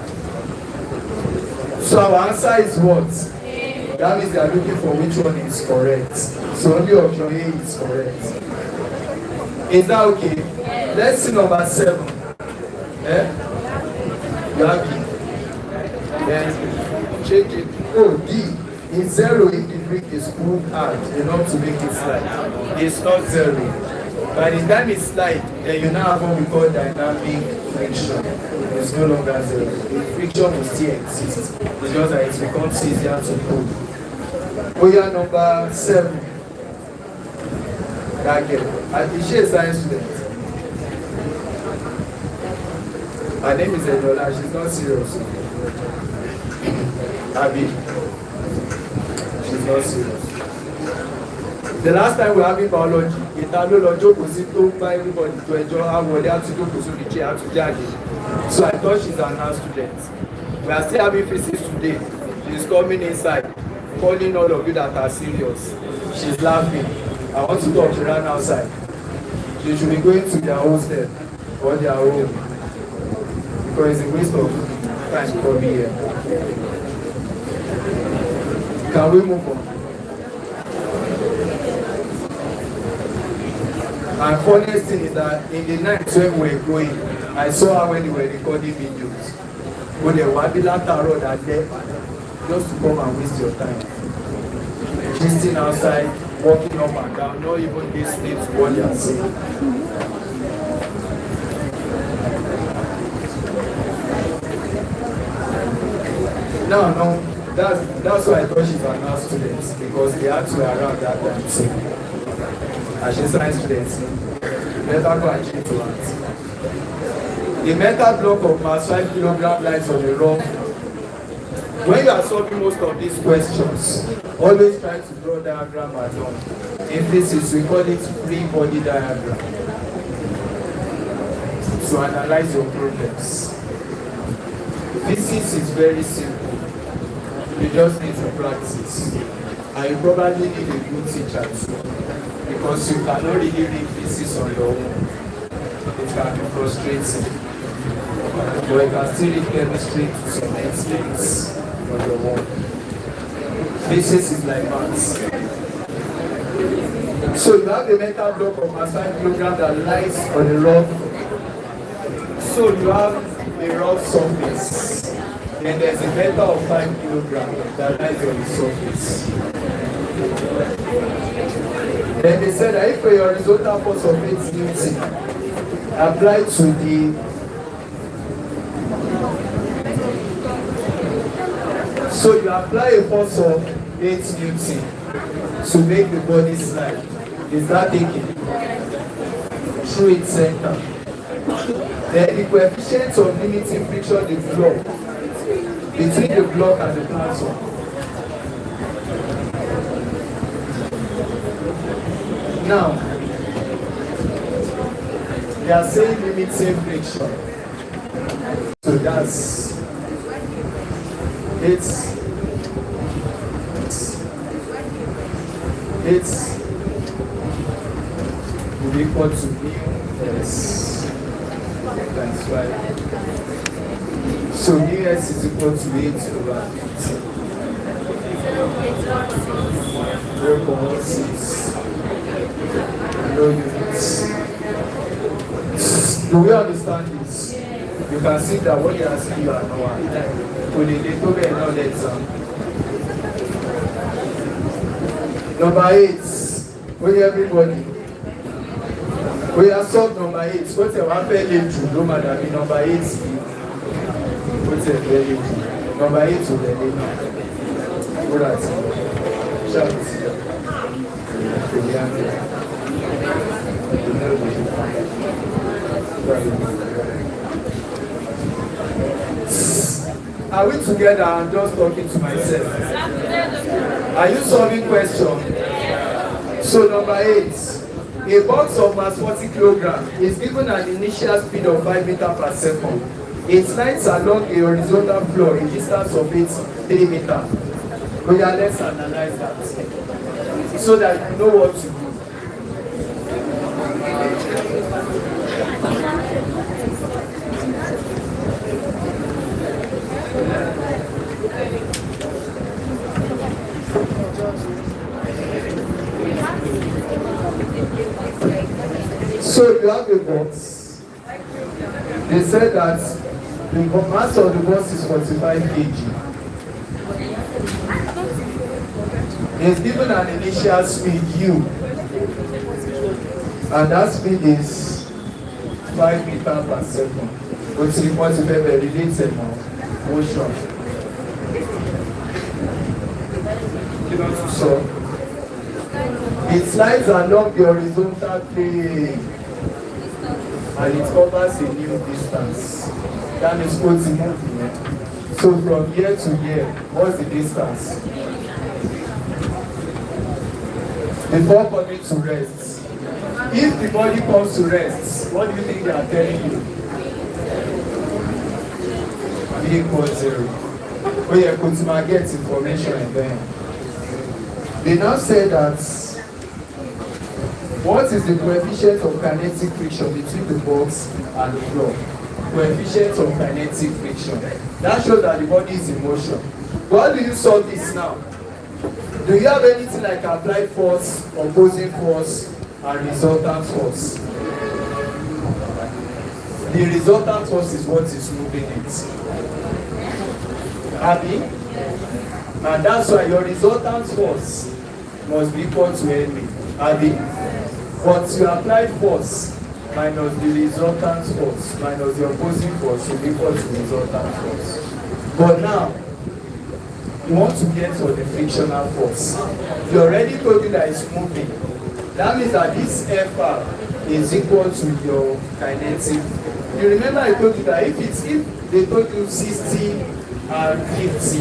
[SPEAKER 3] So our answer is what? That means they are looking for which one is correct. So only option A is correct. Is that okay? Let's see number 7. You have it. Then change it. Oh, D is 0 if the brick is pulled hard enough to make it slide. It's not 0. By the time it slides, then you now have what we call dynamic friction. It's no longer zero. The friction will still exist. It's just that it becomes easier to pull. We are number 7. That girl. Is she a science student? Her name is Enola. She's not serious. Abby. She's not serious. The last time we were having biology, ìtàlólọ́jọ́ kò sí tó bá everybody to enjoy how well they have to go to the chair to jáde. So I thought she's an art student. We are still having physics today. She's coming inside, calling all of you that are serious. She's laughing. I want to talk, she ran outside. She should be going to their hostel or their home. Because it's a waste of time to come here. Can we move on? And funniest thing is that in the night when we were going, I saw her when they were recording videos. But they were be later that day just to come and waste your time. Sitting outside, walking up and down, not even listening to what they are saying. No, that's why I thought she's an art student, because the arts were around that time too. And she's a science student. Better go and change to art. The mental block of mass 5 kilogram lies on the rough. When you are solving most of these questions, always try to draw diagram along. In physics, we call it free body diagram. To analyze your problems. Physics is very simple. You just need to practice. And you probably need a good teacher too. Because you cannot really read physics on your own. It can be frustrating. But you can still read chemistry to some extent on your own. Physics is like maths. So you have a mental block of mass 5 kilogram that lies on the rough. So you have a rough surface. And there's a metal of 5 kilograms that lies on the surface. Then they said that if your horizontal force of 8 Newton applied to the so you apply a force of 8 Newton to make the body slide. Is that taken? Through its center. Then the coefficient of limiting friction is block between the block and the platform. Now, they are saying limiting friction. So that's it's equal to B S times 5. So US is equal to 8 over 0.6. No units. Do we understand this? You can see that what they are asking you are no one. With the little knowledge. Number 8. With everybody. We have solved number 8. What's your one fairly true? No matter be number 8. What's your fairly true? Number 8 to the name. What are you? Shall we see? Are we together? I'm just talking to myself. Are you solving questions? So number 8. A box of mass 40 kilograms is given an initial speed of 5 meters per second. It slides along a horizontal floor a distance of 3 meters. Let's analyze that so that you know what to do. So you have a box. They said that the mass of the box is 45 kg. It's given an initial speed u. and that speed is 5 meters per second. But you want to be related motion. So it slides along the horizontal plane and it covers a new distance. That is what's movement. So from here to here, what's the distance? Before coming to rest. If the body comes to rest, what do you think they are telling you? V equals 0. Oh yeah, could get information and then they now say that what is the coefficient of kinetic friction between the box and the floor? Coefficient of kinetic friction. That shows that the body is in motion. But how do you solve this now? Do you have anything like applied force, opposing force, and resultant force? The resultant force is what is moving it. Abi? And that's why your resultant force must be equal to NA. Abi? But you apply force minus the resultant force minus the opposing force will be equal to resultant force. But now, you want to get for the frictional force. You already told you that it's moving. That means that this FR is equal to your kinetic. You remember I told you that if they told you 60 and 50,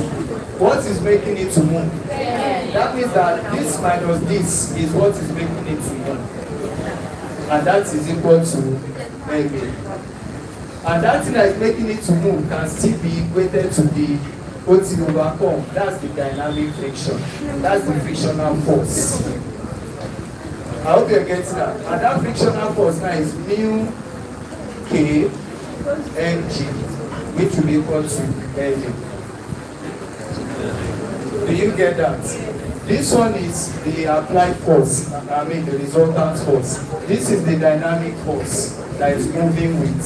[SPEAKER 3] what is making it to move? That means that this minus this is what is making it to move. And that is equal to MA. And that thing that is making it to move can still be equated to the what you overcome. That's the dynamic friction. That's the frictional force. I hope you're getting that. And that frictional force now is mu K mg, which will be equal to MA. Do you get that? This one is the applied force, the resultant force. This is the dynamic force that is moving with.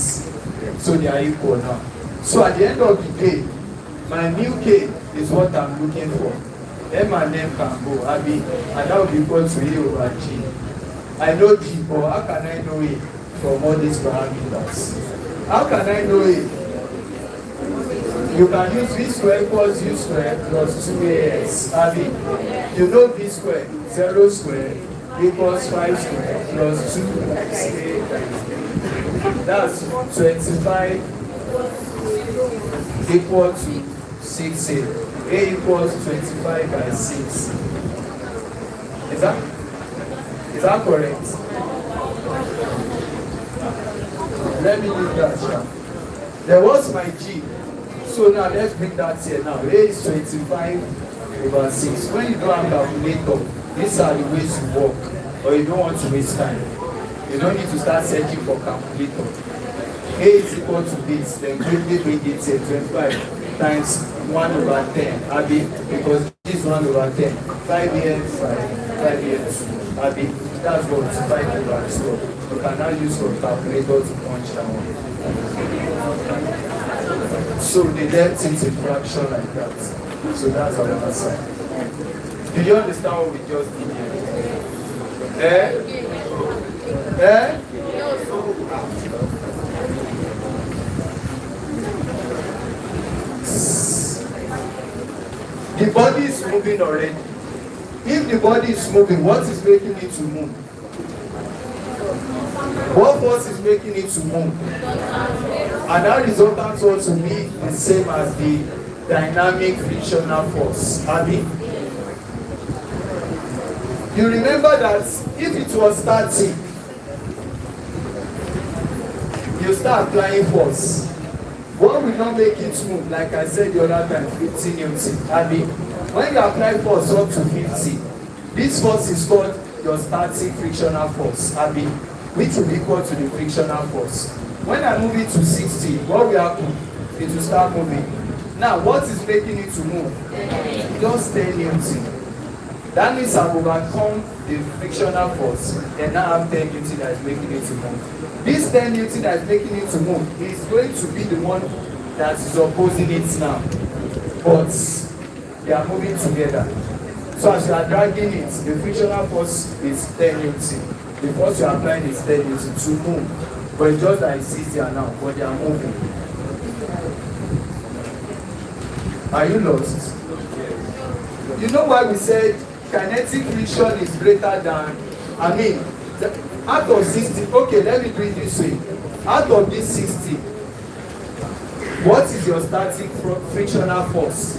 [SPEAKER 3] So they are equal now. So at the end of the day, my mu K is what I'm looking for. M and M can go, and that will be equal to A over G. I know G, but how can I know it from all these parameters? How can I know it? You can use V square equals U square plus 2AS. You know V square, 0 square equals 5 square plus 2A. That's 25 equal to 6A. A equals 25 by 6. Is that correct? Let me leave that here. There was my G. So now let's bring that here now. A is 25 over 6. When you don't have a calculator, these are the ways you work. Or you don't want to waste time. You don't need to start searching for calculator. A is equal to this. Then quickly bring it here. 25 times 1 over 10. Because this is 1 over 10. 5 here, 5 here, 2. That's what 5 over 2. You can now use your calculator to punch that one. So the depth is a fraction like that. So that's our answer. Do you understand what we just did here? The body is moving already. If the body is moving, what is making it to move? What force is making it to move? And that resultant force will be the same as the dynamic frictional force. You remember that if it was static, you start applying force. What will not make it move? Like I said the other time, 50 Newton. When you apply force up to 50, this force is called your static frictional force, which will be equal to the frictional force. When I move it to 60, what will happen? It will start moving. Now, what is making it to move? Just 10 Newton. That means I've overcome the frictional force, and now I have 10 Newton that is making it to move. This 10 Newton that is making it to move is going to be the one that is opposing it now. But they are moving together. So as you are dragging it, the frictional force is 10 Newton. The force you are applying is 10 Newton to move. But it's just that it's easier now, but they are moving. Are you lost? You know why we said kinetic friction is greater than, out of 60, okay, let me do it this way. Out of this 60, what is your static frictional force?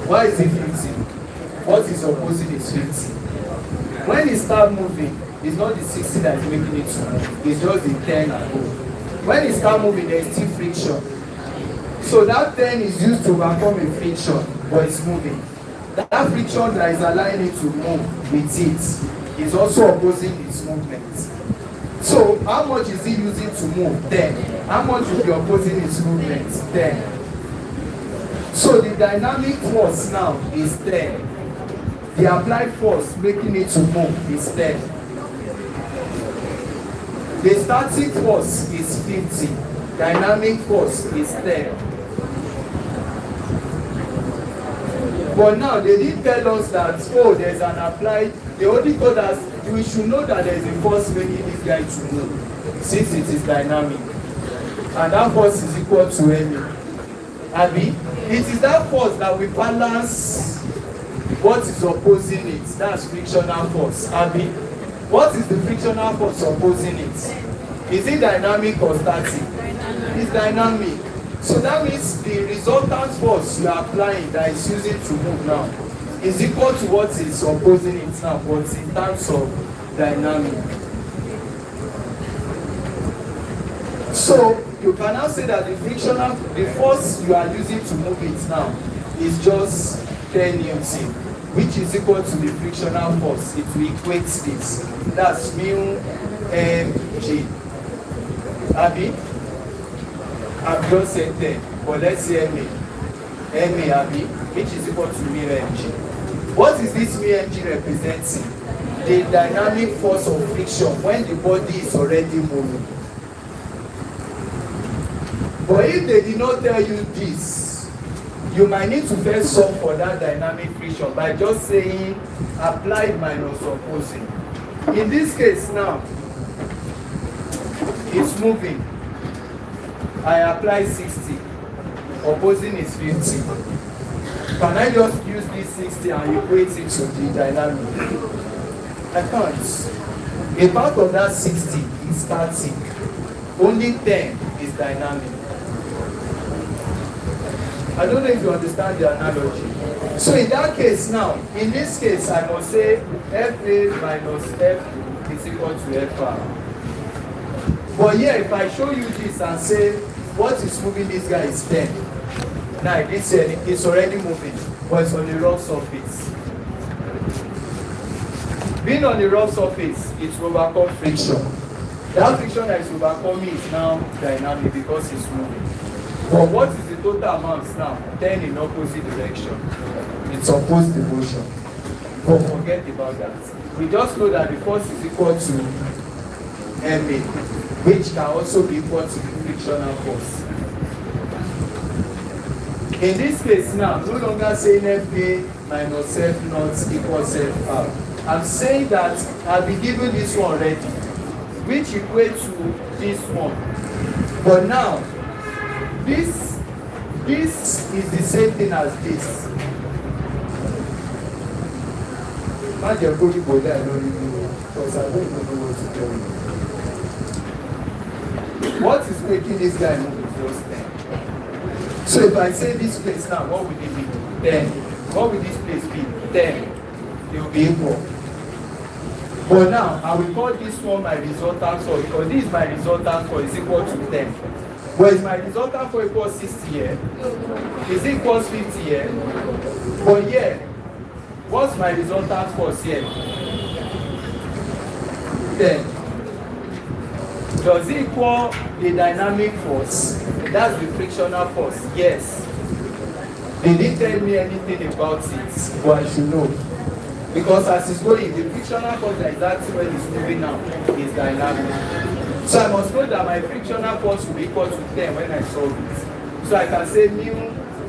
[SPEAKER 3] Why is it 50? What is opposite is 50? When it starts moving, it's not the 60 that is making it move, it's just the 10 and go. When it starts moving, there is still friction. So that 10 is used to overcome a friction, but it's moving. That friction that is allowing it to move with it is also opposing its movement. So how much is it using to move? 10. How much will be opposing its movement? 10. So the dynamic force now is 10. The applied force making it to move is 10. The static force is 50. Dynamic force is 10. But now they didn't tell us that, oh, there's an applied. They only told us we should know that there's a force making this guy to move, since it is dynamic. And that force is equal to MA. Abi, it is that force that will balance what is opposing it. That's frictional force. Abi, what is the frictional force opposing it? Is it dynamic or static? It's dynamic. So that means the resultant force you are applying that is using to move now is equal to what is opposing it now, but in terms of dynamic. So you can now say that the force you are using to move it now is just 10 Newton, which is equal to the frictional force. It will equate this. That's mu mg. Abi? I've just said 10, but let's say MA. MA, Abi, which is equal to mu mg. What is this mu mg representing? The dynamic force of friction when the body is already moving. But if they did not tell you this, you might need to first solve for that dynamic friction by just saying applied minus opposing. In this case now, it's moving. I apply 60, opposing is 50. Can I just use this 60 and equate it to the dynamic? I can't. A part of that 60 is static. Only 10 is dynamic. I don't know if you understand the analogy. So in that case now, in this case, I must say FA minus F is equal to FR. But here, if I show you this and say, what is moving this guy is 10. Now, it's already moving, but it's on the rough surface. Being on the rough surface, it will overcome friction. That friction that is overcoming is now dynamic because it's moving. But what is the total amount now? 10 in opposite direction. It's opposed the motion. But forget about that. We just know that the force is equal to MA, which can also be equal to the frictional force. In this case now, no longer saying FA minus F naught equals FR. I'm saying that I'll be given this one already, which equates to this one. But now, this is the same thing as this. Because I don't know what to tell you. What is making this guy move is just 10. So if I say this place now, what will it be? 10. What will this place be? 10. It will be equal. But now, I will call this one my resultant force because this is my resultant force is equal to 10. But is my resultant force equals 60 here? Is it equals 50 here? But here, what's my resultant force here? 10. Does it equal the dynamic force? That's the frictional force. Yes. They didn't tell me anything about it, but I should know. Because as it's going, the frictional force that is acting when it's moving now is dynamic. So I must know that my frictional force will be equal to 10 when I solve it. So I can say mu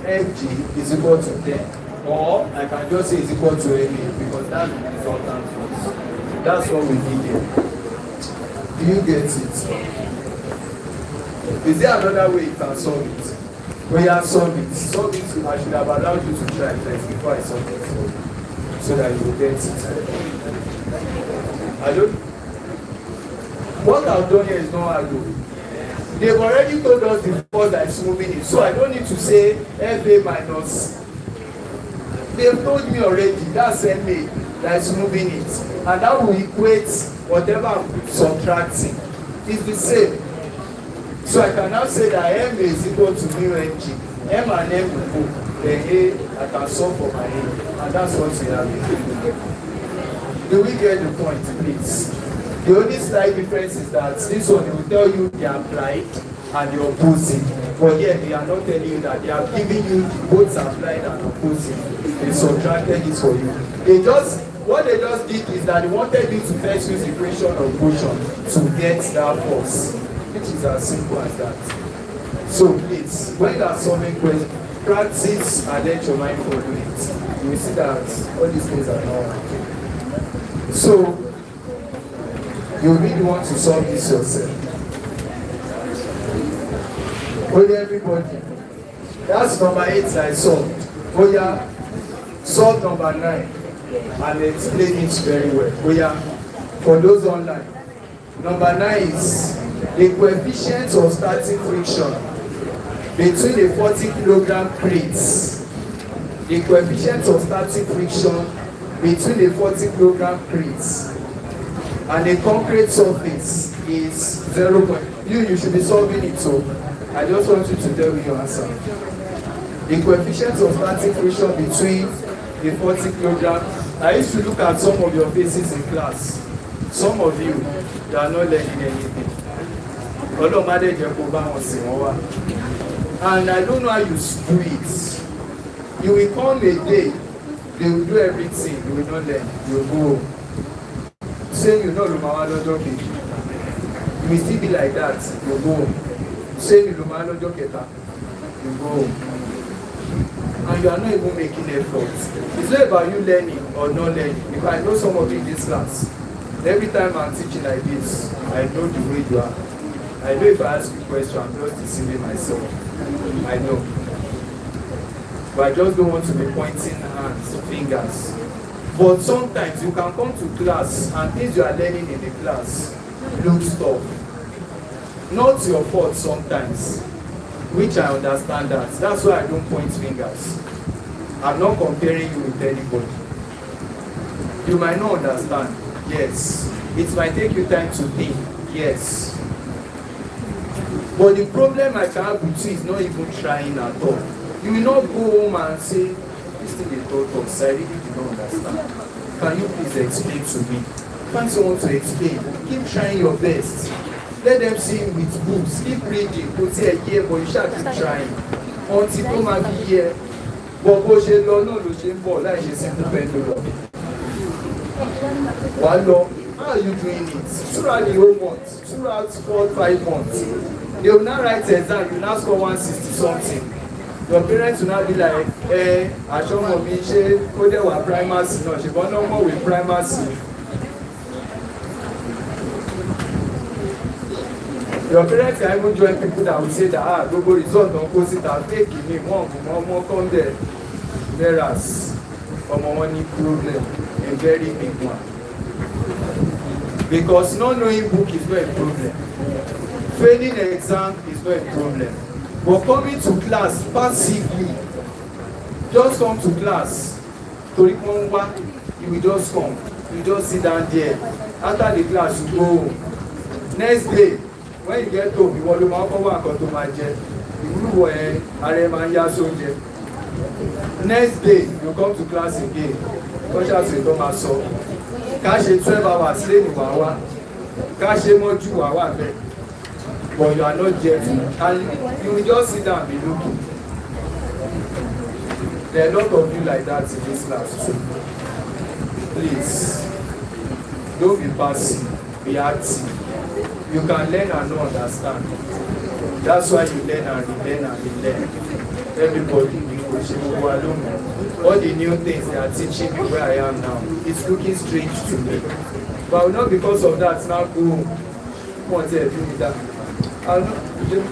[SPEAKER 3] Fg is equal to 10. Or I can just say it's equal to MA because that's the resultant force. That's what we need here. Do you get it? Is there another way you can solve it? When you have solved it, I should have allowed you to try first before I solve it. So that you will get it. What I've done here is not hard. They've already told us the force that is moving it, so I don't need to say FA minus. They've told me already that's MA that is moving it, and that will equate whatever I'm subtracting. It's the same. So I can now say that MA is equal to mu NG. M and M will go. Then A, I can solve for my A, and that's what we have. Do we get the point, please? The only slight difference is that this one will tell you the applied and the opposing. But here they are not telling you that. They are giving you both applied and opposing. They subtracted it for you. What they just did is that they wanted you to first use equation of motion to get that force, which is as simple as that. So please, when you are solving questions, practice and let your mind follow it. You will see that all these things are not working. So you really want to solve this yourself. Only everybody. That's number 8 that I solved. Oh yeah, solve number 9 and explain it very well. Oh yeah, for those online. Number 9 is the coefficient of starting friction between the 40 kilogram crates. The coefficient of starting friction between the 40 kilogram crates and the concrete surface is 0. You should be solving it, so I just want you to tell me your answer. The coefficient of starting friction between the 40 kilogram. I used to look at some of your faces in class. Some of you are not learning anything. And I don't know how you do it. You will come a day, they will do everything, you will not learn, you will go. Say you know Lumawalo joking. You will still be like that, you go. Say you Lumawalo joketa, you go. And you are not even making effort. It's not about you learning or not learning. Because I know some of you in this class. Every time I'm teaching like this, I know the way you are. I know if I ask you a question, I'm just deceiving myself. I know. But I just don't want to be pointing hands, fingers. But sometimes you can come to class and things you are learning in the class looks tough. Not your fault sometimes, which I understand that. That's why I don't point fingers. I'm not comparing you with anybody. You might not understand, yes. It might take you time to think, yes. But the problem I can have with you is not even trying at all. You will not go home and say, this thing they taught us, I really do not understand. Can you please explain to me? Find someone to explain. Keep trying your best. Let them see you with books. Keep reading. Go say a year, but you shall keep trying. Until come and be here. But go she no shame for like she simple pendulum. One law, how are you doing it? Throughout the whole month, throughout 4-5 months. They will not write exam, you now score 160 something. Your parents will not be like, I show mommy, she go there with primacy. No, she got no more with primacy. Your parents can even join people that will say that, go result don't post it and take me, more come there. Whereas, money problem, a very big one. Because not knowing book is not a problem. Failing an exam is not a problem. But coming to class passively, just come to class. You will just come. You just sit down there. After the class, you go home. Next day, when you get home, you want to come back to my jet. Next day, you come to class again. Cash 12 hours, slave hour. Cash more 2 hours. But you are not yet, and you will just sit down and be looking. There are a lot of you like that in this class too. Please, don't be passive, be active. You can learn and not understand. That's why you learn and relearn and relearn. Everybody, all the new things they are teaching me where I am now, it's looking strange to me. But I will not, because of that, now go want to do with that. I will not, the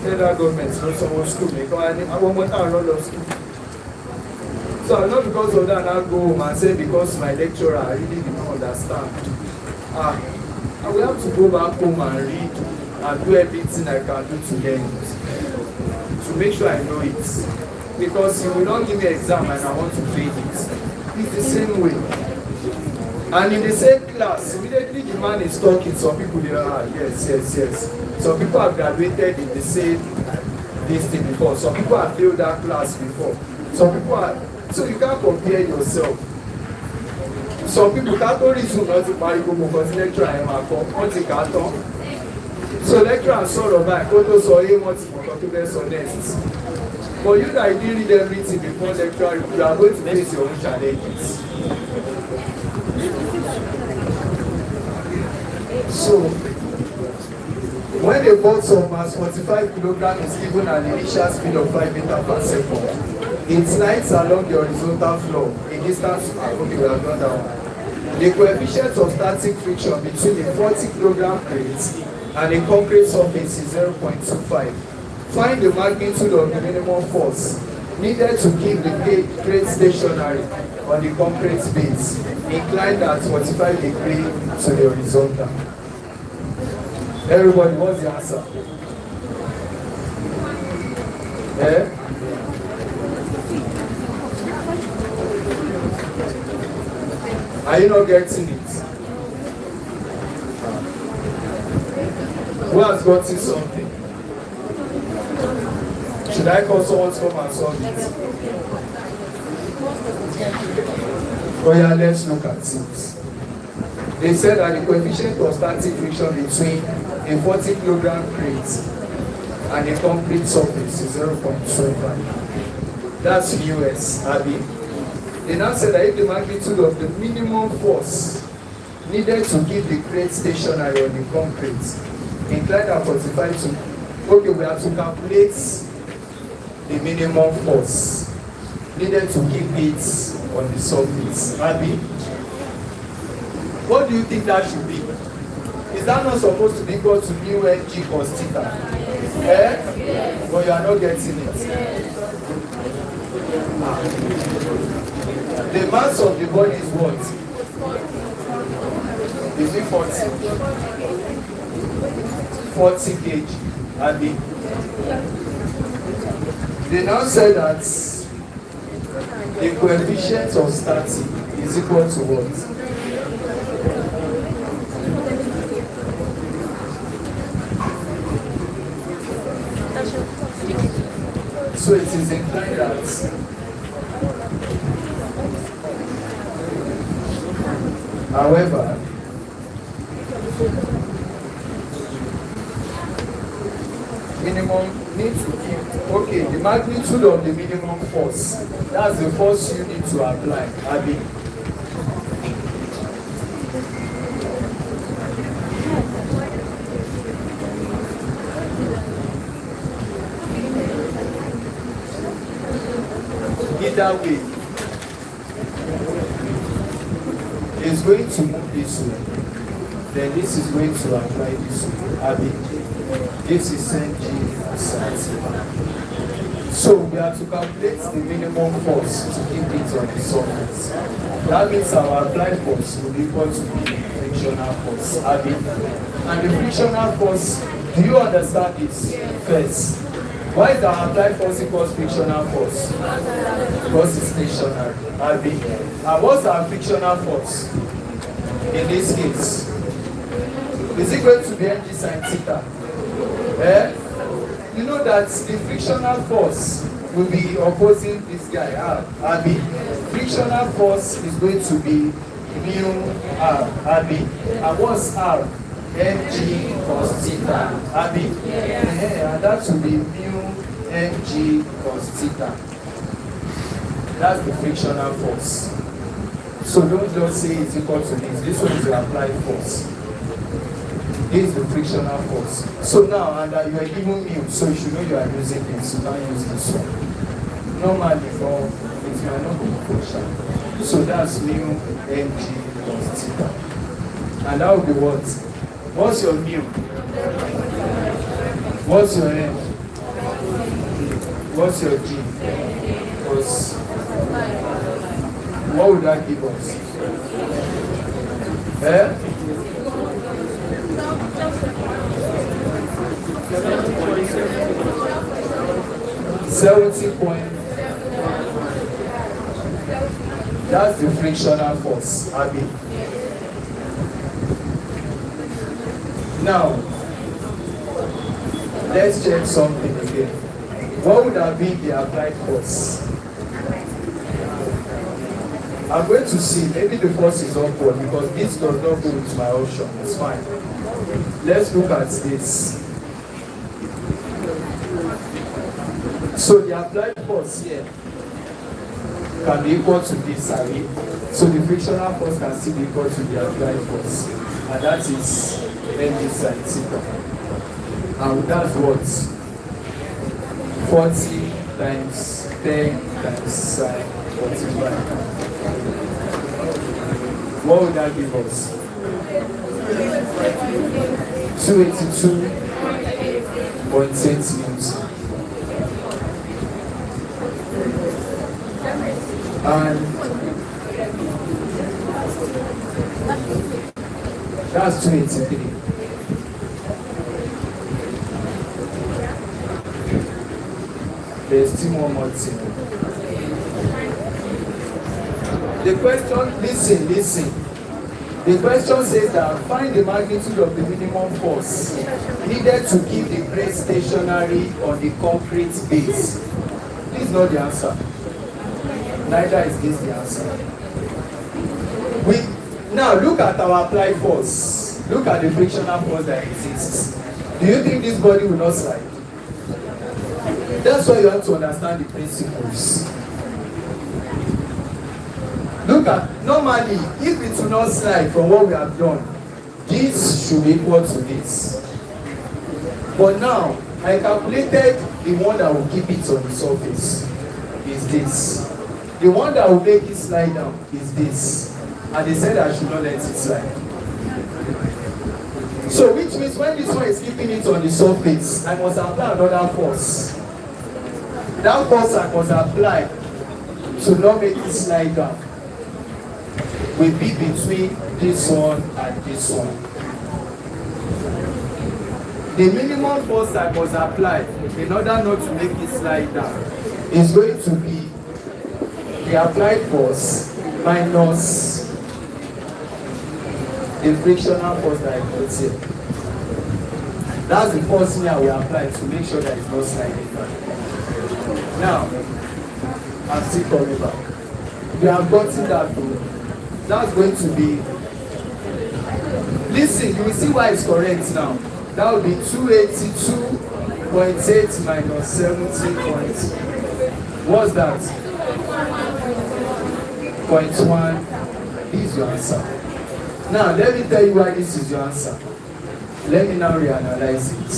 [SPEAKER 3] federal government, not someone school, because I want to run of school. So I will not, because of that, now go home and say, because my lecturer, I really did not understand. I will have to go back home and read and do everything I can do to learn it, to make sure I know it. Because you will not give me an exam and I want to fail it. It's the same way. And in the same class, immediately the man is talking, some people they are, yes. Some people have graduated in the same this thing before. Some people have failed that class before. Some people are, so you can't compare yourself. Some people can't reason not to marry go because lecturer am on the carton. So lecturer sort of like go to say what to best honest. But you that didn't read everything before lecturer, you are going to face your own challenges. So when a box of mass 45 kg is given an initial speed of 5 meters per second, it slides along the horizontal floor a distance, okay, we have done that one. The coefficient of static friction between a 40 kg crate and a concrete surface is 0.25. Find the magnitude of the minimum force needed to keep the crate stationary on the concrete base, inclined at 45 degrees to the horizontal. Everybody, what's the answer? Eh? Are you not getting it? Who has gotten something? Should I call someone to come and solve it? Oh yeah, let's look at it. They said that the coefficient of static friction between a 40 kg crate and a concrete surface is 0.25. That's US, Abby. They now said that if the magnitude of the minimum force needed to keep the crate stationary on the concrete inclined at 45 to, okay, we have to calculate the minimum force needed to keep it on the surface. Abby, what do you think that should be? Is that not supposed to be equal to mu ng cos theta? Eh? Yes. But you are not getting it. The mass of the body is what? Is it 40 kg? Abby. They now say that the coefficient of static is equal to what? So it is implied that however, minimum needs to keep, okay, the magnitude of the minimum force, that's the force you need to apply. Abby. Either way, is going to move this way, then this is going to apply this way. Abby, this is ng sine. So we have to calculate the minimum force to keep it on the surface. That means our applied force will be equal to the frictional force. Abby, and the frictional force, do you understand this first? Why is the applied force equals frictional force? Because it's stationary. Abby. And what's our frictional force? In this case, is it going to be ng sine theta? Eh? You know that the frictional force will be opposing this guy, Abby. Frictional force is going to be mu R, Abby. And what's R? Mg cos theta. Abby. Yeah, and that will be mu Mg cos theta. That's the frictional force. So don't just say it's equal to this. This one is the applied force. This is the frictional force. So now, and you are given mu, so you should know you are using this. You can't use this one. Normally, for it might not be frictional. So that's mu Mg cos theta. And that will be what? What's your mu? What's your m? What's your g? Because what would that give us? 70 point. That's the frictional force, Abby. Now, let's check something again. What would have been the applied force? I'm going to see, maybe the force is upward because this does not go with my option. It's fine. Let's look at this. So the applied force here can be equal to this array. So the frictional force can still be equal to the applied force. And that is mg sine theta. And that's what? 40 times 10 times sine 45. What would that give us? 282.8 newtons. And that's 283. There's still one more thing. The question, listen. The question says that find the magnitude of the minimum force needed to keep the brake stationary on the concrete base. This is not the answer. Neither is this the answer. Now look at our applied force. Look at the frictional force that exists. Do you think this body will not slide? That's why you have to understand the principles. Look at, normally, if it will not slide from what we have done, this should be equal to this. But now, I calculated the one that will keep it on the surface is this. The one that will make it slide down is this. And they said I should not let it slide. So which means when this one is keeping it on the surface, I must apply another force. That force I must apply to not make it slide down will be between this one and this one. The minimum force I must apply in order not to make it slide down is going to be the applied force minus the frictional force that I put here. That's the force here we apply to make sure that it's not sliding down. Now, I'm still coming back. We have gotten that to. That's going to be. Listen, you will see why it's correct now. That will be 282.8 minus 70 points. What's that? 0.1 is your answer. Now, let me tell you why this is your answer. Let me now reanalyze it.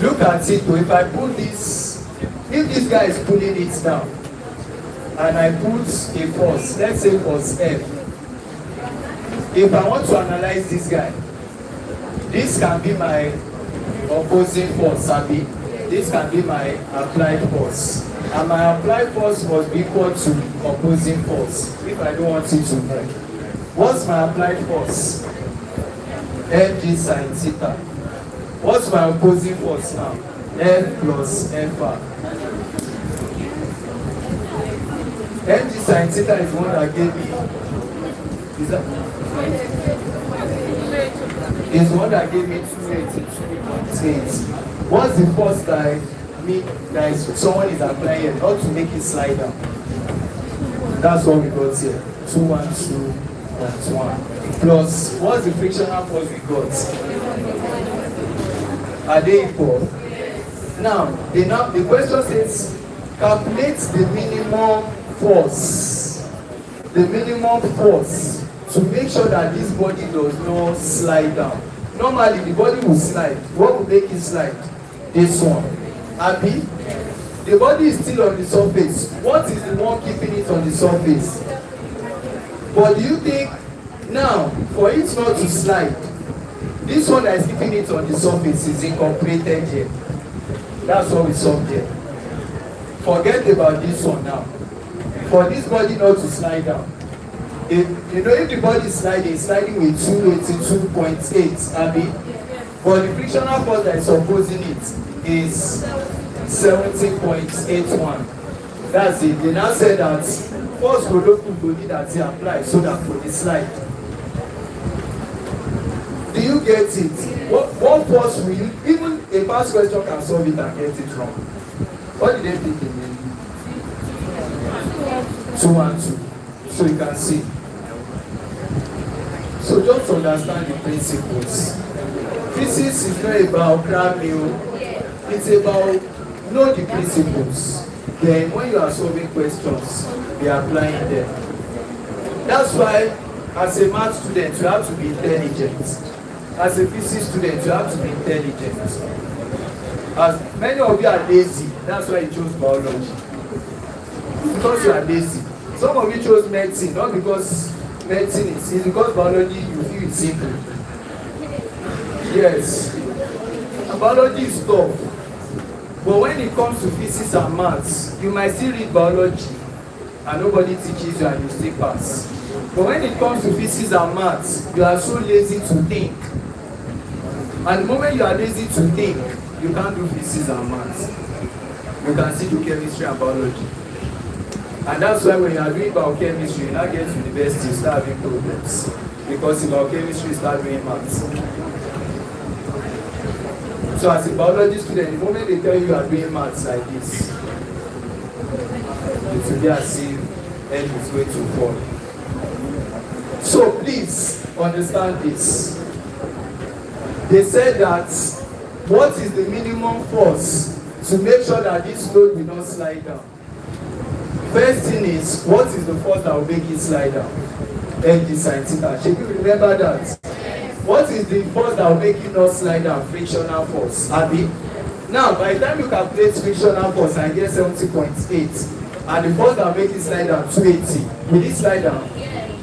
[SPEAKER 3] Look at it. If I put this, if this guy is pulling it down, and I put a force, let's say force F. If I want to analyze this guy, this can be my opposing force, Abi. This can be my applied force. And my applied force must be equal to opposing force if I don't want it to break. What's my applied force? Mg sine theta. What's my opposing force now? F plus FR. Mg sine theta is one that gave me. Is one that gave me 282.8. What's the force that someone is applying here, not to make it slide down? That's what we got here. 212.1. Plus, what's the frictional force we got? Are they equal? Now the question says, calculate the minimum force. The minimum force to make sure that this body does not slide down. Normally, the body will slide. What will make it slide? This one. Abi? The body is still on the surface. What is the one keeping it on the surface? But do you think Now, for it not to slide, this one that is keeping it on the surface is incorporated here. That's what we saw there. Forget about this one now. For this body not to slide down, if the body is sliding, it's sliding with 282.8 Abby, but the frictional force that is opposing it is 70.81. That's it. They now said that force will not be that they apply so that for the slide. Do you get it? What force will you, even a past question can solve it and get it wrong. What did they think in 2 and 2? So you can see. So just understand the principles. Physics is not about cramming. It's about know the principles. Then when you are solving questions, be applying them. That's why as a math student you have to be intelligent. As a physics student you have to be intelligent. As many of you are lazy, that's why you chose biology. Because you are lazy. Some of you chose medicine, not because medicine is because biology you feel it's simple. Yes. And biology is tough. But when it comes to physics and maths, you might still read biology and nobody teaches you and you still pass. But when it comes to physics and maths, you are so lazy to think. And the moment you are lazy to think, you can't do physics and maths. You can still do chemistry and biology. And that's why when you are doing biochemistry, you now get to university, you start having problems. Because in biochemistry, you start doing maths. So as a biology student, the moment they tell you are doing maths like this, it will be as if end is going to fall. So please understand this. They said that what is the minimum force to make sure that this load will not slide down? First thing is, what is the force that will make it slide down? Mg sin theta. Should you remember that? What is the force that will make it not slide down? Frictional force. Abi? Now, by the time you calculate frictional force and get 70.8, and the force that will make it slide down 280, will it slide down?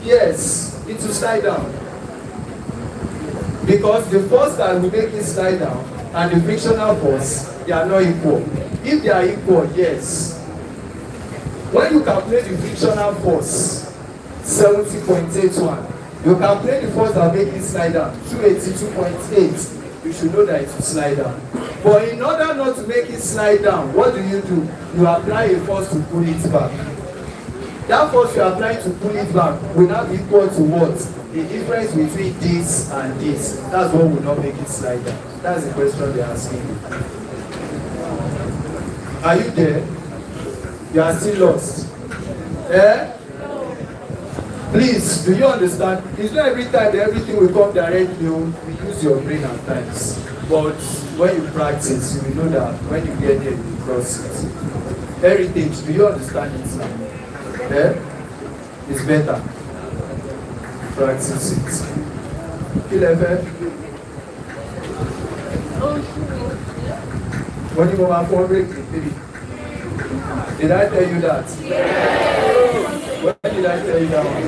[SPEAKER 3] Yes, it will slide down. Because the force that will make it slide down and the frictional force, they are not equal. If they are equal, yes. When you calculate the frictional force, 70.81, you calculate the force that will make it slide down, 282.8, you should know that it will slide down. But in order not to make it slide down, what do? You apply a force to pull it back. That force you apply to pull it back will not be equal to what? The difference between this and this. That's what will not make it slide down. That's the question they're asking you. Are you there? You are still lost. Eh? Please, do you understand? It's not every time that everything will come directly. You use your brain at times. But when you practice, you will know that when you get there, you cross it. Heritage, do you understand it now? Eh? It's better. Practice it. Calliper. What do you want for break? Did I tell you that? Yes. When did I tell you that one?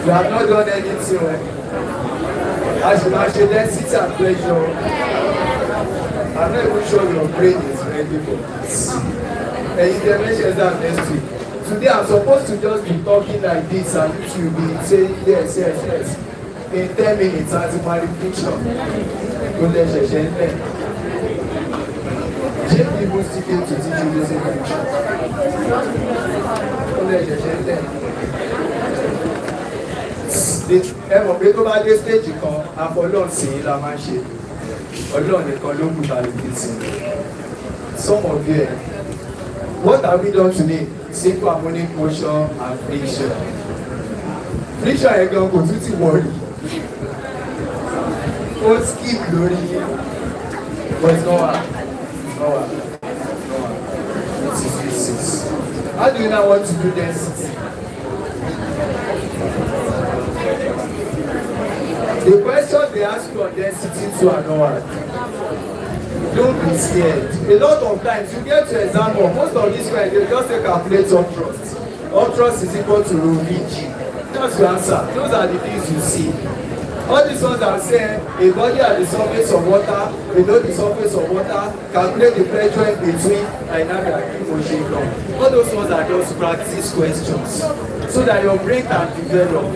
[SPEAKER 3] You have not done anything. As you mentioned, density and pressure. I'm not even sure your brain is ready for this. And you can mention that next week. Today I'm supposed to just be talking like this and you will be saying yes. In 10 minutes as a malediction. Don't let you change them. Check people sticking to teach you this information. Don't let you change them. Ẹ̀mọ̀ pé tó bá dé stage kan, àfọlọ́n sí la máa ń ṣe. Ọlọ́run nìkan ló kù tàbí kìí sí. Some of you, what have we done today? Simple harmonic motion and friction. Friction yẹn gan kò tún ti wọ̀rì. Ó skip lórí. But it's not hard. How do you now want to do density? The questions they ask you on density too are not hard. Don't be scared. A lot of times you get to exam hall, most of these guys they just say calculate up thrust. Up thrust is equal to rho VG. That's the answer. Those are the things you see. All these ones are saying a body at the surface of water, below the surface of water, calculate the pressure in between, and now they are motion long. All those ones are just practice questions so that your brain can develop.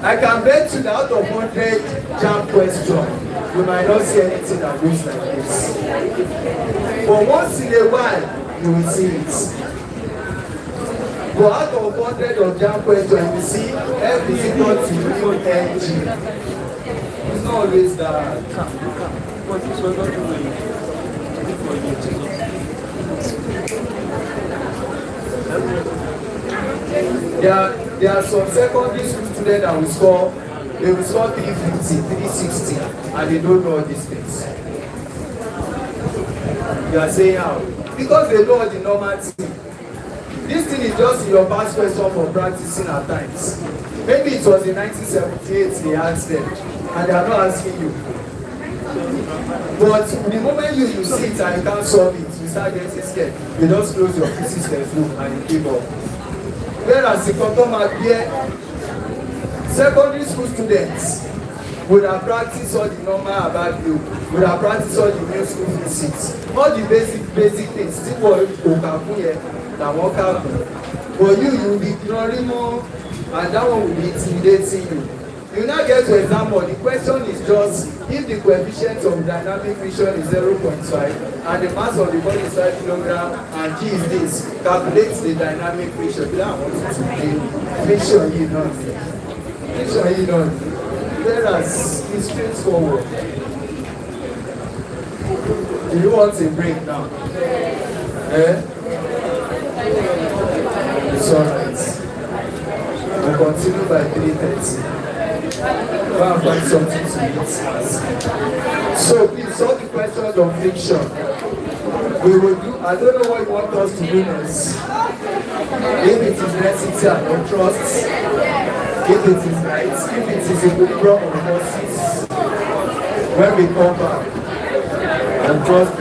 [SPEAKER 3] I can bet you that out of 100 jam questions, you might not see anything that looks like this. But once in a while, you will see it. But out of 100 of jam questions, you see everything got to real energy. It's not always that. There are some secondary school students that will score 350, 360, and they don't know all these things. You are saying how? Because they know all the normal thing. This thing is just in your past question for practicing at times. Maybe it was in 1978 they asked them, and they are not asking you. But the moment you see it and you can't solve it, you start getting scared. You just close your physics textbook and you give up. Whereas the secondary school students would have practiced all the normal about you, would have practiced all the new school physics, all the basic things. Still what you can put here, that work out. But you will be ignoring more, and that one will be intimidating you. You now get to example, the question is just if the coefficient of dynamic friction is 0.5 and the mass of the body is 5 kg and G is this, calculate the dynamic friction. That I want you to do. Make sure you know. Make sure you know. Whereas it's straightforward. Do you want a break now? Eh? It's alright. We'll continue by 3:30. Go and find something to eat. So please solve the questions on friction. We will do, I don't know what you want us to do next. If it is density and contrast, if it is right, if it is equilibrium of forces, when we come back and trust